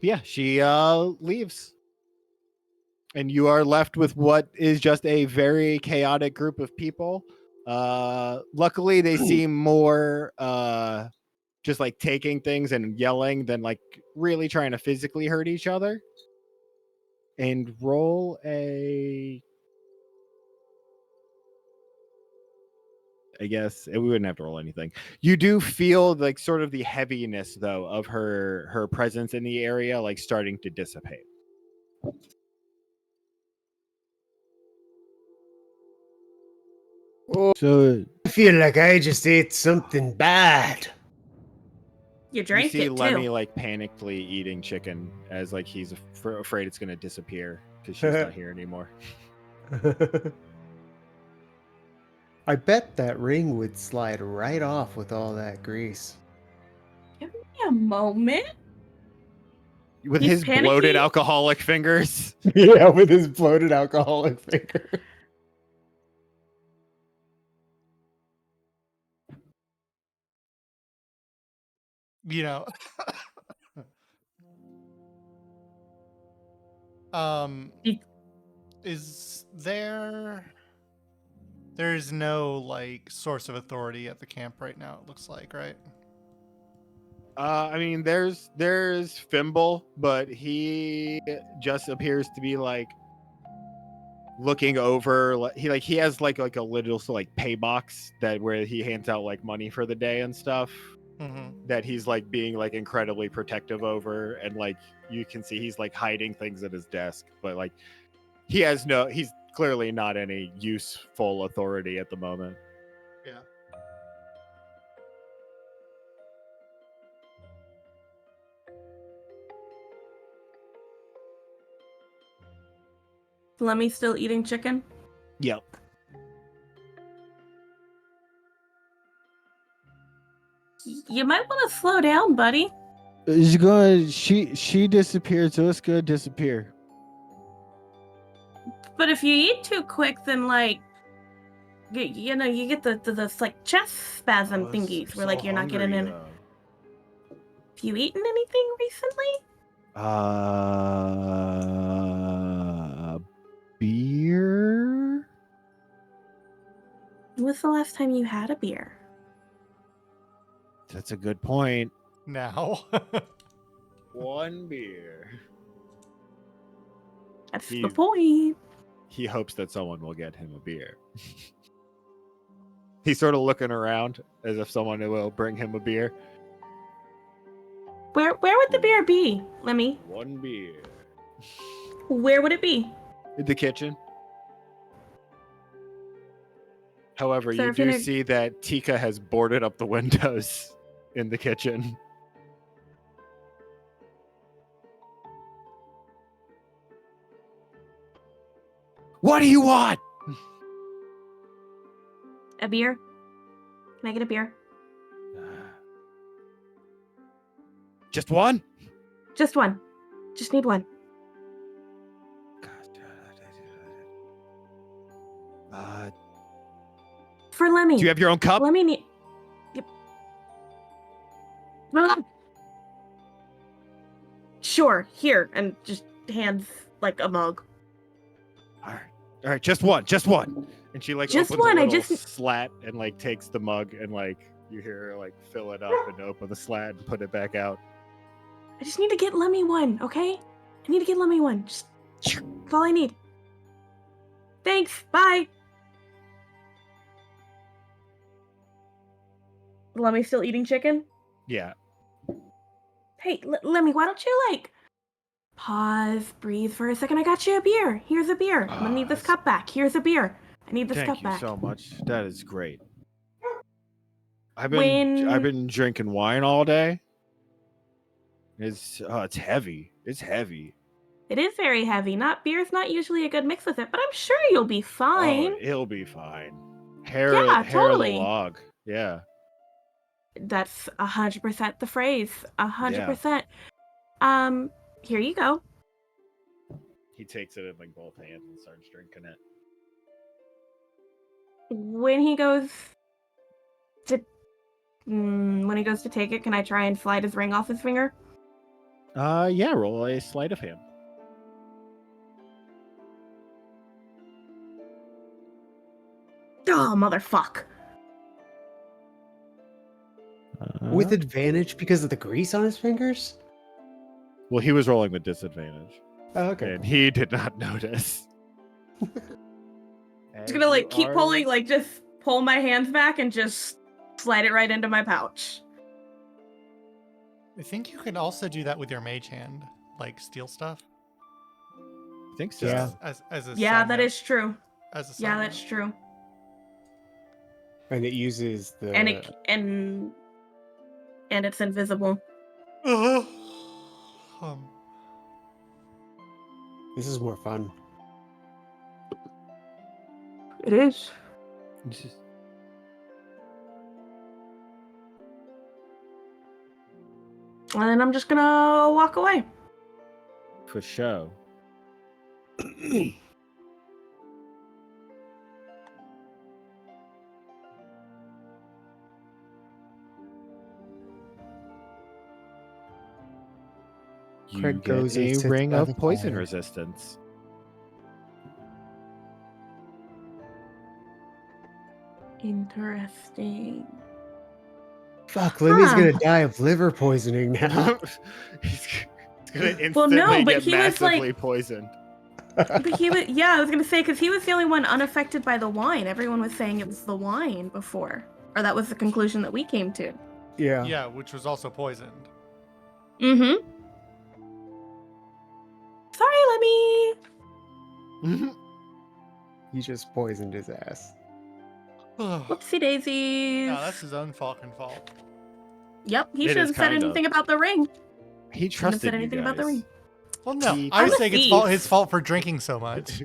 [SPEAKER 1] Yeah, she leaves. And you are left with what is just a very chaotic group of people. Luckily, they seem more just like taking things and yelling than like really trying to physically hurt each other. And roll a. I guess we wouldn't have to roll anything. You do feel like sort of the heaviness though of her presence in the area, like starting to dissipate. So
[SPEAKER 2] I feel like I just ate something bad.
[SPEAKER 4] You
[SPEAKER 1] you
[SPEAKER 4] drank
[SPEAKER 1] see
[SPEAKER 4] it
[SPEAKER 1] Lemmy
[SPEAKER 4] too.
[SPEAKER 1] like panically eating chicken as like he's afraid it's going to disappear because she's not here anymore.
[SPEAKER 2] I bet that ring would slide right off with all that grease.
[SPEAKER 4] Give me a moment.
[SPEAKER 1] With
[SPEAKER 4] He's
[SPEAKER 1] his bloated
[SPEAKER 4] panicking?
[SPEAKER 1] alcoholic fingers.
[SPEAKER 2] Yeah, with his bloated alcoholic finger.
[SPEAKER 3] You know.
[SPEAKER 4] He-
[SPEAKER 3] Is there's no like source of authority at the camp right now, it looks like, right?
[SPEAKER 1] I mean, there's Fimble, but he just appears to be like looking over. He has like a little like pay box that where he hands out like money for the day and stuff.
[SPEAKER 3] Mm-hmm.
[SPEAKER 1] That he's like being like incredibly protective over, and like you can see he's like hiding things at his desk, but like he's clearly not any useful authority at the moment.
[SPEAKER 3] Yeah.
[SPEAKER 4] Lemmy still eating chicken?
[SPEAKER 1] Yep.
[SPEAKER 4] You might want to slow down, buddy.
[SPEAKER 1] She's going. She disappeared, so it's gonna disappear.
[SPEAKER 4] But if you eat too quick, then like, you know, you get the like chest spasm thingies where like you're not getting in. Have you eaten anything recently?
[SPEAKER 1] Beer.
[SPEAKER 4] When was the last time you had a beer?
[SPEAKER 1] That's a good point.
[SPEAKER 3] Now.
[SPEAKER 1] One beer.
[SPEAKER 4] That's
[SPEAKER 1] He-
[SPEAKER 4] the point.
[SPEAKER 1] He hopes that someone will get him a beer. He's sort of looking around as if someone will bring him a beer.
[SPEAKER 4] Where would the beer be, Lemmy?
[SPEAKER 1] One beer.
[SPEAKER 4] Where would it be?
[SPEAKER 1] In the kitchen. However,
[SPEAKER 4] So
[SPEAKER 1] you
[SPEAKER 4] if
[SPEAKER 1] do
[SPEAKER 4] you're-
[SPEAKER 1] see that Tika has boarded up the windows in the kitchen. What do you want?
[SPEAKER 4] A beer? Can I get a beer?
[SPEAKER 1] Just one?
[SPEAKER 4] Just one. Just need one.
[SPEAKER 1] Uh,
[SPEAKER 4] For Lemmy.
[SPEAKER 1] do you have your own cup?
[SPEAKER 4] Lemmy need. Yep. Sure, here, and just hands like a mug.
[SPEAKER 1] All right, just one. And she like
[SPEAKER 4] Just
[SPEAKER 1] opens
[SPEAKER 4] one,
[SPEAKER 1] a
[SPEAKER 4] I
[SPEAKER 1] little
[SPEAKER 4] just-
[SPEAKER 1] slat and like takes the mug and like you hear her like fill it up and open the slat and put it back out.
[SPEAKER 4] I just need to get Lemmy one, okay? I need to get Lemmy one. Just that's all I need. Thanks. Bye. Lemmy's still eating chicken?
[SPEAKER 1] Yeah.
[SPEAKER 4] Hey, Lemmy, why don't you like pause, breathe for a second? I got you a beer. Here's a beer. I'm gonna need this
[SPEAKER 1] that's-
[SPEAKER 4] cup back. Here's a beer. I need this
[SPEAKER 1] Thank
[SPEAKER 4] cup
[SPEAKER 1] you
[SPEAKER 4] back.
[SPEAKER 1] so much. That is great. I've
[SPEAKER 4] When-
[SPEAKER 1] been drinking wine all day. It's heavy. It's heavy.
[SPEAKER 4] It is very heavy. Beer's not usually a good mix with it, but I'm sure you'll be fine.
[SPEAKER 1] Oh, it'll be fine. Hair
[SPEAKER 4] Yeah,
[SPEAKER 1] of
[SPEAKER 4] totally.
[SPEAKER 1] the log. Yeah.
[SPEAKER 4] That's 100% the phrase. 100%. Here you go.
[SPEAKER 1] He takes it in like both hands and starts drinking it.
[SPEAKER 4] When he goes to take it, can I try and slide his ring off his finger?
[SPEAKER 1] Yeah, roll a sleight of hand.
[SPEAKER 4] Oh, motherfuck.
[SPEAKER 2] With advantage because of the grease on his fingers?
[SPEAKER 1] Well, he was rolling with disadvantage,
[SPEAKER 2] Oh, okay.
[SPEAKER 1] and he did not notice.
[SPEAKER 4] Just gonna like keep pulling, like just pull my hands back and just slide it right into my pouch.
[SPEAKER 3] I think you can also do that with your mage hand, like steal stuff.
[SPEAKER 1] I think so.
[SPEAKER 2] Yeah.
[SPEAKER 3] As a
[SPEAKER 4] Yeah,
[SPEAKER 3] side
[SPEAKER 4] that
[SPEAKER 3] note.
[SPEAKER 4] is true.
[SPEAKER 3] As a side
[SPEAKER 4] Yeah,
[SPEAKER 3] note.
[SPEAKER 4] that's true.
[SPEAKER 2] And it uses the.
[SPEAKER 4] And it's invisible.
[SPEAKER 3] Um,
[SPEAKER 2] This is more fun.
[SPEAKER 4] It is.
[SPEAKER 1] This is-
[SPEAKER 4] And then I'm just gonna walk away.
[SPEAKER 1] For show. You
[SPEAKER 2] Craig
[SPEAKER 1] get
[SPEAKER 2] goes and
[SPEAKER 1] a
[SPEAKER 2] sits
[SPEAKER 1] ring
[SPEAKER 2] by
[SPEAKER 1] of
[SPEAKER 2] the
[SPEAKER 1] poison
[SPEAKER 2] fire.
[SPEAKER 1] resistance.
[SPEAKER 4] Interesting.
[SPEAKER 2] Fuck, Limmy's
[SPEAKER 4] Huh.
[SPEAKER 2] gonna die of liver poisoning now.
[SPEAKER 1] he's gonna instantly
[SPEAKER 4] Well, no, but
[SPEAKER 1] get
[SPEAKER 4] he was, like-
[SPEAKER 1] massively poisoned.
[SPEAKER 4] But he was, yeah, I was gonna say, because he was the only one unaffected by the wine. Everyone was saying it was the wine before. Or that was the conclusion that we came to.
[SPEAKER 2] Yeah.
[SPEAKER 3] yeah, which was also poisoned.
[SPEAKER 4] Mm-hmm. Sorry, Lemmy.
[SPEAKER 2] You just poisoned his ass.
[SPEAKER 3] No,
[SPEAKER 4] Whoopsie daisies.
[SPEAKER 3] that's his own fucking fault.
[SPEAKER 4] Yep, he
[SPEAKER 1] It
[SPEAKER 4] shouldn't
[SPEAKER 1] is
[SPEAKER 4] have said
[SPEAKER 1] kind of.
[SPEAKER 4] anything about the ring.
[SPEAKER 1] He
[SPEAKER 4] Shouldn't have
[SPEAKER 1] trusted
[SPEAKER 4] said
[SPEAKER 1] you
[SPEAKER 4] anything
[SPEAKER 1] guys.
[SPEAKER 4] about the ring.
[SPEAKER 3] Well, no,
[SPEAKER 1] He-
[SPEAKER 3] I was
[SPEAKER 4] I'm a
[SPEAKER 3] saying it's
[SPEAKER 4] thief.
[SPEAKER 3] his fault for drinking so much.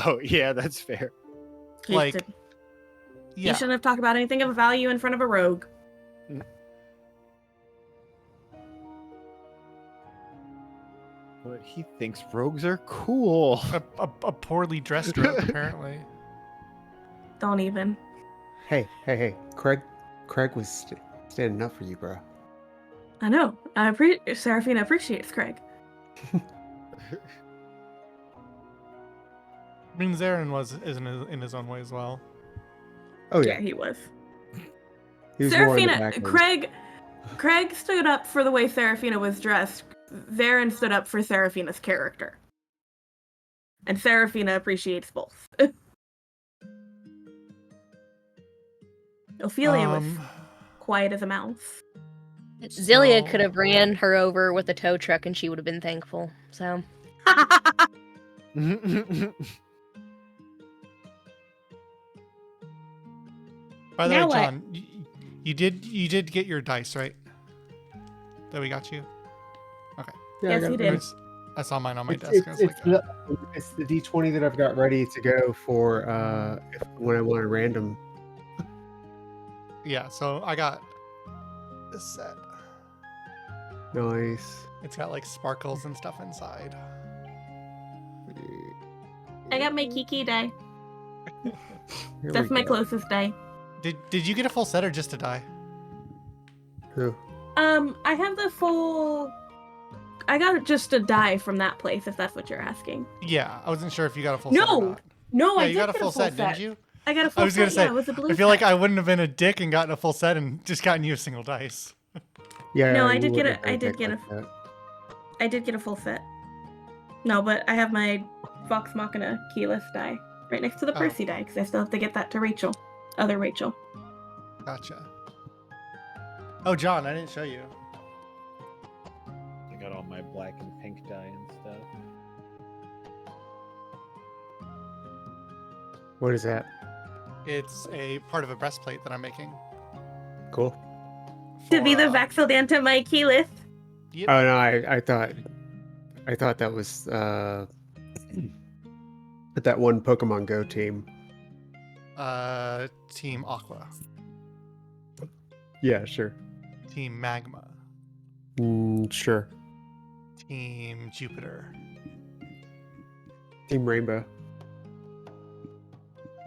[SPEAKER 1] Oh, yeah, that's fair.
[SPEAKER 4] He
[SPEAKER 3] Like,
[SPEAKER 4] did-
[SPEAKER 3] Yeah,
[SPEAKER 4] He shouldn't have talked about anything of value in front of a rogue.
[SPEAKER 1] But he thinks rogues are cool.
[SPEAKER 3] a poorly dressed rogue apparently.
[SPEAKER 4] Don't even.
[SPEAKER 2] Hey. Craig was standing up for you, bro.
[SPEAKER 4] I know. Seraphina appreciates Craig.
[SPEAKER 3] I mean, Zarin is in his own way as well.
[SPEAKER 2] Oh
[SPEAKER 4] Yeah,
[SPEAKER 2] yeah.
[SPEAKER 4] he was.
[SPEAKER 2] He was more in the
[SPEAKER 4] Seraphina,
[SPEAKER 2] background.
[SPEAKER 4] Craig stood up for the way Seraphina was dressed. Zarin stood up for Seraphina's character. And Seraphina appreciates both. Ophelia was quiet as a mouse.
[SPEAKER 5] Zillia
[SPEAKER 3] So-
[SPEAKER 5] could have ran her over with a tow truck and she would have been thankful. So
[SPEAKER 3] By the
[SPEAKER 4] Now
[SPEAKER 3] way,
[SPEAKER 4] what?
[SPEAKER 3] John, you did get your dice, right? That we got you.
[SPEAKER 2] Yeah, I
[SPEAKER 4] Yes,
[SPEAKER 2] got
[SPEAKER 4] he
[SPEAKER 2] it.
[SPEAKER 4] did.
[SPEAKER 3] I saw mine on my
[SPEAKER 2] It's,
[SPEAKER 3] desk. I was
[SPEAKER 2] it's,
[SPEAKER 3] like,
[SPEAKER 2] it's the D20 that I've got ready to go for when I want a random.
[SPEAKER 3] yeah. So I got this set.
[SPEAKER 2] Nice.
[SPEAKER 3] It's got like sparkles and stuff inside.
[SPEAKER 4] I got my Kiki die.
[SPEAKER 2] Here
[SPEAKER 4] That's
[SPEAKER 2] we
[SPEAKER 4] my
[SPEAKER 2] go.
[SPEAKER 4] closest die.
[SPEAKER 3] Did you get a full set or just a die?
[SPEAKER 2] Who?
[SPEAKER 4] I have the full. I got just a die from that place, if that's what you're asking.
[SPEAKER 3] Yeah, I wasn't sure if you got a full set or
[SPEAKER 4] No,
[SPEAKER 3] not.
[SPEAKER 4] no,
[SPEAKER 3] Yeah,
[SPEAKER 4] I
[SPEAKER 3] you
[SPEAKER 4] did
[SPEAKER 3] got a
[SPEAKER 4] get
[SPEAKER 3] full set, didn't you?
[SPEAKER 4] I got a full
[SPEAKER 3] I was gonna
[SPEAKER 4] set.
[SPEAKER 3] say,
[SPEAKER 4] Yeah, it was a blue
[SPEAKER 3] I feel like
[SPEAKER 4] set.
[SPEAKER 3] I wouldn't have been a dick and gotten a full set and just gotten you a single dice.
[SPEAKER 2] Yeah.
[SPEAKER 4] No, I
[SPEAKER 2] you
[SPEAKER 4] did get
[SPEAKER 2] wouldn't
[SPEAKER 4] a- I
[SPEAKER 2] have
[SPEAKER 4] did
[SPEAKER 2] picked
[SPEAKER 4] get
[SPEAKER 2] like
[SPEAKER 4] a-
[SPEAKER 2] that.
[SPEAKER 4] I did get a full set. No, but I have my Vox Machina keyless die right next to the
[SPEAKER 3] Oh.
[SPEAKER 4] Percy die because I still have to get that to Rachel, other Rachel.
[SPEAKER 3] Gotcha. Oh, John, I didn't show you.
[SPEAKER 1] I got all my black and pink dye and stuff.
[SPEAKER 2] What is that?
[SPEAKER 3] It's a part of a breastplate that I'm making.
[SPEAKER 2] Cool.
[SPEAKER 4] To be
[SPEAKER 3] for,
[SPEAKER 4] the Vaxildanta my keyless.
[SPEAKER 3] Yep.
[SPEAKER 2] Oh no, I thought that was that one Pokemon Go team.
[SPEAKER 3] Team Aqua,
[SPEAKER 2] Yeah, sure.
[SPEAKER 3] Team Magma,
[SPEAKER 2] Sure.
[SPEAKER 3] Team Jupiter.
[SPEAKER 2] Team Rainbow.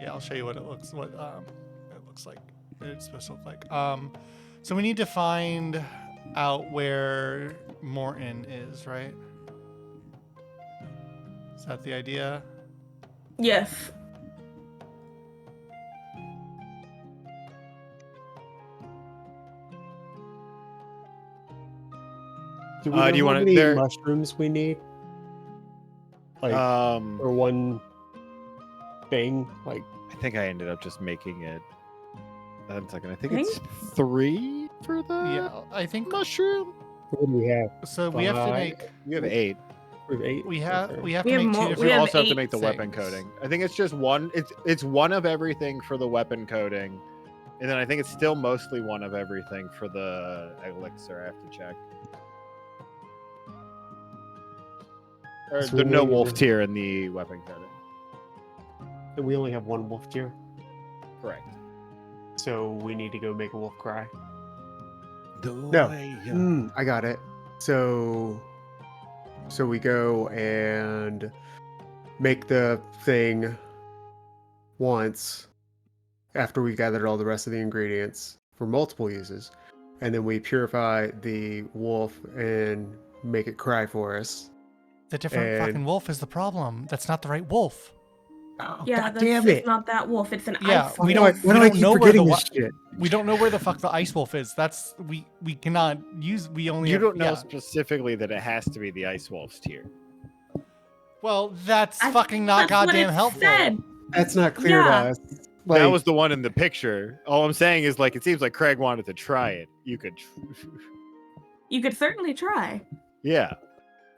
[SPEAKER 3] Yeah, I'll show you what it looks like. It's supposed to look like. So we need to find out where Morton is, right? Is that the idea?
[SPEAKER 4] Yes.
[SPEAKER 2] Do
[SPEAKER 1] Do
[SPEAKER 2] know
[SPEAKER 1] you
[SPEAKER 2] how
[SPEAKER 1] wanna-
[SPEAKER 2] many
[SPEAKER 1] there-
[SPEAKER 2] mushrooms we need? Like for one thing? Like
[SPEAKER 1] I think I ended up just making it. One second, I think
[SPEAKER 4] Right?
[SPEAKER 1] it's 3 for the
[SPEAKER 3] Yeah, I think
[SPEAKER 1] mushroom.
[SPEAKER 2] what do we have?
[SPEAKER 3] so. We have to
[SPEAKER 2] Five.
[SPEAKER 3] make.
[SPEAKER 1] You have 8.
[SPEAKER 2] We have 8.
[SPEAKER 3] We have
[SPEAKER 2] Okay.
[SPEAKER 3] we have
[SPEAKER 4] We
[SPEAKER 3] to
[SPEAKER 4] have
[SPEAKER 3] make
[SPEAKER 4] more-
[SPEAKER 3] two
[SPEAKER 4] we
[SPEAKER 3] different.
[SPEAKER 1] You
[SPEAKER 4] have
[SPEAKER 1] also have to
[SPEAKER 4] 8
[SPEAKER 1] make the weapon
[SPEAKER 3] things.
[SPEAKER 1] coating. I think it's just one. It's one of everything for the weapon coating, and then I think it's still mostly one of everything for the elixir. I have to check. Or
[SPEAKER 2] So
[SPEAKER 1] the no
[SPEAKER 2] we-
[SPEAKER 1] wolf tier in the weapon coating.
[SPEAKER 2] And we only have one wolf tier,
[SPEAKER 1] Correct.
[SPEAKER 2] so we need to go make a wolf cry.
[SPEAKER 1] No.
[SPEAKER 2] I got it. So we go and make the thing once after we gathered all the rest of the ingredients for multiple uses, and then we purify the wolf and make it cry for us.
[SPEAKER 3] The different
[SPEAKER 2] and-
[SPEAKER 3] fucking wolf is the problem. That's not the right wolf.
[SPEAKER 2] Oh,
[SPEAKER 4] Yeah,
[SPEAKER 2] God
[SPEAKER 4] that's
[SPEAKER 2] damn it!
[SPEAKER 4] it's not that wolf. It's an
[SPEAKER 3] Yeah,
[SPEAKER 4] ice
[SPEAKER 3] we
[SPEAKER 4] wolf.
[SPEAKER 3] don't-
[SPEAKER 2] Why do I keep
[SPEAKER 3] know where
[SPEAKER 2] forgetting
[SPEAKER 3] the
[SPEAKER 2] this shit?
[SPEAKER 3] We don't know where the fuck the ice wolf is. That's we cannot use. We only
[SPEAKER 1] You
[SPEAKER 3] have,
[SPEAKER 1] don't know
[SPEAKER 3] yeah.
[SPEAKER 1] specifically that it has to be the ice wolf's tier.
[SPEAKER 3] Well, that's
[SPEAKER 4] I-
[SPEAKER 3] fucking not
[SPEAKER 4] That's what
[SPEAKER 3] goddamn
[SPEAKER 4] it
[SPEAKER 3] helpful.
[SPEAKER 4] said.
[SPEAKER 2] That's not clear
[SPEAKER 4] Yeah.
[SPEAKER 2] to us. Like,
[SPEAKER 1] That was the one in the picture. All I'm saying is, like, it seems like Craig wanted to try it. You could,
[SPEAKER 4] You could certainly try.
[SPEAKER 1] yeah.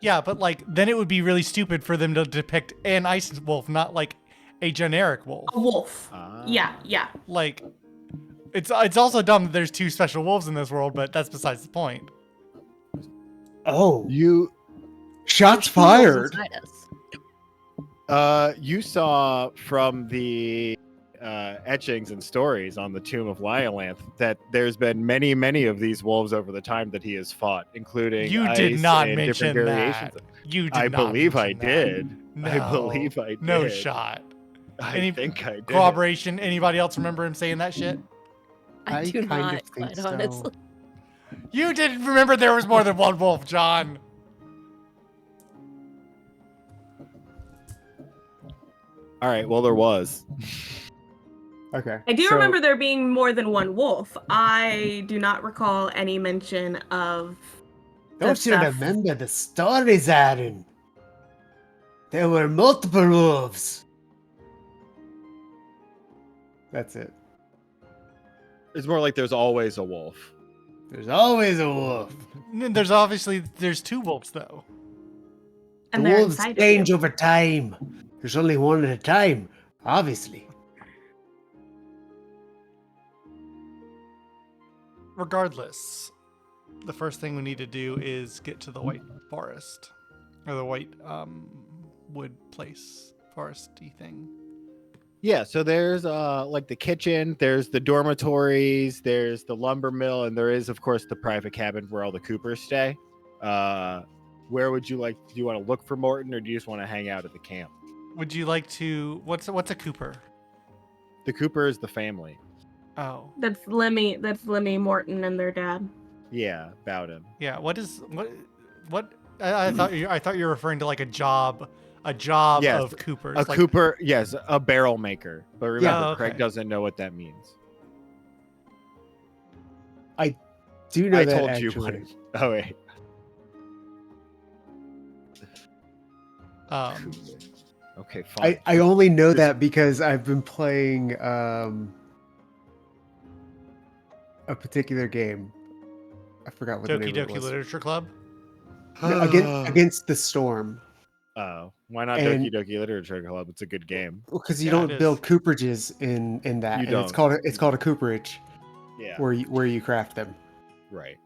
[SPEAKER 3] Yeah, but like then it would be really stupid for them to depict an ice wolf, not like a generic wolf.
[SPEAKER 4] A wolf.
[SPEAKER 1] Ah.
[SPEAKER 4] Yeah, yeah.
[SPEAKER 3] Like it's also dumb that there's two special wolves in this world, but that's besides the point.
[SPEAKER 2] oh,
[SPEAKER 1] You
[SPEAKER 2] shots
[SPEAKER 5] There's two wolves
[SPEAKER 2] fired.
[SPEAKER 5] inside us.
[SPEAKER 1] you saw from the etchings and stories on the tomb of Lyolanth that there's been many, many of these wolves over the time that he has fought, including
[SPEAKER 3] You
[SPEAKER 1] ice
[SPEAKER 3] did not
[SPEAKER 1] and
[SPEAKER 3] mention
[SPEAKER 1] different
[SPEAKER 3] that.
[SPEAKER 1] variations.
[SPEAKER 3] You did
[SPEAKER 1] I
[SPEAKER 3] not
[SPEAKER 1] believe I
[SPEAKER 3] mention that.
[SPEAKER 1] did. I
[SPEAKER 3] No.
[SPEAKER 1] believe I did.
[SPEAKER 3] No shot.
[SPEAKER 1] I
[SPEAKER 3] Any
[SPEAKER 1] think I did.
[SPEAKER 3] Corroboration. Anybody else remember him saying that shit?
[SPEAKER 5] I do
[SPEAKER 2] kind
[SPEAKER 5] not,
[SPEAKER 2] of think
[SPEAKER 5] quite
[SPEAKER 2] so.
[SPEAKER 5] honestly.
[SPEAKER 3] You didn't remember there was more than one wolf, John.
[SPEAKER 1] All right. Well, there was.
[SPEAKER 2] Okay.
[SPEAKER 4] I do
[SPEAKER 2] so-
[SPEAKER 4] remember there being more than one wolf. I do not recall any mention of.
[SPEAKER 2] Don't you
[SPEAKER 4] stuff.
[SPEAKER 2] remember the stories, Aaron? There were multiple wolves. That's it.
[SPEAKER 1] It's more like there's always a wolf.
[SPEAKER 2] There's always a wolf.
[SPEAKER 3] There's two wolves though.
[SPEAKER 4] And
[SPEAKER 2] the
[SPEAKER 4] they're
[SPEAKER 2] wolves
[SPEAKER 4] inside of
[SPEAKER 2] change
[SPEAKER 4] you.
[SPEAKER 2] over time. There's only one at a time, obviously.
[SPEAKER 3] Regardless, the first thing we need to do is get to the White Forest. Or the White wood place. Foresty thing.
[SPEAKER 1] Yeah, so there's like the kitchen, there's the dormitories, there's the lumber mill, and there is of course the private cabin where all the Coopers stay. Where would you like? Do you want to look for Morton, or do you just want to hang out at the camp?
[SPEAKER 3] Would you like to? What's a Cooper?
[SPEAKER 1] The Cooper is the family.
[SPEAKER 3] Oh,
[SPEAKER 4] That's Lemmy. That's Lemmy Morton and their dad.
[SPEAKER 1] Yeah, Bowden.
[SPEAKER 3] yeah. What? I thought you were referring to like a job
[SPEAKER 1] Yes,
[SPEAKER 3] of Coopers.
[SPEAKER 1] A
[SPEAKER 3] like,
[SPEAKER 1] Cooper, yes, a barrel maker. But remember,
[SPEAKER 3] Oh, okay.
[SPEAKER 1] Craig doesn't know what that means.
[SPEAKER 2] I do know
[SPEAKER 1] I
[SPEAKER 2] that
[SPEAKER 1] told you
[SPEAKER 2] actually.
[SPEAKER 1] what. Oh wait.
[SPEAKER 3] Um,
[SPEAKER 1] Okay, fine.
[SPEAKER 2] I only know that because I've been playing a particular game. I forgot what the
[SPEAKER 3] Doki
[SPEAKER 2] name of it
[SPEAKER 3] Doki
[SPEAKER 2] was.
[SPEAKER 3] Literature Club.
[SPEAKER 2] No, against the Storm.
[SPEAKER 1] Oh, why not
[SPEAKER 2] And-
[SPEAKER 1] Doki Doki Literature Club? It's a good game.
[SPEAKER 2] Because you
[SPEAKER 3] Yeah, it
[SPEAKER 2] don't build
[SPEAKER 3] is.
[SPEAKER 2] cooperages in that,
[SPEAKER 1] You
[SPEAKER 2] and it's
[SPEAKER 1] don't.
[SPEAKER 2] called a cooperage
[SPEAKER 1] Yeah.
[SPEAKER 2] where you craft them.
[SPEAKER 1] Right.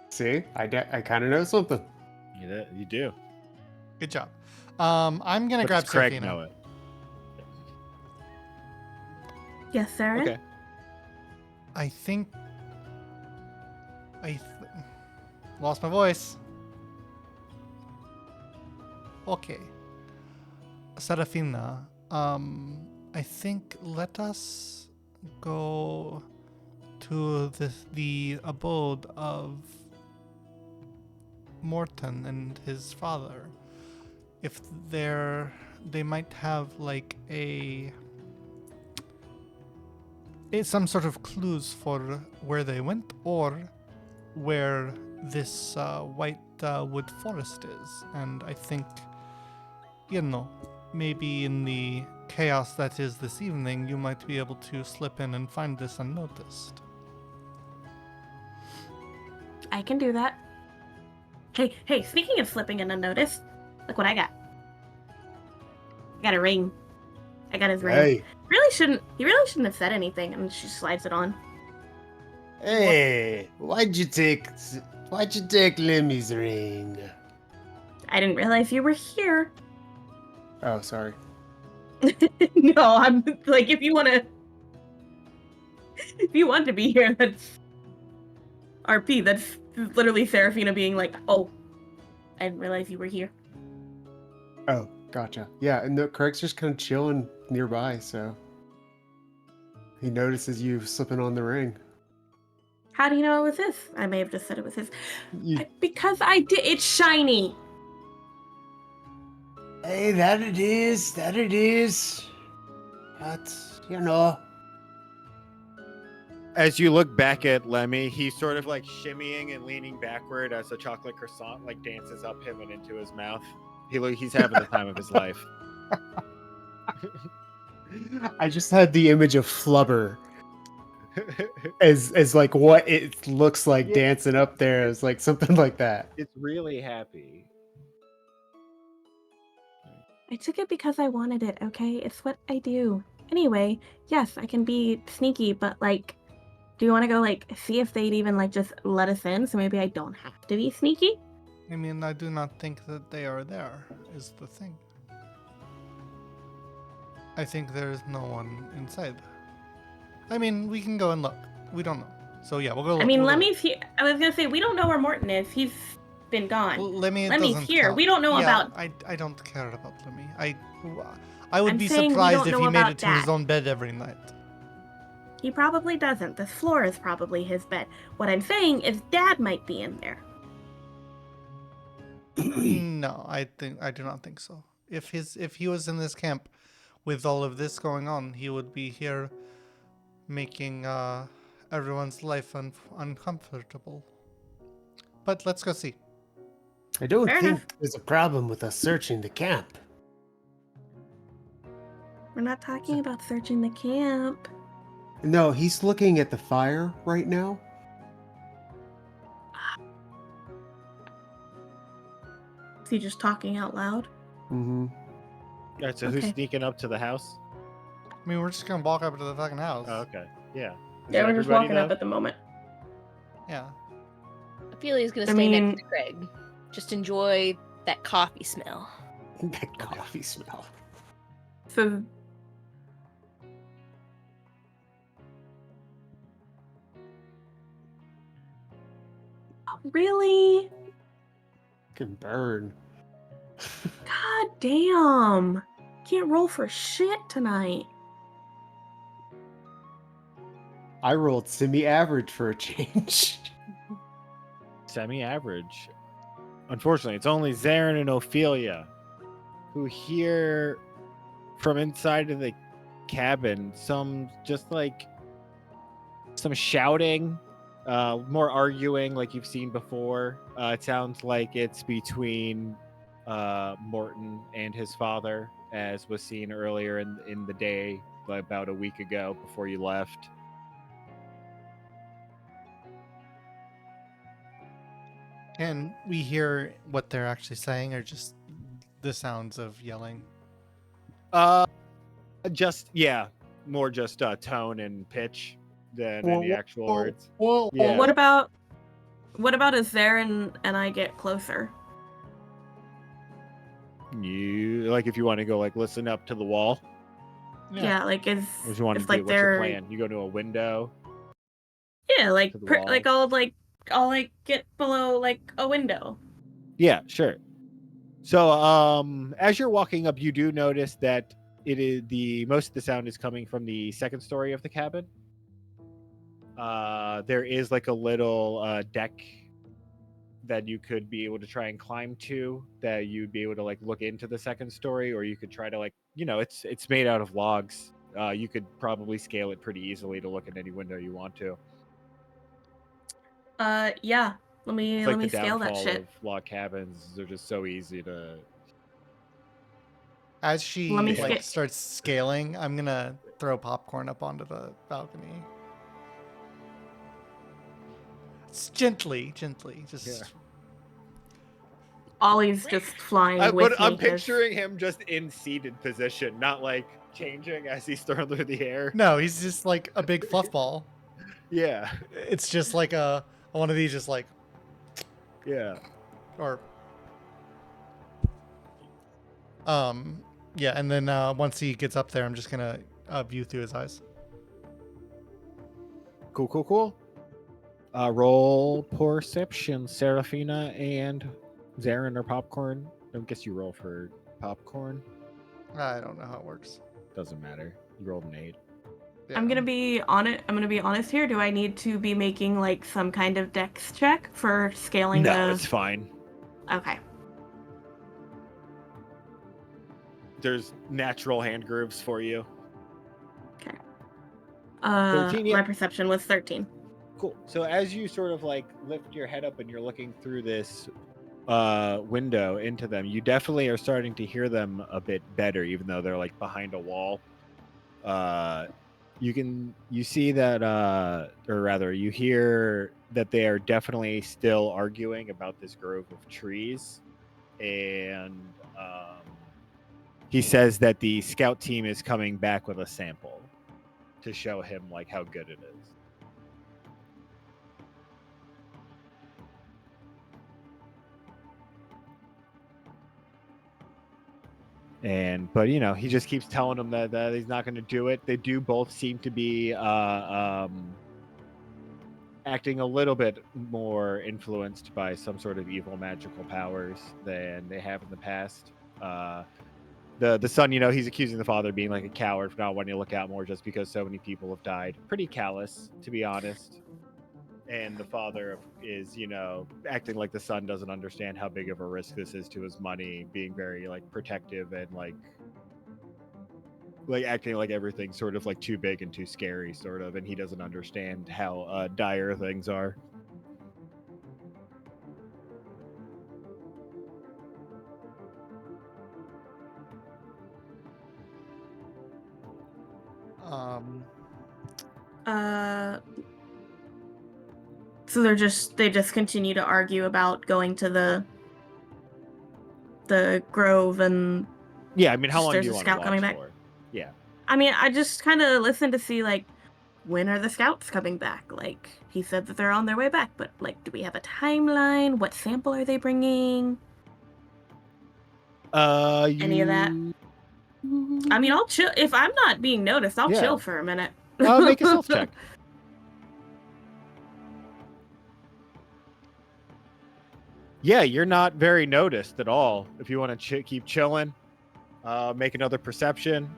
[SPEAKER 2] See, I kind of know something.
[SPEAKER 1] You do.
[SPEAKER 3] Good job. I'm gonna
[SPEAKER 1] But
[SPEAKER 3] grab
[SPEAKER 1] does Craig
[SPEAKER 3] Serafina.
[SPEAKER 1] know it?
[SPEAKER 4] Yes, sir.
[SPEAKER 1] Okay.
[SPEAKER 3] I think lost my voice. Okay. Serafina, I think let us go to the abode of Morton and his father. If they might have like some sort of clues for where they went or where this white wood forest is. And I think, maybe in the chaos that is this evening, you might be able to slip in and find this unnoticed.
[SPEAKER 4] I can do that. Hey, speaking of slipping in unnoticed, look what I got. I got a ring. I got his ring.
[SPEAKER 2] Hey,
[SPEAKER 4] He really shouldn't have said anything, and she slides it on.
[SPEAKER 2] hey, why'd you take Lemmy's ring?
[SPEAKER 4] I didn't realize you were here.
[SPEAKER 2] Oh, sorry.
[SPEAKER 4] No, I'm like, if you want to be here, that's RP. That's literally Serafina being like, oh, I didn't realize you were here.
[SPEAKER 2] Oh, gotcha. Yeah, and Craig's just kind of chilling nearby, so he notices you slipping on the ring.
[SPEAKER 4] How do you know it was his? I may have just said it was his.
[SPEAKER 2] You,
[SPEAKER 4] Because I did. It's shiny.
[SPEAKER 2] hey, that it is. But
[SPEAKER 1] As you look back at Lemmy, he's sort of like shimmying and leaning backward as a chocolate croissant like dances up him and into his mouth. He's having the time of his life.
[SPEAKER 2] I just had the image of Flubber as like what it looks like
[SPEAKER 1] Yeah.
[SPEAKER 2] dancing up there. It's like something like that.
[SPEAKER 1] It's really happy.
[SPEAKER 4] I took it because I wanted it, okay? It's what I do. Anyway, yes, I can be sneaky, but like, do you want to go like see if they'd even like just let us in so maybe I don't have to be sneaky?
[SPEAKER 3] I mean, I do not think that they are there, is the thing. I think there is no one inside. I mean, we can go and look. We don't know. So yeah, we'll go look.
[SPEAKER 4] I mean,
[SPEAKER 3] we'll go
[SPEAKER 4] Lemmy's here. I was gonna say, we don't know where Morton is. He's been gone.
[SPEAKER 3] look. Lemmy's
[SPEAKER 4] Lemmy's here.
[SPEAKER 3] Count.
[SPEAKER 4] We don't know
[SPEAKER 3] Yeah,
[SPEAKER 4] about...
[SPEAKER 3] I don't care about Lemmy. I would
[SPEAKER 4] I'm
[SPEAKER 3] be
[SPEAKER 4] saying we
[SPEAKER 3] surprised
[SPEAKER 4] don't
[SPEAKER 3] if
[SPEAKER 4] know
[SPEAKER 3] he made
[SPEAKER 4] about
[SPEAKER 3] it to his
[SPEAKER 4] that.
[SPEAKER 3] own bed every night.
[SPEAKER 4] He probably doesn't. The floor is probably his bed. What I'm saying is Dad might be in there.
[SPEAKER 3] No, I do not think so. If he was in this camp with all of this going on, he would be here making everyone's life uncomfortable. But let's go see.
[SPEAKER 2] I don't
[SPEAKER 4] Fair
[SPEAKER 2] think
[SPEAKER 4] enough.
[SPEAKER 2] there's a problem with us searching the camp.
[SPEAKER 4] We're not talking about searching the camp.
[SPEAKER 2] No, he's looking at the fire right now.
[SPEAKER 4] Is he just talking out loud?
[SPEAKER 2] Mm-hmm.
[SPEAKER 1] Alright, so who's
[SPEAKER 4] Okay.
[SPEAKER 1] sneaking up to the house?
[SPEAKER 3] I mean, we're just gonna walk up to the fucking house.
[SPEAKER 1] Oh, okay. Yeah. Is
[SPEAKER 4] Yeah,
[SPEAKER 1] it
[SPEAKER 4] we're just
[SPEAKER 1] everybody,
[SPEAKER 4] walking up
[SPEAKER 1] though?
[SPEAKER 4] at the moment.
[SPEAKER 3] Yeah.
[SPEAKER 5] Ophelia's gonna
[SPEAKER 4] I
[SPEAKER 5] stay
[SPEAKER 4] mean-
[SPEAKER 5] next to Craig. Just enjoy that coffee smell.
[SPEAKER 2] That coffee smell.
[SPEAKER 4] So... Really?
[SPEAKER 2] Can burn.
[SPEAKER 4] God damn. Can't roll for shit tonight.
[SPEAKER 2] I rolled semi-average for a change.
[SPEAKER 1] Semi-average. Unfortunately, it's only Zarin and Ophelia who hear from inside of the cabin some shouting, more arguing like you've seen before. It sounds like it's between Morton and his father, as was seen earlier in the day, about a week ago before you left.
[SPEAKER 3] And we hear what they're actually saying, or just the sounds of yelling.
[SPEAKER 1] More just tone and pitch than any actual words. Yeah.
[SPEAKER 4] What about as Zarin and I get closer?
[SPEAKER 1] You like if you want to go like listen up to the wall.
[SPEAKER 4] Yeah, like
[SPEAKER 1] What do you want to do? What's your plan? You go to a window.
[SPEAKER 4] Yeah, like
[SPEAKER 1] to the
[SPEAKER 4] I'll get below like a window.
[SPEAKER 1] Yeah, sure. So as you're walking up, you do notice that it is most of the sound is coming from the second story of the cabin. There is like a little deck that you could be able to try and climb to, that you'd be able to like look into the second story, or you could try to like, it's made out of logs. You could probably scale it pretty easily to look at any window you want to.
[SPEAKER 4] Yeah. Let me
[SPEAKER 1] It's like the
[SPEAKER 4] scale that
[SPEAKER 1] downfall
[SPEAKER 4] shit.
[SPEAKER 1] of log cabins. They're just so easy to.
[SPEAKER 3] As she
[SPEAKER 4] Let me
[SPEAKER 3] starts scaling, I'm gonna throw popcorn up onto the balcony. It's gently, just.
[SPEAKER 1] Yeah.
[SPEAKER 4] Ollie's just flying with me.
[SPEAKER 1] I'm picturing him just in seated position, not like changing as he's thrown through the air.
[SPEAKER 3] No, he's just like a big fluff ball.
[SPEAKER 1] Yeah.
[SPEAKER 3] It's just like one of these, just like.
[SPEAKER 1] Yeah.
[SPEAKER 3] Or. Yeah, and then once he gets up there, I'm just gonna view through his eyes.
[SPEAKER 1] Cool. Roll perception, Seraphina and Zarin, or popcorn. I guess you roll for popcorn.
[SPEAKER 3] I don't know how it works.
[SPEAKER 1] Doesn't matter. You rolled an 8.
[SPEAKER 3] Yeah.
[SPEAKER 4] I'm gonna be honest here. Do I need to be making like some kind of dex check for scaling?
[SPEAKER 1] No, it's fine.
[SPEAKER 4] Okay.
[SPEAKER 1] There's natural hand grooves for you.
[SPEAKER 4] Okay.
[SPEAKER 1] 13, yeah.
[SPEAKER 4] My perception was 13.
[SPEAKER 1] Cool. So as you sort of like lift your head up and you're looking through this window into them, you definitely are starting to hear them a bit better, even though they're like behind a wall. You see that, or rather, you hear that they are definitely still arguing about this grove of trees, and he says that the scout team is coming back with a sample to show him like how good it is. But he just keeps telling them that he's not going to do it. They do both seem to be acting a little bit more influenced by some sort of evil magical powers than they have in the past. The son, he's accusing the father of being like a coward for not wanting to look out more just because so many people have died. Pretty callous, to be honest. And the father is, acting like the son doesn't understand how big of a risk this is to his money, being very like protective and like acting like everything's sort of like too big and too scary, sort of, and he doesn't understand how dire things are.
[SPEAKER 4] So they just continue to argue about going to the grove, and
[SPEAKER 1] yeah, I mean, how long do you want to watch
[SPEAKER 4] coming back
[SPEAKER 1] for? Yeah.
[SPEAKER 4] I mean, I just kind of listened to see like, when are the scouts coming back? Like, he said that they're on their way back, but like, do we have a timeline? What sample are they bringing? Any of that? I mean, I'll chill. If I'm not being noticed, I'll chill for a minute.
[SPEAKER 1] Make a stealth check. Yeah, you're not very noticed at all. If you want to keep chilling, make another perception.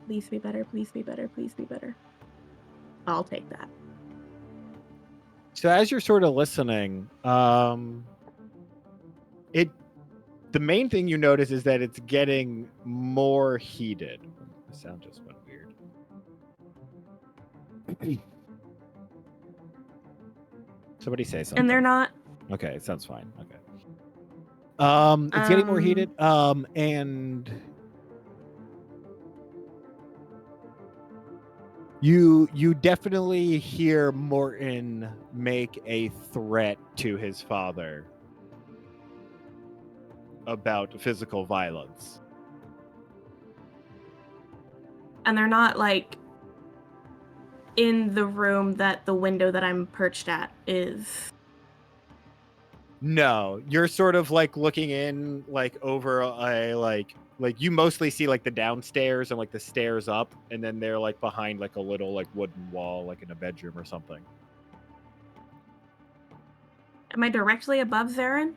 [SPEAKER 4] Please be better, please be better, please be better. I'll take that.
[SPEAKER 1] So as you're sort of listening, the main thing you notice is that it's getting more heated. The sound just went weird. Somebody say something.
[SPEAKER 4] And they're not.
[SPEAKER 1] Okay, it sounds fine. Okay. It's getting more heated. And you definitely hear Morton make a threat to his father about physical violence.
[SPEAKER 4] And they're not like in the room that the window that I'm perched at is.
[SPEAKER 1] No, you're sort of like looking in like over a like you mostly see like the downstairs and like the stairs up, and then they're like behind like a little like wooden wall like in a bedroom or something.
[SPEAKER 4] Am I directly above Zarin?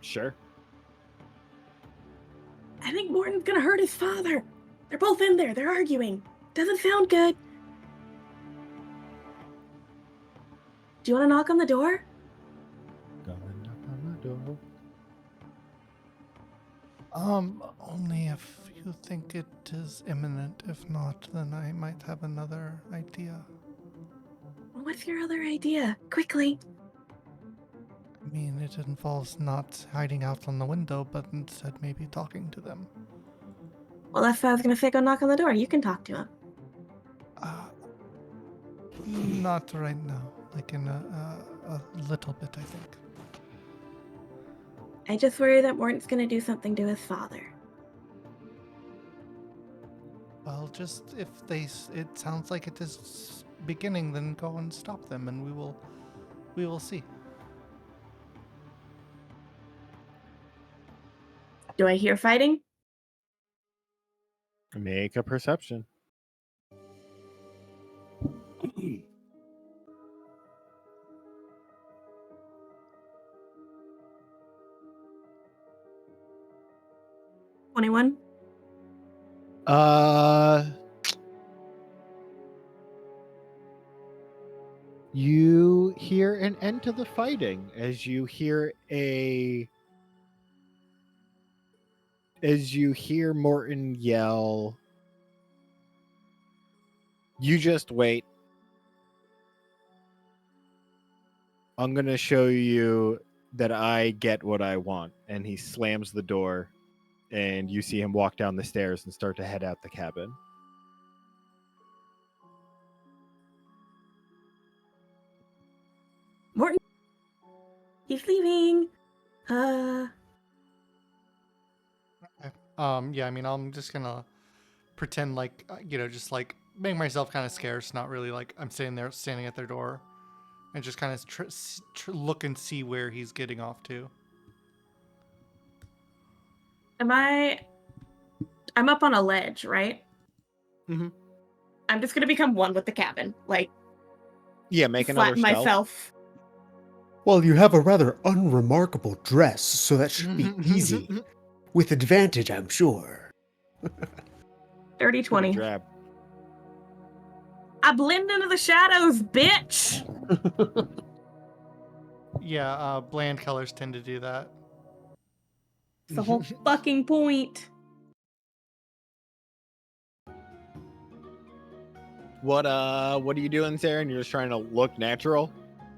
[SPEAKER 1] Sure.
[SPEAKER 4] I think Morton's gonna hurt his father. They're both in there. They're arguing. Doesn't sound good. Do you want to knock on the door?
[SPEAKER 3] Only if you think it is imminent. If not, then I might have another idea.
[SPEAKER 4] What's your other idea? Quickly.
[SPEAKER 3] I mean, it involves not hiding out on the window, but instead maybe talking to them.
[SPEAKER 4] Well, that's what I was gonna say. Go knock on the door. You can talk to him.
[SPEAKER 3] Not right now. Like in a little bit, I think.
[SPEAKER 4] I just worry that Morton's gonna do something to his father.
[SPEAKER 3] Well, just if it sounds like it is beginning, then go and stop them, and we will see.
[SPEAKER 4] Do I hear fighting?
[SPEAKER 1] Make a perception.
[SPEAKER 4] $21.
[SPEAKER 1] You hear an end to the fighting as you hear Morton yell, "You just wait. I'm going to show you that I get what I want." And he slams the door, and you see him walk down the stairs and start to head out the cabin.
[SPEAKER 4] Morton! He's leaving.
[SPEAKER 3] Yeah, I mean, I'm just gonna pretend like, just like make myself kind of scarce, not really like I'm standing at their door, and just kind of look and see where he's getting off to.
[SPEAKER 4] I'm up on a ledge, right?
[SPEAKER 1] Mm-hmm.
[SPEAKER 4] I'm just gonna become one with the cabin. Like,
[SPEAKER 1] yeah, make another
[SPEAKER 4] flatten
[SPEAKER 1] stealth.
[SPEAKER 4] myself.
[SPEAKER 2] Well, you have a rather unremarkable dress, so that should be easy. With advantage, I'm sure.
[SPEAKER 4] 30, 20.
[SPEAKER 1] Drab.
[SPEAKER 4] I blend into the shadows, bitch!
[SPEAKER 3] Yeah, bland colors tend to do that.
[SPEAKER 4] It's the whole fucking point.
[SPEAKER 1] What are you doing, Sarah? And you're just trying to look natural?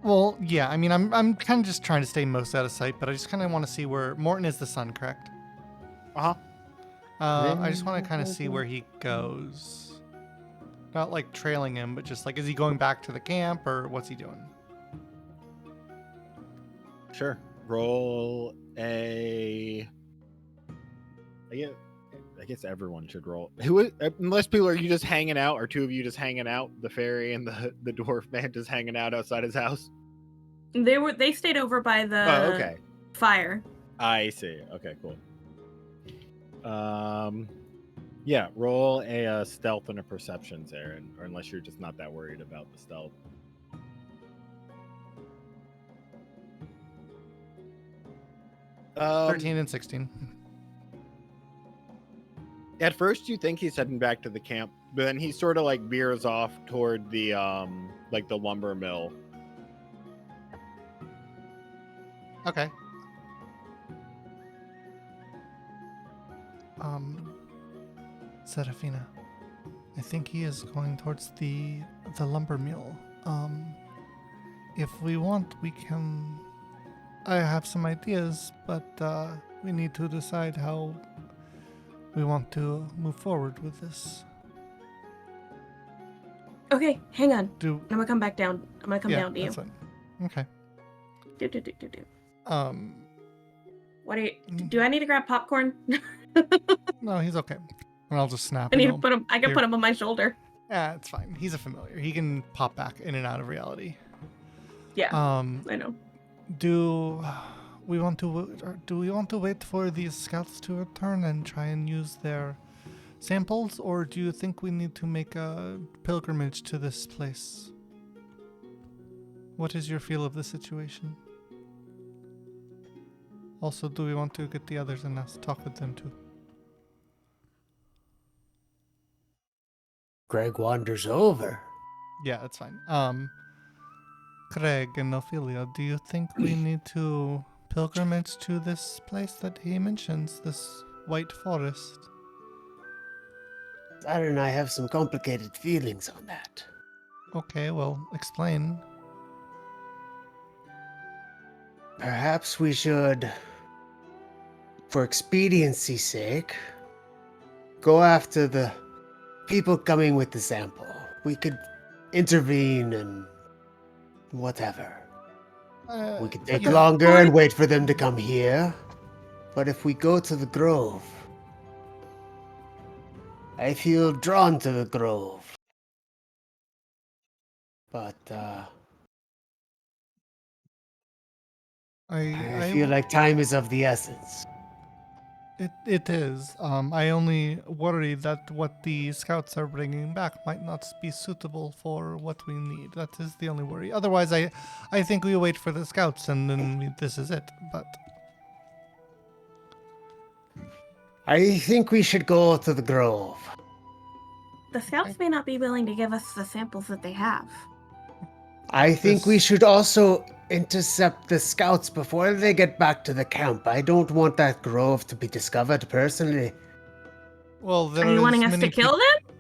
[SPEAKER 3] Well, yeah, I mean, I'm kind of just trying to stay most out of sight, but I just kind of want to see where Morton is the sun, correct?
[SPEAKER 1] Uh-huh.
[SPEAKER 3] I just want to kind of see where he goes. Not like trailing him, but just like, is he going back to the camp or what's he doing?
[SPEAKER 1] Sure. Roll a... I guess everyone should roll. Unless people are you just hanging out, or two of you just hanging out, the fairy and the dwarf man just hanging out outside his house?
[SPEAKER 4] They stayed over by the fire.
[SPEAKER 1] I see. Okay, cool. Yeah, roll a stealth and a perception, Aaron, or unless you're just not that worried about the stealth.
[SPEAKER 3] 13 and 16.
[SPEAKER 1] At first, you think he's heading back to the camp, but then he sort of like veers off toward the like the lumber mill.
[SPEAKER 3] Okay. Serafina, I think he is going towards the lumber mill. If we want, we can. I have some ideas, but we need to decide how we want to move forward with this.
[SPEAKER 4] Okay, hang on.
[SPEAKER 3] Do
[SPEAKER 4] I'm gonna come back down. I'm gonna come down to you.
[SPEAKER 3] that's fine. Okay.
[SPEAKER 4] Do.
[SPEAKER 3] Um.
[SPEAKER 4] What are you? Do I need to grab popcorn?
[SPEAKER 3] No, he's okay. And I'll just snap.
[SPEAKER 4] I need
[SPEAKER 3] and
[SPEAKER 4] to put him. I can
[SPEAKER 3] here.
[SPEAKER 4] put him on my shoulder.
[SPEAKER 3] Yeah, it's fine. He's a familiar. He can pop back in and out of reality.
[SPEAKER 4] Yeah,
[SPEAKER 3] Um.
[SPEAKER 4] I know.
[SPEAKER 3] Do we want to wait for these scouts to return and try and use their samples, or do you think we need to make a pilgrimage to this place? What is your feel of the situation? Also, do we want to get the others and talk with them too?
[SPEAKER 2] Greg wanders over.
[SPEAKER 3] Yeah, that's fine. Craig and Ophelia, do you think we need to pilgrimage to this place that he mentions, this white forest?
[SPEAKER 2] Dad and I have some complicated feelings on that.
[SPEAKER 3] Okay, well, explain.
[SPEAKER 2] Perhaps we should, for expediency's sake, go after the people coming with the sample. We could intervene and whatever. We could take
[SPEAKER 3] yeah.
[SPEAKER 2] longer and wait for them to come here. But if we go to the grove, I feel drawn to the grove. But I feel like time is of the essence.
[SPEAKER 3] It is. I only worry that what the scouts are bringing back might not be suitable for what we need. That is the only worry. Otherwise, I think we wait for the scouts and then this is it. But
[SPEAKER 2] I think we should go to the grove.
[SPEAKER 4] The scouts may not be willing to give us the samples that they have.
[SPEAKER 2] I think we should also intercept the scouts before they get back to the camp. I don't want that grove to be discovered personally.
[SPEAKER 3] well, there
[SPEAKER 4] Are you
[SPEAKER 3] is
[SPEAKER 4] wanting us
[SPEAKER 3] many
[SPEAKER 4] to kill them?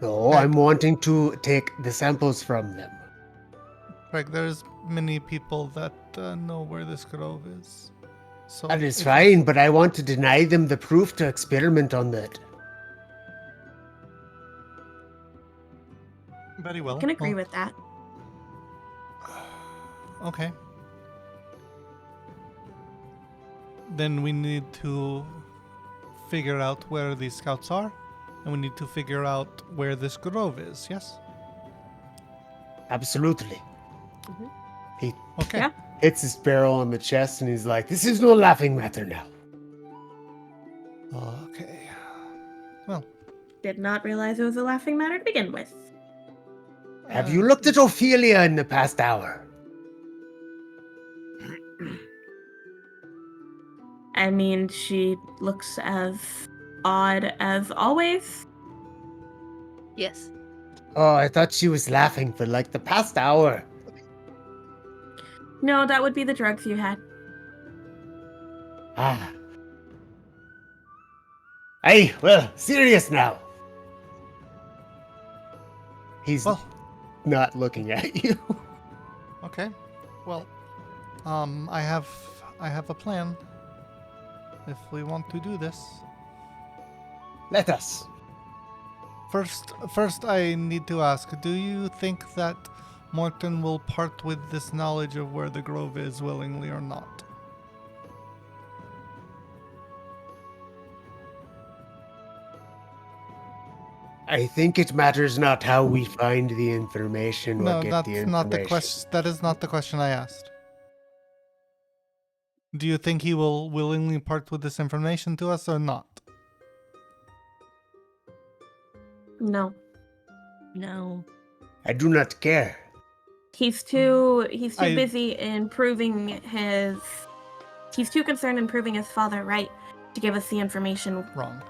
[SPEAKER 2] No,
[SPEAKER 3] Right.
[SPEAKER 2] I'm wanting to take the samples from them.
[SPEAKER 3] Craig, there's many people that know where this grove is. So
[SPEAKER 2] That is
[SPEAKER 3] if-
[SPEAKER 2] fine, but I want to deny them the proof to experiment on that.
[SPEAKER 3] Very well.
[SPEAKER 4] I can agree
[SPEAKER 3] Well,
[SPEAKER 4] with that.
[SPEAKER 3] Okay. Then we need to figure out where these scouts are, and we need to figure out where this grove is, yes?
[SPEAKER 2] Absolutely. He
[SPEAKER 3] Okay.
[SPEAKER 4] Yeah.
[SPEAKER 2] hits his barrel on the chest and he's like, "This is no laughing matter now."
[SPEAKER 3] Okay. Well,
[SPEAKER 4] Did not realize it was a laughing matter to begin with.
[SPEAKER 2] Have you looked at Ophelia in the past hour?
[SPEAKER 4] I mean, she looks as odd as always.
[SPEAKER 5] Yes.
[SPEAKER 2] Oh, I thought she was laughing for like the past hour.
[SPEAKER 4] No, that would be the drugs you had.
[SPEAKER 2] Ah. Hey, well, serious now. He's
[SPEAKER 3] well,
[SPEAKER 2] not looking at you.
[SPEAKER 3] okay. Well, I have a plan. If we want to do this.
[SPEAKER 2] Let us.
[SPEAKER 3] First I need to ask, do you think that Morton will part with this knowledge of where the grove is willingly or not?
[SPEAKER 2] I think it matters not how we find the information or
[SPEAKER 3] No,
[SPEAKER 2] get
[SPEAKER 3] that's
[SPEAKER 2] the information.
[SPEAKER 3] not the question. That is not the question I asked. Do you think he will willingly part with this information to us or not?
[SPEAKER 4] No.
[SPEAKER 5] No.
[SPEAKER 2] I do not care.
[SPEAKER 4] He's too
[SPEAKER 3] I-
[SPEAKER 4] busy in proving his He's too concerned in proving his father right to give us the information.
[SPEAKER 3] Wrong.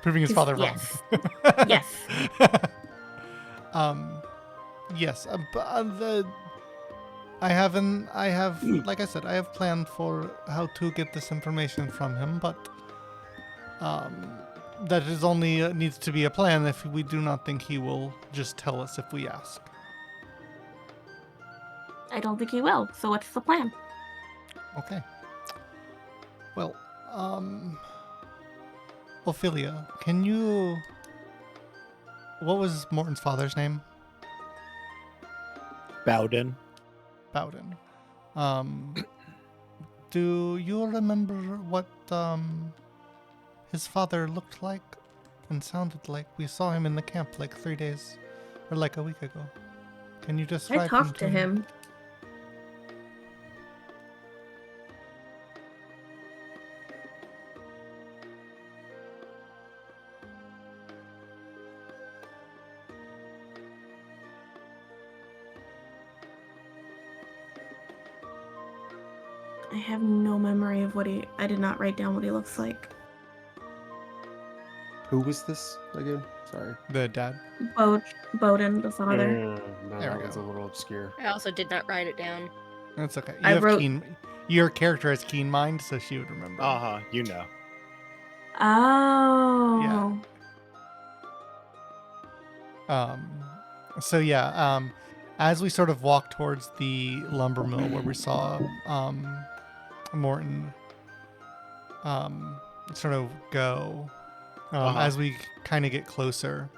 [SPEAKER 3] Proving his father wrong.
[SPEAKER 4] Yes.
[SPEAKER 3] Yes. I have, like I said, I have planned for how to get this information from him, but that is only needs to be a plan if we do not think he will just tell us if we ask.
[SPEAKER 4] I don't think he will. So what's the plan?
[SPEAKER 3] Okay. Well, Ophelia, can you... What was Morton's father's name?
[SPEAKER 1] Bowden.
[SPEAKER 3] Bowden. Do you remember what his father looked like and sounded like? We saw him in the camp like 3 days or like a week ago. Can you describe
[SPEAKER 4] I talked to him. I have no memory of I did not write down what he looks like.
[SPEAKER 2] Who was this again? Sorry.
[SPEAKER 3] The dad.
[SPEAKER 4] Bowden, the father.
[SPEAKER 2] No,
[SPEAKER 3] There
[SPEAKER 2] that
[SPEAKER 3] we
[SPEAKER 2] one's
[SPEAKER 3] go.
[SPEAKER 2] a little obscure.
[SPEAKER 5] I also did not write it down.
[SPEAKER 3] That's okay.
[SPEAKER 4] I wrote-
[SPEAKER 3] Your character has keen mind, so she would remember.
[SPEAKER 1] You know.
[SPEAKER 4] Oh.
[SPEAKER 3] So yeah, as we sort of walk towards the lumber mill where we saw Morton sort of go, as we kind of get closer,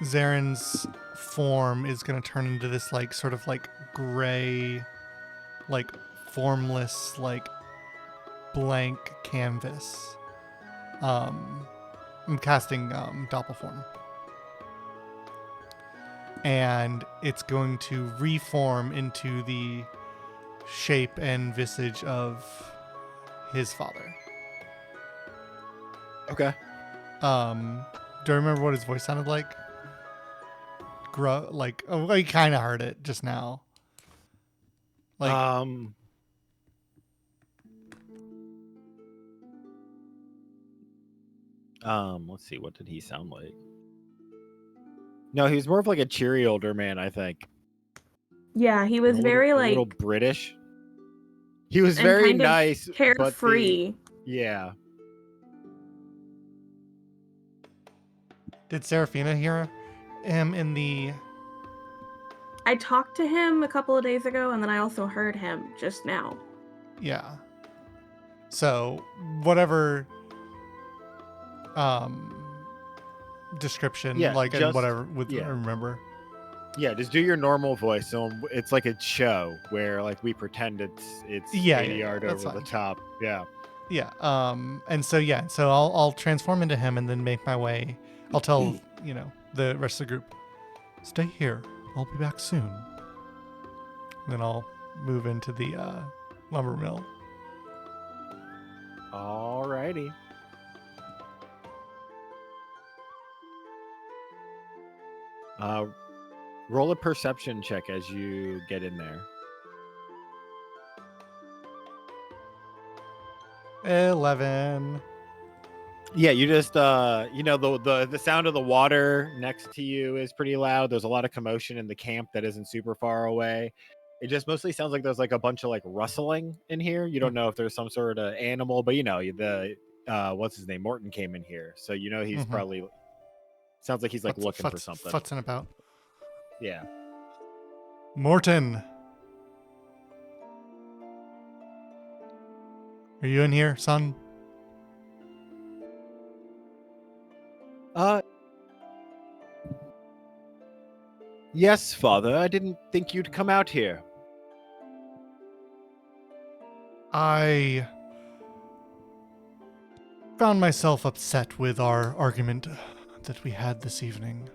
[SPEAKER 3] Zaren's form is going to turn into this like sort of like gray, like formless, like blank canvas. I'm casting doppel form. And it's going to reform into the shape and visage of his father.
[SPEAKER 1] Okay.
[SPEAKER 3] Do I remember what his voice sounded like? I kind of heard it just now. Like,
[SPEAKER 1] let's see, what did he sound like? No, he was more of like a cheery older man, I think.
[SPEAKER 4] Yeah, he was very
[SPEAKER 1] a
[SPEAKER 4] like
[SPEAKER 1] little British. He was
[SPEAKER 4] and
[SPEAKER 1] very
[SPEAKER 4] kind of
[SPEAKER 1] nice,
[SPEAKER 4] carefree.
[SPEAKER 1] Yeah.
[SPEAKER 3] did Seraphina hear him in the...
[SPEAKER 4] I talked to him a couple of days ago, and then I also heard him just now.
[SPEAKER 3] Yeah. So, whatever description,
[SPEAKER 1] Yeah,
[SPEAKER 3] and
[SPEAKER 1] just-
[SPEAKER 3] whatever, I
[SPEAKER 1] yeah.
[SPEAKER 3] remember.
[SPEAKER 1] Yeah, just do your normal voice. So it's like a show where like we pretend it's
[SPEAKER 3] Yeah,
[SPEAKER 1] 80
[SPEAKER 3] yeah,
[SPEAKER 1] yard
[SPEAKER 3] that's
[SPEAKER 1] over the
[SPEAKER 3] fine.
[SPEAKER 1] top. Yeah.
[SPEAKER 3] Yeah. So I'll transform into him and then make my way. I'll tell, the rest of the group, stay here. I'll be back soon. Then I'll move into the lumber mill.
[SPEAKER 1] Alrighty. Roll a perception check as you get in there.
[SPEAKER 3] 11.
[SPEAKER 1] Yeah, you just the sound of the water next to you is pretty loud. There's a lot of commotion in the camp that isn't super far away. It just mostly sounds like there's like a bunch of like rustling in here. You don't know if there's some sort of animal, but the what's his name? Morton came in here. So he's
[SPEAKER 3] Mhm.
[SPEAKER 1] probably sounds like he's like looking for something.
[SPEAKER 3] Futzing about.
[SPEAKER 1] Yeah.
[SPEAKER 3] Morton. Are you in here, son?
[SPEAKER 1] Yes, father. I didn't think you'd come out here.
[SPEAKER 3] I found myself upset with our argument that we had this evening.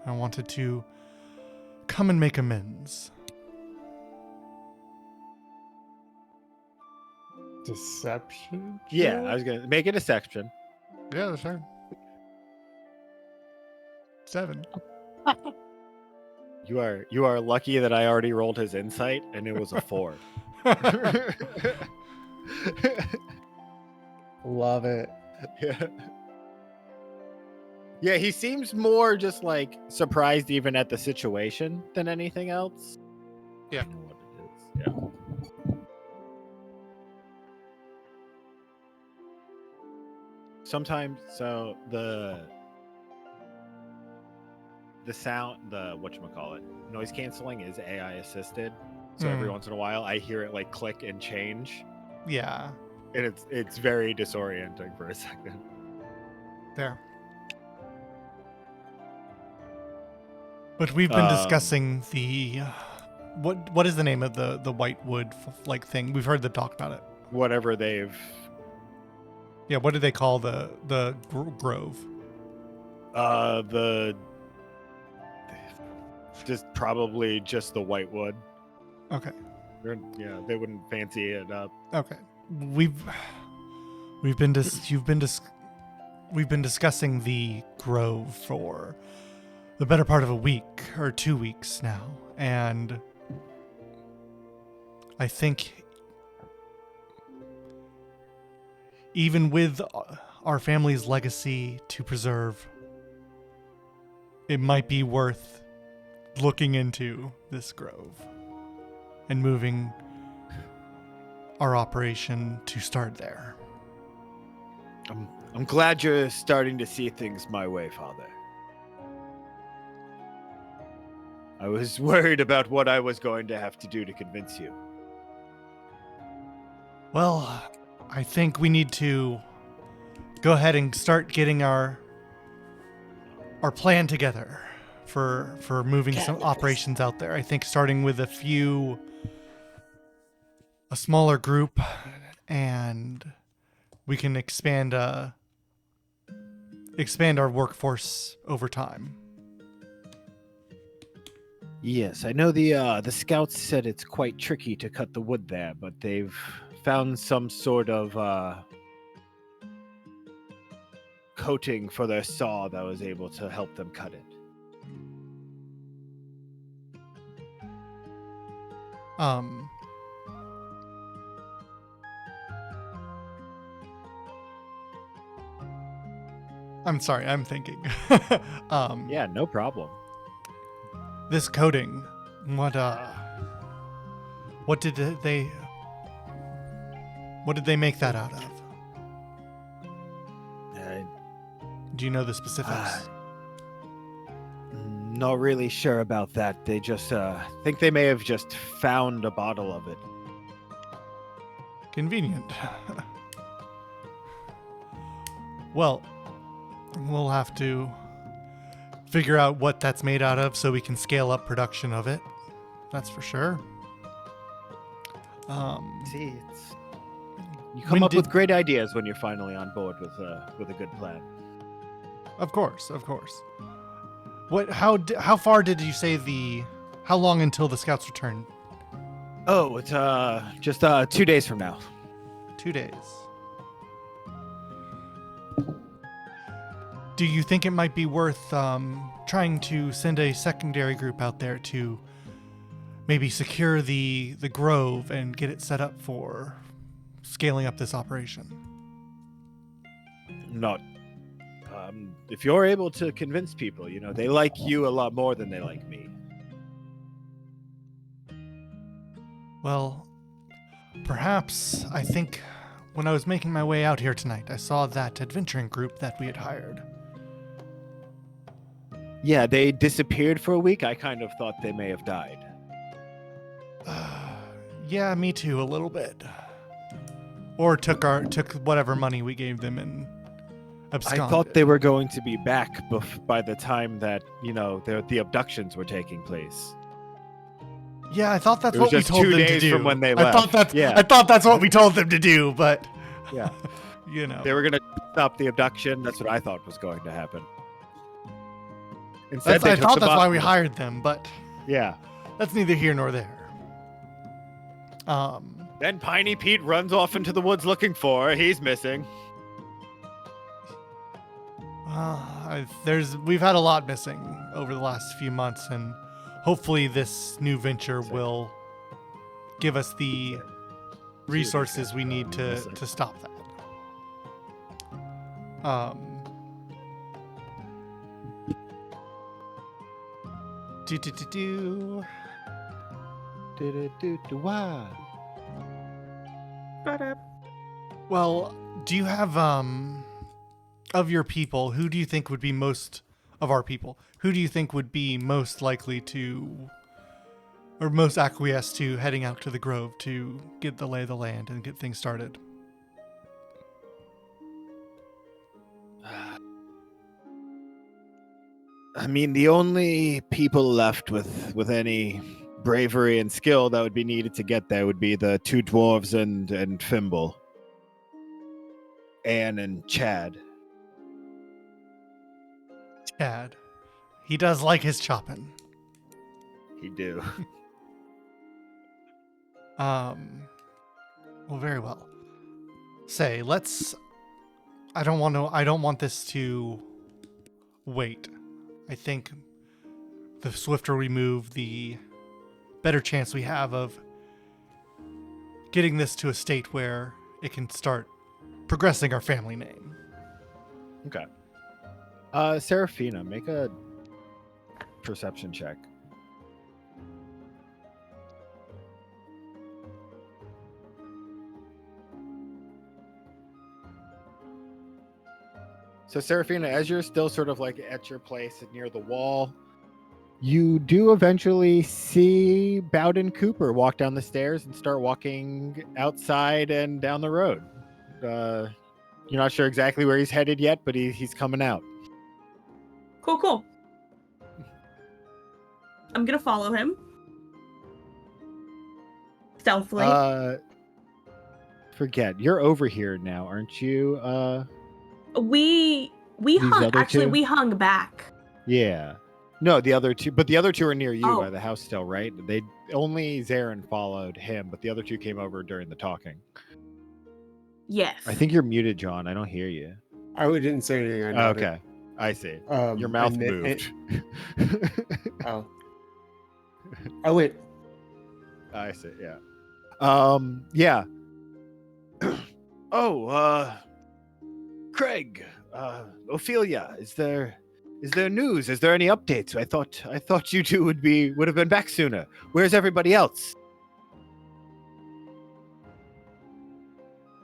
[SPEAKER 3] I wanted to come and make amends.
[SPEAKER 2] Deception?
[SPEAKER 1] Yeah, I was gonna make a deception.
[SPEAKER 3] Yeah, sure. 7.
[SPEAKER 1] You are lucky that I already rolled his insight, and it was a 4.
[SPEAKER 2] Love it.
[SPEAKER 1] Yeah. Yeah, he seems more just like surprised even at the situation than anything else.
[SPEAKER 3] Yeah.
[SPEAKER 1] I know what it is. Yeah. Sometimes, so the sound, the whatchamacallit, noise canceling is AI assisted. So every once in a while I hear it like click and change.
[SPEAKER 3] Yeah.
[SPEAKER 1] And it's very disorienting for a second.
[SPEAKER 3] There. But we've been discussing the what is the name of the white wood like thing? We've heard them talk about it.
[SPEAKER 1] Whatever they've
[SPEAKER 3] Yeah, what do they call the grove?
[SPEAKER 1] the probably just the white wood.
[SPEAKER 3] Okay.
[SPEAKER 1] Yeah, they wouldn't fancy it up.
[SPEAKER 3] Okay. We've been discussing the grove for the better part of a week or 2 weeks now, and I think even with our family's legacy to preserve, it might be worth looking into this grove and moving our operation to start there.
[SPEAKER 1] I'm glad you're starting to see things my way, Father. I was worried about what I was going to have to do to convince you.
[SPEAKER 3] Well, I think we need to go ahead and start getting our plan together for moving some operations out there. I think starting with a smaller group, and we can expand our workforce over time.
[SPEAKER 1] Yes, I know the scouts said it's quite tricky to cut the wood there, but they've found some sort of coating for their saw that was able to help them cut it.
[SPEAKER 3] I'm sorry, I'm thinking.
[SPEAKER 1] Yeah, no problem.
[SPEAKER 3] This coating, what did they make that out of? Do you know the specifics?
[SPEAKER 1] Not really sure about that. They just think they may have just found a bottle of it.
[SPEAKER 3] Convenient. Well, we'll have to figure out what that's made out of so we can scale up production of it. That's for sure.
[SPEAKER 1] See, you come up with great ideas when you're finally on board with a good plan.
[SPEAKER 3] Of course. How far did you say how long until the scouts return?
[SPEAKER 1] Oh, it's just 2 days from now.
[SPEAKER 3] 2 days. Do you think it might be worth trying to send a secondary group out there to maybe secure the grove and get it set up for scaling up this operation?
[SPEAKER 1] Not. If you're able to convince people, they like you a lot more than they like me.
[SPEAKER 3] Well, perhaps I think when I was making my way out here tonight, I saw that adventuring group that we had hired.
[SPEAKER 1] Yeah, they disappeared for a week. I kind of thought they may have died.
[SPEAKER 3] Yeah, me too, a little bit. Or took whatever money we gave them and absconded.
[SPEAKER 1] I thought they were going to be back by the time that, the abductions were taking place.
[SPEAKER 3] Yeah, I thought that's
[SPEAKER 1] It was
[SPEAKER 3] what we
[SPEAKER 1] just
[SPEAKER 3] told
[SPEAKER 1] 2
[SPEAKER 3] them to
[SPEAKER 1] days
[SPEAKER 3] do.
[SPEAKER 1] from when they
[SPEAKER 3] I
[SPEAKER 1] left.
[SPEAKER 3] thought that's what we told them to do, but
[SPEAKER 1] Yeah.
[SPEAKER 3] They
[SPEAKER 1] were going to stop the abduction. That's what I thought was going to happen. Instead,
[SPEAKER 3] I thought that's why we hired them, but
[SPEAKER 1] yeah,
[SPEAKER 3] that's neither here nor there.
[SPEAKER 1] Then Piney Pete runs off into the woods looking for her. He's missing.
[SPEAKER 3] We've had a lot missing over the last few months, and hopefully this new venture will give us the resources we need to stop that. Do.
[SPEAKER 1] Wah.
[SPEAKER 3] Well, do you have of your people, who do you think would be most of our people? Who do you think would be most likely to or most acquiesce to heading out to the grove to get the lay of the land and get things started?
[SPEAKER 1] I mean, the only people left with any bravery and skill that would be needed to get there would be the two dwarves and Fimble. Anne and Chad.
[SPEAKER 3] Chad. He does like his chopping.
[SPEAKER 1] He do.
[SPEAKER 3] Well, very well. Say, I don't want this to wait. I think the swifter we move, the better chance we have of getting this to a state where it can start progressing our family name.
[SPEAKER 1] Okay. Seraphina, make a perception check. So Seraphina, as you're still sort of like at your place near the wall, you do eventually see Bowden Cooper walk down the stairs and start walking outside and down the road. You're not sure exactly where he's headed yet, but he's coming out.
[SPEAKER 4] Cool. I'm gonna follow him. Stealthily.
[SPEAKER 1] Forget. You're over here now, aren't you?
[SPEAKER 4] We hung. Actually, we hung back.
[SPEAKER 1] Yeah. No, the other two, but the other two are near you
[SPEAKER 4] Oh.
[SPEAKER 1] by the house still, right? They only Zarin followed him, but the other two came over during the talking.
[SPEAKER 4] Yes.
[SPEAKER 1] I think you're muted, John. I don't hear you.
[SPEAKER 2] I didn't say anything. I nodded.
[SPEAKER 1] Okay, I see.
[SPEAKER 2] Um,
[SPEAKER 1] Your mouth
[SPEAKER 2] and it-
[SPEAKER 1] moved.
[SPEAKER 2] Oh. Oh wait.
[SPEAKER 1] I see. Yeah. Yeah. Craig, Ophelia, is there news? Is there any updates? I thought you two would have been back sooner. Where's everybody else?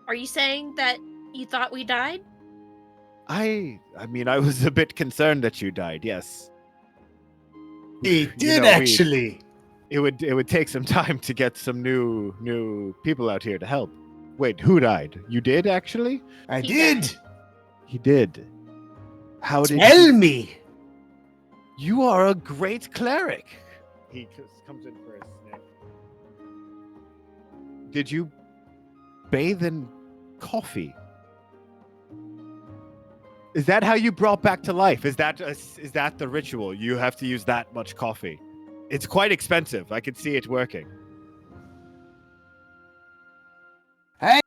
[SPEAKER 5] Are you saying that you thought we died?
[SPEAKER 1] I mean, I was a bit concerned that you died. Yes.
[SPEAKER 2] He
[SPEAKER 1] You
[SPEAKER 2] did
[SPEAKER 1] know,
[SPEAKER 2] actually.
[SPEAKER 1] It would take some time to get some new people out here to help. Wait, who died? You did actually?
[SPEAKER 2] I
[SPEAKER 5] He
[SPEAKER 2] did.
[SPEAKER 1] He did. How did
[SPEAKER 2] Tell me.
[SPEAKER 1] You are a great cleric. He comes in for a sniff. Did you bathe in coffee? Is that how you brought back to life? Is that the ritual? You have to use that much coffee. It's quite expensive. I can see it working.
[SPEAKER 2] I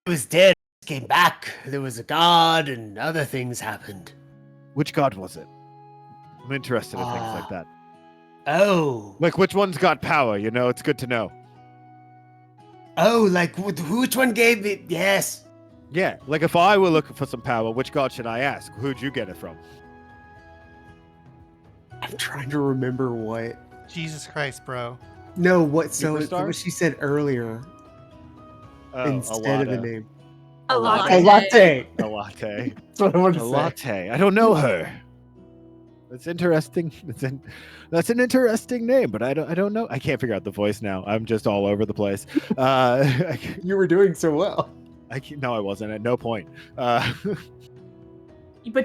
[SPEAKER 2] was dead. Came back. There was a god, and other things happened.
[SPEAKER 1] Which god was it? I'm interested in things like
[SPEAKER 2] Ah.
[SPEAKER 1] that.
[SPEAKER 2] Oh.
[SPEAKER 1] Like which one's got power? You know, it's good to know.
[SPEAKER 2] Oh, like which one gave me? Yes.
[SPEAKER 1] Yeah, like if I were looking for some power, which god should I ask? Who'd you get it from?
[SPEAKER 2] I'm trying to remember what.
[SPEAKER 3] Jesus Christ, bro.
[SPEAKER 2] No, what? So
[SPEAKER 1] Superstar?
[SPEAKER 2] what she said earlier
[SPEAKER 1] Oh,
[SPEAKER 2] instead of the name.
[SPEAKER 5] A
[SPEAKER 1] latte.
[SPEAKER 2] A latte.
[SPEAKER 1] A latte.
[SPEAKER 2] That's what I want
[SPEAKER 1] A
[SPEAKER 2] to say.
[SPEAKER 1] latte. I don't know her. That's interesting. That's an interesting name, but I don't know. I can't figure out the voice now. I'm just all over the place.
[SPEAKER 2] You were doing so well.
[SPEAKER 1] No, I wasn't. At no point.
[SPEAKER 4] But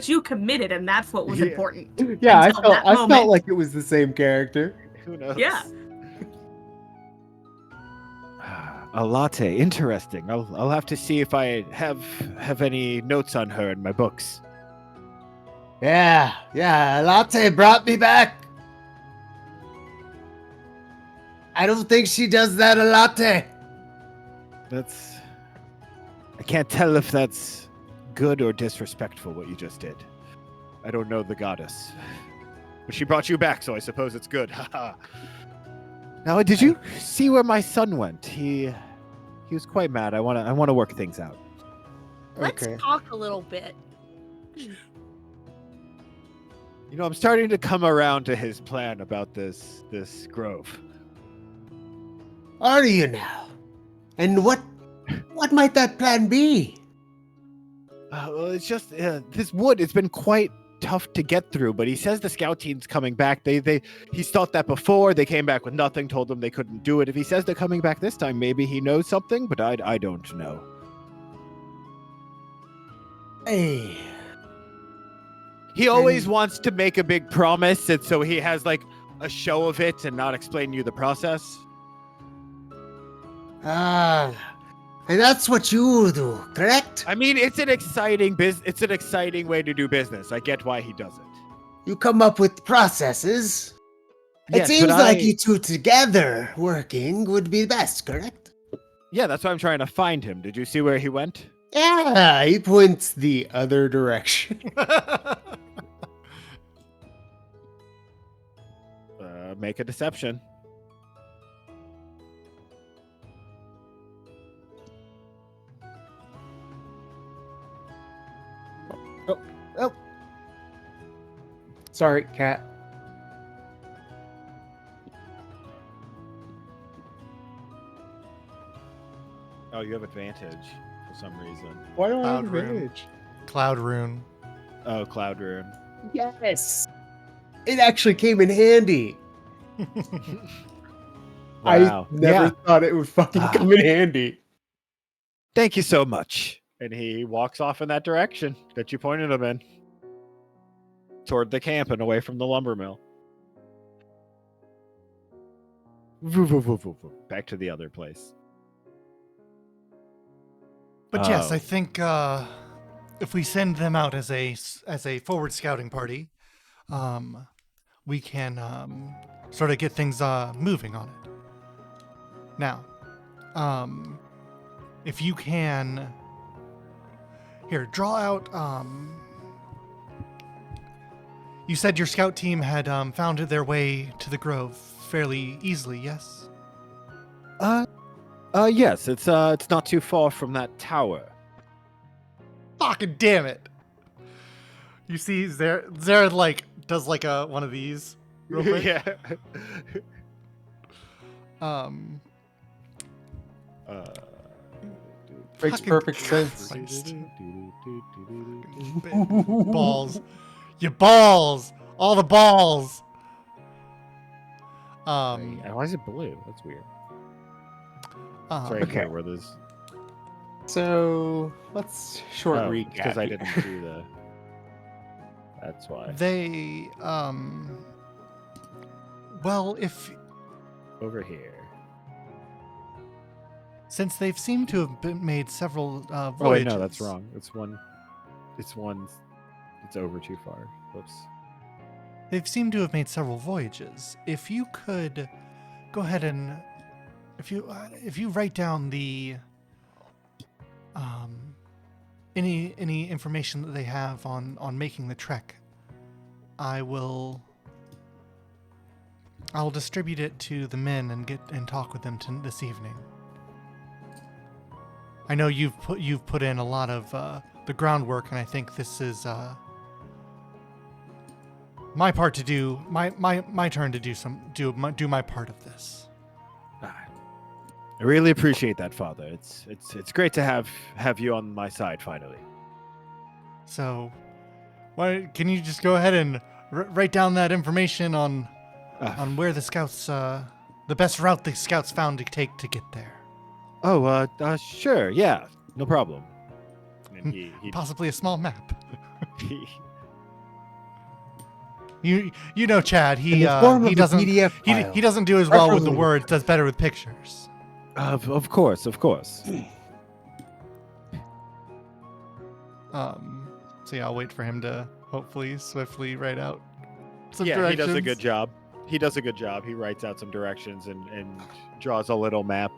[SPEAKER 4] you committed, and that's what was
[SPEAKER 1] Yeah.
[SPEAKER 4] important.
[SPEAKER 2] Yeah, I
[SPEAKER 4] Until
[SPEAKER 2] felt
[SPEAKER 4] that
[SPEAKER 2] I
[SPEAKER 4] moment.
[SPEAKER 2] felt like it was the same character.
[SPEAKER 1] Who knows?
[SPEAKER 4] Yeah.
[SPEAKER 1] A latte. Interesting. I'll have to see if I have any notes on her in my books.
[SPEAKER 2] Yeah, a latte brought me back. I don't think she does that a latte.
[SPEAKER 1] I can't tell if that's good or disrespectful what you just did. I don't know the goddess. But she brought you back, so I suppose it's good. Now, did you see where my son went? He was quite mad. I want to work things out.
[SPEAKER 5] Let's
[SPEAKER 2] Okay.
[SPEAKER 5] talk a little bit.
[SPEAKER 1] You know, I'm starting to come around to his plan about this grove.
[SPEAKER 2] Are you now? And what might that plan be?
[SPEAKER 1] Well, it's just this wood. It's been quite tough to get through, but he says the scout team's coming back. He's thought that before. They came back with nothing. Told them they couldn't do it. If he says they're coming back this time, maybe he knows something. But I don't know.
[SPEAKER 2] Hey,
[SPEAKER 1] He always wants to make a big promise, and so he has like a show of it and not explain you the process.
[SPEAKER 2] and that's what you do, correct?
[SPEAKER 1] I mean, it's an exciting It's an exciting way to do business. I get why he does it.
[SPEAKER 2] You come up with processes.
[SPEAKER 1] Yes,
[SPEAKER 2] It seems
[SPEAKER 1] but
[SPEAKER 2] like you two together working would be best, correct?
[SPEAKER 1] Yeah, that's why I'm trying to find him. Did you see where he went?
[SPEAKER 2] Yeah, he points the other direction.
[SPEAKER 1] Make a deception.
[SPEAKER 2] Oh,
[SPEAKER 6] Sorry, cat.
[SPEAKER 1] Oh, you have advantage for some reason.
[SPEAKER 6] Why do I have
[SPEAKER 3] Cloud rune.
[SPEAKER 6] advantage?
[SPEAKER 3] Cloud rune.
[SPEAKER 1] Oh, Cloud Rune.
[SPEAKER 2] yes. It actually came in handy.
[SPEAKER 1] Wow.
[SPEAKER 6] I never thought it would fucking come in handy.
[SPEAKER 1] Thank you so much. And he walks off in that direction that you pointed him in. Toward the camp and away from the lumber mill. Back to the other place.
[SPEAKER 3] But yes,
[SPEAKER 1] Oh.
[SPEAKER 3] I think if we send them out as a forward scouting party, we can sort of get things moving on it. Now, if you can, here, draw out. You said your scout team had found their way to the grove fairly easily, yes?
[SPEAKER 1] Yes, it's not too far from that tower.
[SPEAKER 3] Fucking damn it! You see, Zara like does like a one of these real quick.
[SPEAKER 1] Yeah.
[SPEAKER 6] Makes
[SPEAKER 3] Fucking
[SPEAKER 6] perfect sense.
[SPEAKER 3] Christ. Balls. Your balls! All the balls!
[SPEAKER 1] Why is it blue? That's weird. Sorry,
[SPEAKER 6] Okay.
[SPEAKER 1] where there's
[SPEAKER 6] So let's short recap.
[SPEAKER 1] because I
[SPEAKER 6] here.
[SPEAKER 1] didn't do the. That's why.
[SPEAKER 3] They, well, if,
[SPEAKER 1] Over here.
[SPEAKER 3] since they've seemed to have made several voyages.
[SPEAKER 1] Oh wait, no, that's wrong. It's one. It's over too far. Whoops.
[SPEAKER 3] They've seemed to have made several voyages. If you could go ahead and, if you write down the, any information that they have on making the trek, I'll distribute it to the men and talk with them this evening. I know you've put in a lot of the groundwork, and I think this is my part to do. My turn to do my part of this.
[SPEAKER 1] I really appreciate that, Father. It's great to have you on my side finally.
[SPEAKER 3] So, can you just go ahead and write down that information on where the scouts, the best route the scouts found to take to get there?
[SPEAKER 1] Sure, yeah, no problem. And he
[SPEAKER 3] Possibly a small map. You know, Chad.
[SPEAKER 2] In the form of
[SPEAKER 3] He
[SPEAKER 2] a
[SPEAKER 3] doesn't
[SPEAKER 2] PDF file.
[SPEAKER 3] he doesn't do as well with the
[SPEAKER 2] Preferably.
[SPEAKER 3] words. Does better with pictures.
[SPEAKER 1] Of course.
[SPEAKER 3] So yeah, I'll wait for him to hopefully swiftly write out some
[SPEAKER 1] Yeah,
[SPEAKER 3] directions.
[SPEAKER 1] he does a good job. He writes out some directions and draws a little map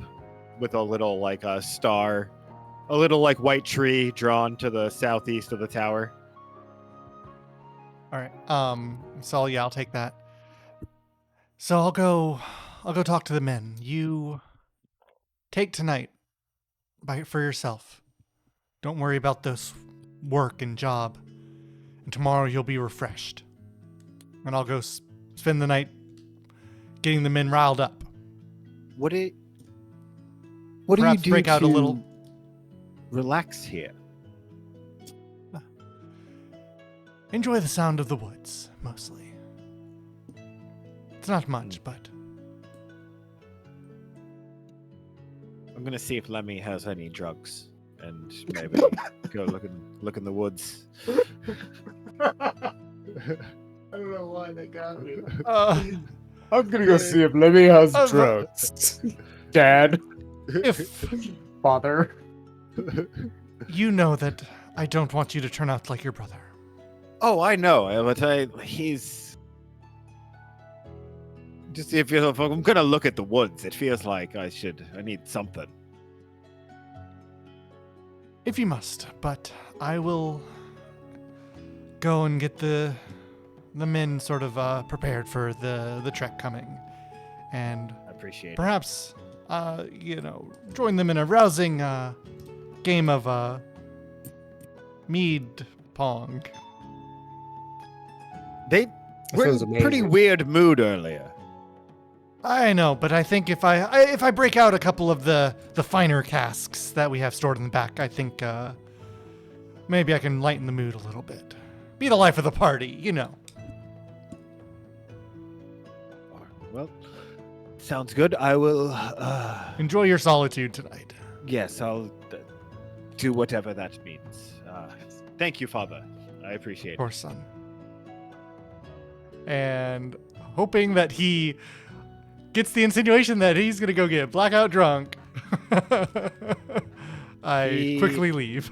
[SPEAKER 1] with a little like a star, a little like white tree drawn to the southeast of the tower.
[SPEAKER 3] All right. So yeah, I'll take that. So I'll go talk to the men. You take tonight for yourself. Don't worry about this work and job. And tomorrow you'll be refreshed. And I'll go spend the night getting the men riled up.
[SPEAKER 1] What do
[SPEAKER 3] Perhaps
[SPEAKER 1] you do
[SPEAKER 3] break out
[SPEAKER 1] to
[SPEAKER 3] a little.
[SPEAKER 1] relax here?
[SPEAKER 3] Enjoy the sound of the woods, mostly. It's not much, but
[SPEAKER 1] I'm gonna see if Lemmy has any drugs, and maybe go look in the woods.
[SPEAKER 6] I don't know why they got me.
[SPEAKER 3] uh,
[SPEAKER 6] I'm gonna go see if Lemmy has
[SPEAKER 3] Uh,
[SPEAKER 6] drugs. Dad.
[SPEAKER 3] if
[SPEAKER 6] Father.
[SPEAKER 3] you know that I don't want you to turn out like your brother.
[SPEAKER 1] Oh, I know, but he's just if I'm gonna look at the woods, it feels like I need something.
[SPEAKER 3] If you must, but I will go and get the men sort of prepared for the trek coming, and
[SPEAKER 1] I appreciate it.
[SPEAKER 3] perhaps join them in a rousing game of mead pong.
[SPEAKER 1] They were
[SPEAKER 6] sounds
[SPEAKER 1] in a pretty
[SPEAKER 6] amazing.
[SPEAKER 1] weird mood earlier.
[SPEAKER 3] I know, but I think if I break out a couple of the finer casks that we have stored in the back, I think maybe I can lighten the mood a little bit. Be the life of the party, you know.
[SPEAKER 1] Well, sounds good. I will.
[SPEAKER 3] Enjoy your solitude tonight.
[SPEAKER 1] Yes, I'll do whatever that means. Thank you, Father. I appreciate
[SPEAKER 3] Poor son. And hoping that he gets the insinuation that he's gonna go get blackout drunk, I quickly leave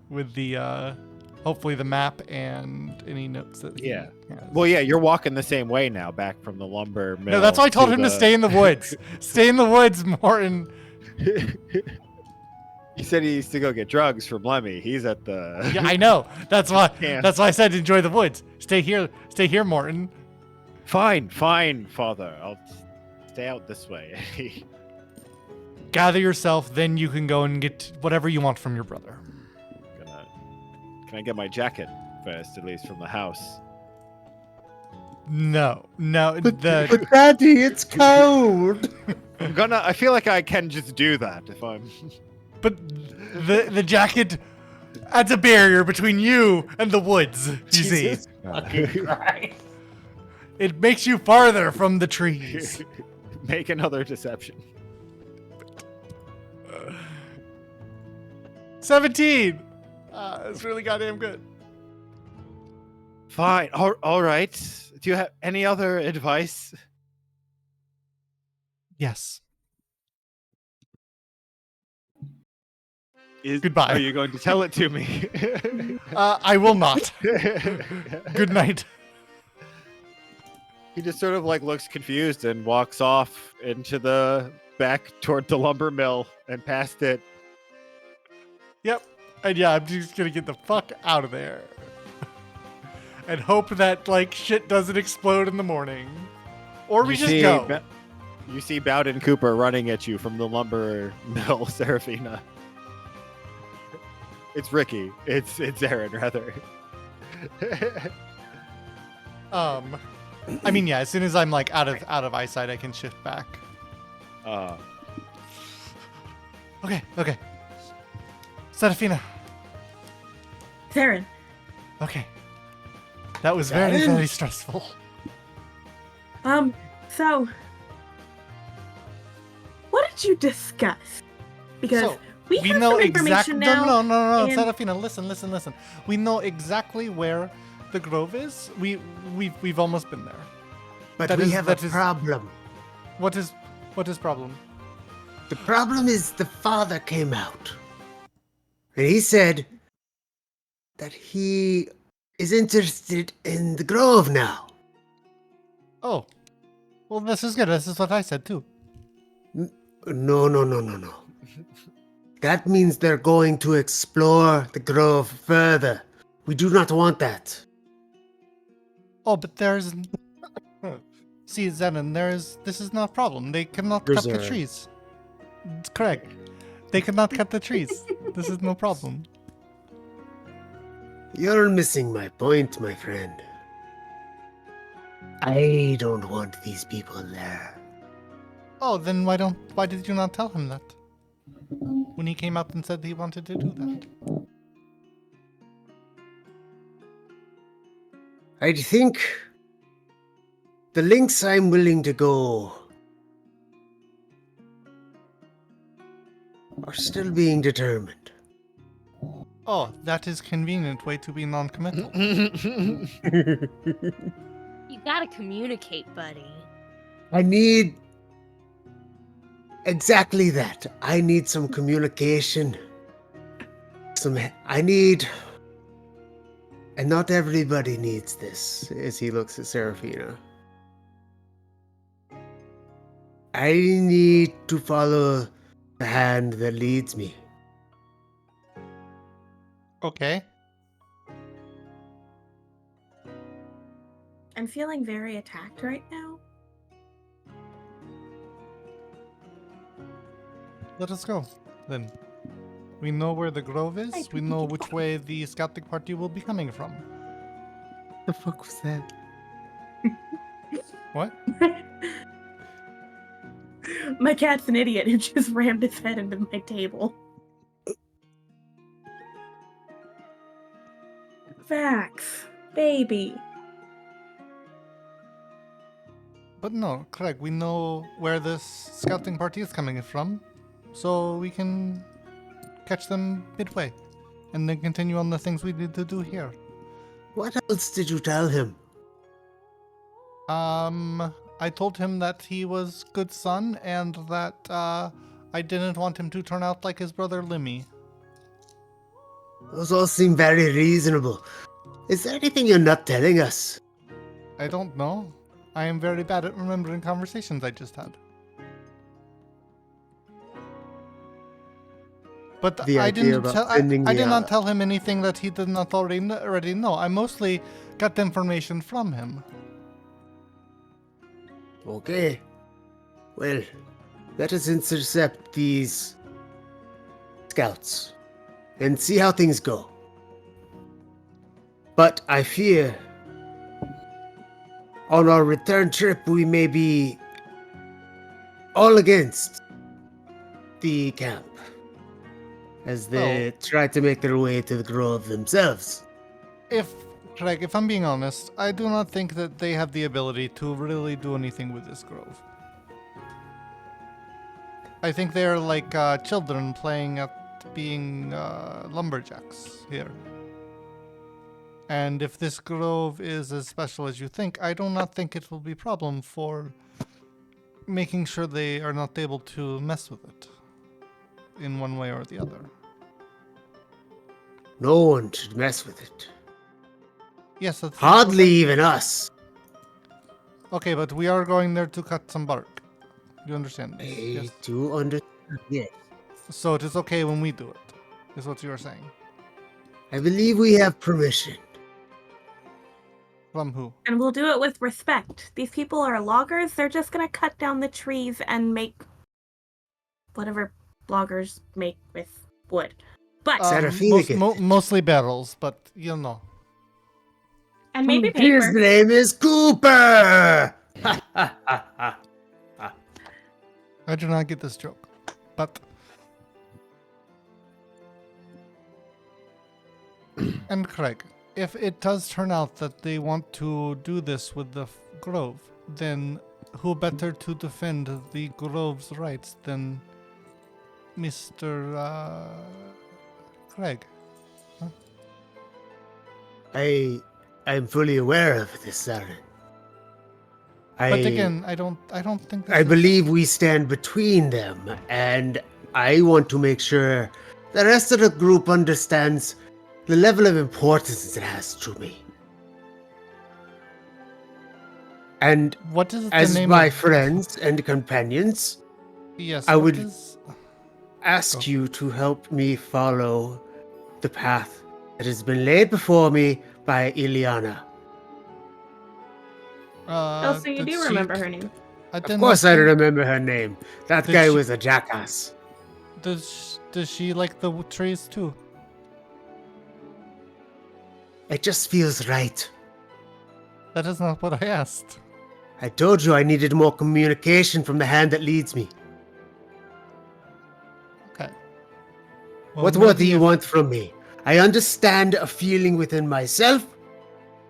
[SPEAKER 3] with the hopefully the map and any notes that he
[SPEAKER 1] Yeah.
[SPEAKER 3] has.
[SPEAKER 1] Well, yeah, you're walking the same way now, back from the lumber mill.
[SPEAKER 3] No, that's why I told him to stay in the woods. Stay in the woods, Morton.
[SPEAKER 1] He said he used to go get drugs from Lemmy. He's at the.
[SPEAKER 3] Yeah, I know. That's why.
[SPEAKER 1] Yeah.
[SPEAKER 3] That's why I said enjoy the woods. Stay here. Stay here, Morton.
[SPEAKER 1] Fine, Father. I'll stay out this way.
[SPEAKER 3] Gather yourself, then you can go and get whatever you want from your brother.
[SPEAKER 1] Can I get my jacket first, at least from the house?
[SPEAKER 3] No.
[SPEAKER 6] But Daddy, it's cold.
[SPEAKER 1] I feel like I can just do that if I'm.
[SPEAKER 3] But the jacket adds a barrier between you and the woods. You
[SPEAKER 6] Jesus
[SPEAKER 3] see,
[SPEAKER 6] fucking Christ.
[SPEAKER 3] it makes you farther from the trees.
[SPEAKER 1] Make another deception.
[SPEAKER 3] 17. It's really goddamn good.
[SPEAKER 1] Fine. All right. Do you have any other advice?
[SPEAKER 3] Yes.
[SPEAKER 1] Are
[SPEAKER 3] Goodbye.
[SPEAKER 1] you going to tell it to me?
[SPEAKER 3] I will not. Good night.
[SPEAKER 1] He just sort of like looks confused and walks off into the back toward the lumber mill and past it.
[SPEAKER 3] Yep. And yeah, I'm just gonna get the fuck out of there. And hope that like shit doesn't explode in the morning. Or we just go.
[SPEAKER 1] You see Bowden Cooper running at you from the lumber mill, Serafina. It's Ricky. It's Aaron, rather.
[SPEAKER 3] I mean, yeah, as soon as I'm like out of eyesight, I can shift back. Okay. Serafina.
[SPEAKER 4] Theron,
[SPEAKER 3] Okay. That was very,
[SPEAKER 6] Aaron?
[SPEAKER 3] very stressful.
[SPEAKER 4] so what did you discuss? Because
[SPEAKER 3] So,
[SPEAKER 4] we
[SPEAKER 3] we
[SPEAKER 4] have
[SPEAKER 3] know
[SPEAKER 4] some information now.
[SPEAKER 3] No,
[SPEAKER 4] and-
[SPEAKER 3] Serafina, listen. We know exactly where the grove is. We've almost been there.
[SPEAKER 2] But
[SPEAKER 3] That
[SPEAKER 2] we
[SPEAKER 3] is-
[SPEAKER 2] have a
[SPEAKER 3] that is-
[SPEAKER 2] problem.
[SPEAKER 3] What is problem?
[SPEAKER 2] The problem is the father came out. And he said that he is interested in the grove now.
[SPEAKER 3] Oh. Well, this is good. This is what I said too.
[SPEAKER 2] No. That means they're going to explore the grove further. We do not want that.
[SPEAKER 3] Oh, but there's. See, Zenon, this is not a problem. They cannot cut the
[SPEAKER 2] Reserve.
[SPEAKER 3] trees. It's correct. They cannot cut the trees. This is no problem.
[SPEAKER 2] You're missing my point, my friend. I don't want these people there.
[SPEAKER 3] Oh, then why did you not tell him that? When he came out and said he wanted to do that.
[SPEAKER 2] I think the lengths I'm willing to go are still being determined.
[SPEAKER 3] Oh, that is convenient way to be non-committal.
[SPEAKER 5] You gotta communicate, buddy.
[SPEAKER 2] I need exactly that. I need some communication. And not everybody needs this, as he looks at Seraphina. I need to follow the hand that leads me.
[SPEAKER 3] Okay.
[SPEAKER 4] I'm feeling very attacked right now.
[SPEAKER 3] Let us go, then. We know where the grove is. We know which way the scouting party will be coming from.
[SPEAKER 2] The fuck was that?
[SPEAKER 3] What?
[SPEAKER 4] My cat's an idiot who just rammed his head into my table. Vax, baby.
[SPEAKER 3] But no, Craig, we know where this scouting party is coming from, so we can catch them midway, and then continue on the things we need to do here.
[SPEAKER 2] What else did you tell him?
[SPEAKER 3] I told him that he was good son, and that, I didn't want him to turn out like his brother Limmy.
[SPEAKER 2] Those all seem very reasonable. Is there anything you're not telling us?
[SPEAKER 3] I don't know. I am very bad at remembering conversations I just had. But
[SPEAKER 2] The
[SPEAKER 3] I
[SPEAKER 2] idea
[SPEAKER 3] didn't
[SPEAKER 2] about
[SPEAKER 3] tell.
[SPEAKER 2] sending
[SPEAKER 3] I
[SPEAKER 2] the,
[SPEAKER 3] did not tell him anything that he did not already know. I mostly got the information from him.
[SPEAKER 2] Okay. Well, let us intercept these scouts and see how things go. But I fear on our return trip we may be all against the camp as they try to make their way to the grove themselves.
[SPEAKER 3] Craig, if I'm being honest, I do not think that they have the ability to really do anything with this grove. I think they're like children playing at being lumberjacks here. And if this grove is as special as you think, I do not think it will be a problem for making sure they are not able to mess with it in one way or the other.
[SPEAKER 2] No one should mess with it.
[SPEAKER 3] Yes, that's
[SPEAKER 2] Hardly even us.
[SPEAKER 3] Okay, but we are going there to cut some bark. You understand this?
[SPEAKER 2] I
[SPEAKER 3] Yes.
[SPEAKER 2] do understand. Yes.
[SPEAKER 3] So it is okay when we do it, is what you are saying.
[SPEAKER 2] I believe we have permission.
[SPEAKER 3] From who?
[SPEAKER 4] And we'll do it with respect. These people are loggers. They're just gonna cut down the trees and make whatever loggers make with wood. But
[SPEAKER 3] Mostly barrels, but you know.
[SPEAKER 4] and maybe
[SPEAKER 2] His
[SPEAKER 4] paper.
[SPEAKER 2] name is Cooper!
[SPEAKER 3] I do not get this joke, but... And Craig, if it does turn out that they want to do this with the grove, then who better to defend the grove's rights than Mr. Craig? Huh?
[SPEAKER 2] I'm fully aware of this, Saren.
[SPEAKER 3] But again, I don't think this
[SPEAKER 2] I
[SPEAKER 3] is-
[SPEAKER 2] believe we stand between them, and I want to make sure the rest of the group understands the level of importance it has to me. And
[SPEAKER 3] What is the
[SPEAKER 2] as
[SPEAKER 3] name
[SPEAKER 2] my
[SPEAKER 3] of...
[SPEAKER 2] friends and companions,
[SPEAKER 3] Yes,
[SPEAKER 2] I
[SPEAKER 3] what
[SPEAKER 2] would
[SPEAKER 3] is-
[SPEAKER 2] ask
[SPEAKER 3] Go.
[SPEAKER 2] you to help me follow the path that has been laid before me by Ileana.
[SPEAKER 4] Oh, so you
[SPEAKER 3] did
[SPEAKER 4] do
[SPEAKER 3] she-
[SPEAKER 4] remember her name.
[SPEAKER 3] I
[SPEAKER 2] Of
[SPEAKER 3] didn't
[SPEAKER 2] course I
[SPEAKER 3] think-
[SPEAKER 2] remember her name. That
[SPEAKER 3] Did
[SPEAKER 2] guy
[SPEAKER 3] she-
[SPEAKER 2] was a jackass.
[SPEAKER 3] Does she like the trees too?
[SPEAKER 2] It just feels right.
[SPEAKER 3] That is not what I asked.
[SPEAKER 2] I told you I needed more communication from the hand that leads me.
[SPEAKER 3] Okay. Well,
[SPEAKER 2] What more do
[SPEAKER 3] maybe
[SPEAKER 2] you
[SPEAKER 3] if
[SPEAKER 2] want from me? I understand a feeling within myself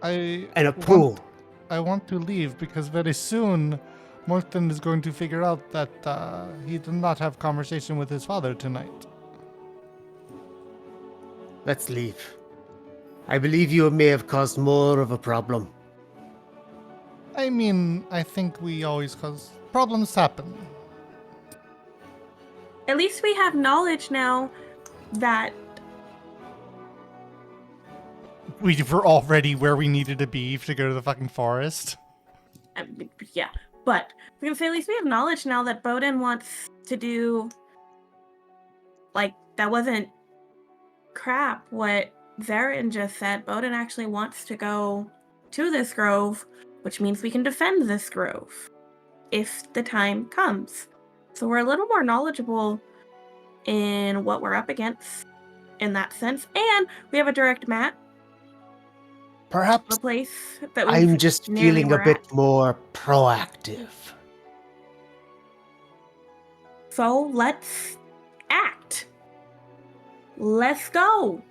[SPEAKER 3] I
[SPEAKER 2] and a
[SPEAKER 3] want-
[SPEAKER 2] pull.
[SPEAKER 3] I want to leave because very soon Morton is going to figure out that he did not have conversation with his father tonight.
[SPEAKER 2] Let's leave. I believe you may have caused more of a problem.
[SPEAKER 3] I mean, I think we always cause problems happen.
[SPEAKER 4] At least we have knowledge now that
[SPEAKER 3] We were already where we needed to be to go to the fucking forest.
[SPEAKER 4] yeah. But I'm gonna say at least we have knowledge now that Bowden wants to do like that wasn't crap what Zarin just said. Bowden actually wants to go to this grove, which means we can defend this grove if the time comes. So we're a little more knowledgeable in what we're up against in that sense. And we have a direct map of
[SPEAKER 2] Perhaps
[SPEAKER 4] a place that
[SPEAKER 2] I'm just
[SPEAKER 4] nearly
[SPEAKER 2] feeling a
[SPEAKER 4] were
[SPEAKER 2] bit
[SPEAKER 4] at.
[SPEAKER 2] more proactive.
[SPEAKER 4] So let's act. Let's go.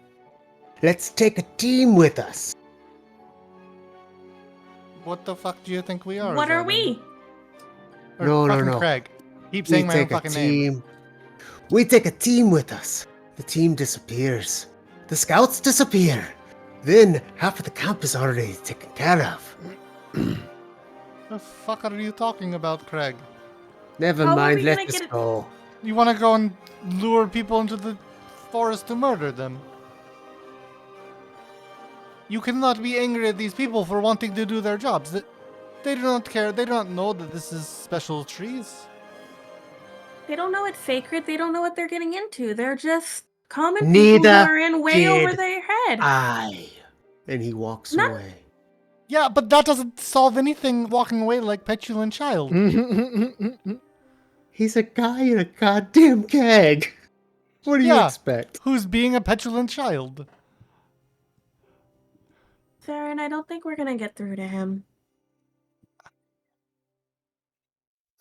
[SPEAKER 2] Let's take a team with us.
[SPEAKER 3] What the fuck do you think we are?
[SPEAKER 4] What are
[SPEAKER 3] Zordon?
[SPEAKER 4] we?
[SPEAKER 3] Or
[SPEAKER 2] No, no,
[SPEAKER 3] fucking
[SPEAKER 2] no.
[SPEAKER 3] Craig. Keep
[SPEAKER 2] We
[SPEAKER 3] saying my own
[SPEAKER 2] take a
[SPEAKER 3] fucking name.
[SPEAKER 2] team. We take a team with us. The team disappears. The scouts disappear. Then half of the camp is already taken care of.
[SPEAKER 3] The fuck are you talking about, Craig?
[SPEAKER 2] Never
[SPEAKER 4] How are
[SPEAKER 2] mind,
[SPEAKER 4] we
[SPEAKER 2] let
[SPEAKER 4] gonna
[SPEAKER 2] this
[SPEAKER 4] get it-
[SPEAKER 2] go.
[SPEAKER 3] You want to go and lure people into the forest to murder them? You cannot be angry at these people for wanting to do their jobs. They do not care. They do not know that this is special trees.
[SPEAKER 4] They don't know it's sacred. They don't know what they're getting into. They're just common people who
[SPEAKER 2] Neither
[SPEAKER 4] are in way over
[SPEAKER 2] did
[SPEAKER 4] their head.
[SPEAKER 2] I. And he walks
[SPEAKER 4] None-
[SPEAKER 2] away.
[SPEAKER 3] Yeah, but that doesn't solve anything walking away like petulant child.
[SPEAKER 2] He's a guy in a goddamn keg. What do you
[SPEAKER 3] Yeah.
[SPEAKER 2] expect?
[SPEAKER 3] Who's being a petulant child?
[SPEAKER 4] Zarin, I don't think we're gonna get through to him.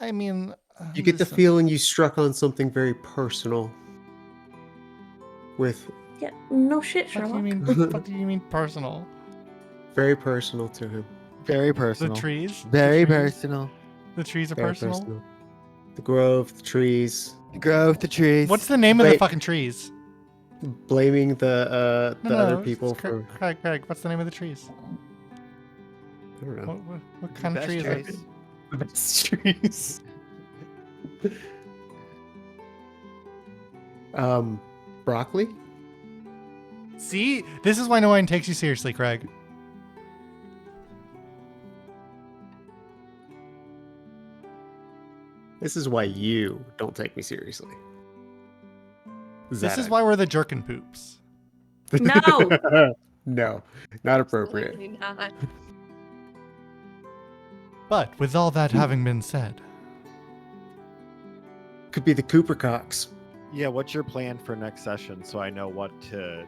[SPEAKER 3] I mean,
[SPEAKER 2] You get the
[SPEAKER 3] listen.
[SPEAKER 2] feeling you struck on something very personal with
[SPEAKER 4] Yeah, no shit,
[SPEAKER 3] What do
[SPEAKER 4] Sherlock.
[SPEAKER 3] you mean? What do you mean personal?
[SPEAKER 2] very personal to him.
[SPEAKER 1] Very
[SPEAKER 3] The
[SPEAKER 1] personal.
[SPEAKER 3] trees.
[SPEAKER 1] Very
[SPEAKER 3] the trees?
[SPEAKER 1] personal.
[SPEAKER 3] The trees are
[SPEAKER 2] Very
[SPEAKER 3] personal.
[SPEAKER 2] The grove, the trees,
[SPEAKER 1] The grove, the trees.
[SPEAKER 3] What's the name of the
[SPEAKER 2] Wait.
[SPEAKER 3] fucking trees?
[SPEAKER 2] blaming the
[SPEAKER 3] No,
[SPEAKER 2] other
[SPEAKER 3] it's
[SPEAKER 2] people
[SPEAKER 3] Craig,
[SPEAKER 2] for
[SPEAKER 3] Craig, what's the name of the trees?
[SPEAKER 2] I don't know.
[SPEAKER 3] What kind of
[SPEAKER 1] Best
[SPEAKER 3] tree is it?
[SPEAKER 1] trees.
[SPEAKER 2] The best trees. Broccoli?
[SPEAKER 3] See, this is why no one takes you seriously, Craig.
[SPEAKER 2] This is why you don't take me seriously.
[SPEAKER 3] This is why we're the jerkin poops.
[SPEAKER 4] No.
[SPEAKER 2] No, not appropriate.
[SPEAKER 5] Absolutely not.
[SPEAKER 3] But with all that having been said,
[SPEAKER 2] Could be the Cooper Cox.
[SPEAKER 1] Yeah, what's your plan for next session so I know what to...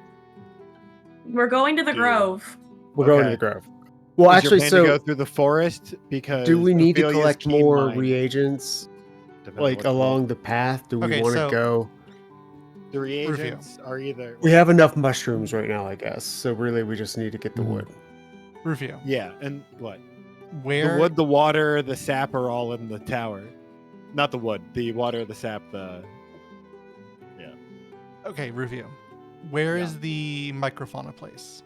[SPEAKER 4] We're going to the
[SPEAKER 1] Dude.
[SPEAKER 4] grove.
[SPEAKER 2] We're going to
[SPEAKER 1] Okay.
[SPEAKER 2] the Grove. Well,
[SPEAKER 1] Is
[SPEAKER 2] actually,
[SPEAKER 1] your plan to
[SPEAKER 2] so
[SPEAKER 1] go through the forest? Because
[SPEAKER 2] do we need to
[SPEAKER 1] Ophelia's
[SPEAKER 2] collect
[SPEAKER 1] keen
[SPEAKER 2] more
[SPEAKER 1] mind,
[SPEAKER 2] reagents,
[SPEAKER 1] depending on
[SPEAKER 2] like
[SPEAKER 1] what you
[SPEAKER 2] along
[SPEAKER 1] want.
[SPEAKER 2] the path? Do we
[SPEAKER 3] Okay,
[SPEAKER 2] want to
[SPEAKER 3] so-
[SPEAKER 2] go?
[SPEAKER 1] The reagents are either...
[SPEAKER 2] We have enough mushrooms right now, I guess. So really, we just need to get the
[SPEAKER 1] Mhm.
[SPEAKER 2] wood.
[SPEAKER 3] Rufio,
[SPEAKER 1] Yeah, and what?
[SPEAKER 3] where?
[SPEAKER 1] The wood, the water, the sap are all in the tower. Not the wood, the water, the sap, the...
[SPEAKER 3] Okay, Rufio, where
[SPEAKER 1] Yeah.
[SPEAKER 3] is the microfauna place?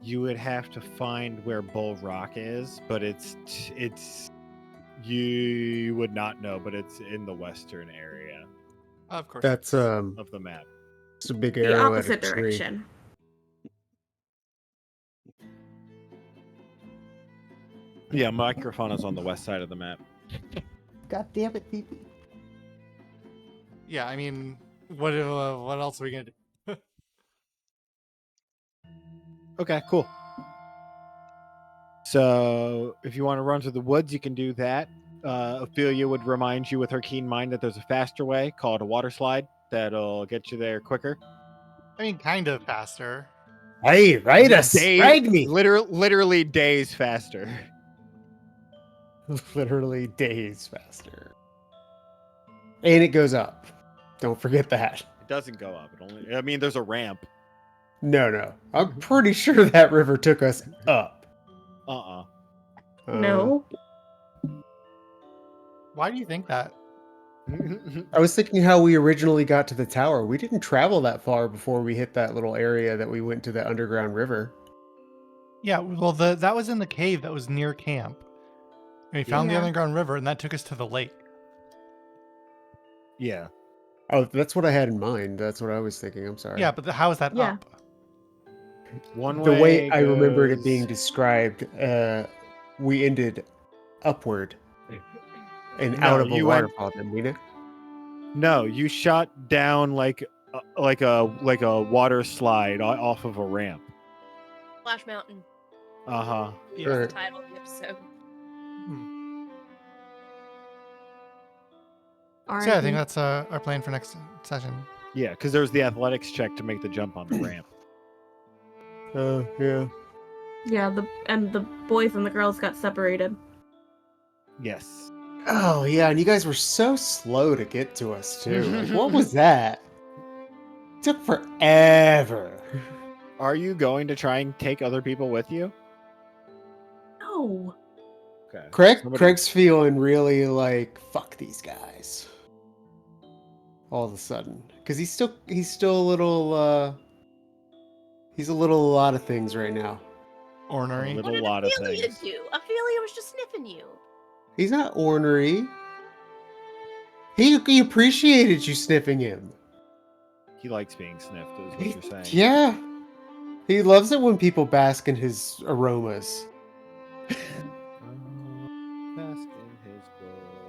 [SPEAKER 1] You would have to find where Bull Rock is, but it's you would not know, but it's in the western area
[SPEAKER 3] Of course.
[SPEAKER 2] That's
[SPEAKER 1] of the map.
[SPEAKER 2] it's a big
[SPEAKER 4] The
[SPEAKER 2] arrow at a
[SPEAKER 4] opposite
[SPEAKER 2] tree.
[SPEAKER 4] direction.
[SPEAKER 1] Yeah, microphone is on the west side of the map.
[SPEAKER 2] God damn it, people!
[SPEAKER 3] Yeah, I mean, what else are we gonna do?
[SPEAKER 1] Okay, cool. So if you want to run to the woods, you can do that. Ophelia would remind you with her keen mind that there's a faster way called a water slide that'll get you there quicker.
[SPEAKER 3] I mean, kind of faster.
[SPEAKER 2] Hey, ride us! Ride me!
[SPEAKER 1] Literally days faster.
[SPEAKER 2] Literally days faster. And it goes up. Don't forget that.
[SPEAKER 1] It doesn't go up. I mean, there's a ramp.
[SPEAKER 2] No. I'm pretty sure that river took us up.
[SPEAKER 1] Uh-uh.
[SPEAKER 4] No.
[SPEAKER 3] Why do you think that?
[SPEAKER 2] I was thinking how we originally got to the tower. We didn't travel that far before we hit that little area that we went to the underground river.
[SPEAKER 3] Yeah, well, that was in the cave that was near camp. And we found the
[SPEAKER 4] Yeah.
[SPEAKER 3] underground river, and that took us to the lake.
[SPEAKER 1] Yeah.
[SPEAKER 2] Oh, that's what I had in mind. That's what I was thinking. I'm sorry.
[SPEAKER 3] Yeah, but how is that
[SPEAKER 4] Yeah.
[SPEAKER 3] up?
[SPEAKER 1] One
[SPEAKER 2] The way I remembered it
[SPEAKER 1] goes-
[SPEAKER 2] being described, we ended upward and
[SPEAKER 1] No,
[SPEAKER 2] out of a
[SPEAKER 1] you went-
[SPEAKER 2] waterfall, didn't we?
[SPEAKER 1] No, you shot down like a water slide off of a ramp.
[SPEAKER 5] Splash Mountain.
[SPEAKER 1] Uh-huh.
[SPEAKER 3] Yeah.
[SPEAKER 2] Sure.
[SPEAKER 5] The title of the episode.
[SPEAKER 4] All
[SPEAKER 3] So yeah, I
[SPEAKER 4] right.
[SPEAKER 3] think that's our plan for next session.
[SPEAKER 1] Yeah, because there's the athletics check to make the jump on the ramp.
[SPEAKER 2] Yeah.
[SPEAKER 4] Yeah, the boys and the girls got separated.
[SPEAKER 1] Yes.
[SPEAKER 2] Oh, yeah, and you guys were so slow to get to us, too. Like, what was that? It took forever.
[SPEAKER 1] Are you going to try and take other people with you?
[SPEAKER 4] No.
[SPEAKER 1] Okay.
[SPEAKER 2] Craig's feeling really like, fuck these guys. All of a sudden. Because he's still a little, he's a lot of things right now.
[SPEAKER 3] Ornery.
[SPEAKER 1] Little
[SPEAKER 5] What did
[SPEAKER 1] lot of
[SPEAKER 5] Ophelia
[SPEAKER 1] things.
[SPEAKER 5] do? Ophelia was just sniffing you.
[SPEAKER 2] He's not ornery. He appreciated you sniffing him.
[SPEAKER 1] He likes being sniffed, is what you're saying.
[SPEAKER 2] Yeah. He loves it when people bask in his aromas.
[SPEAKER 1] Bask in his glow.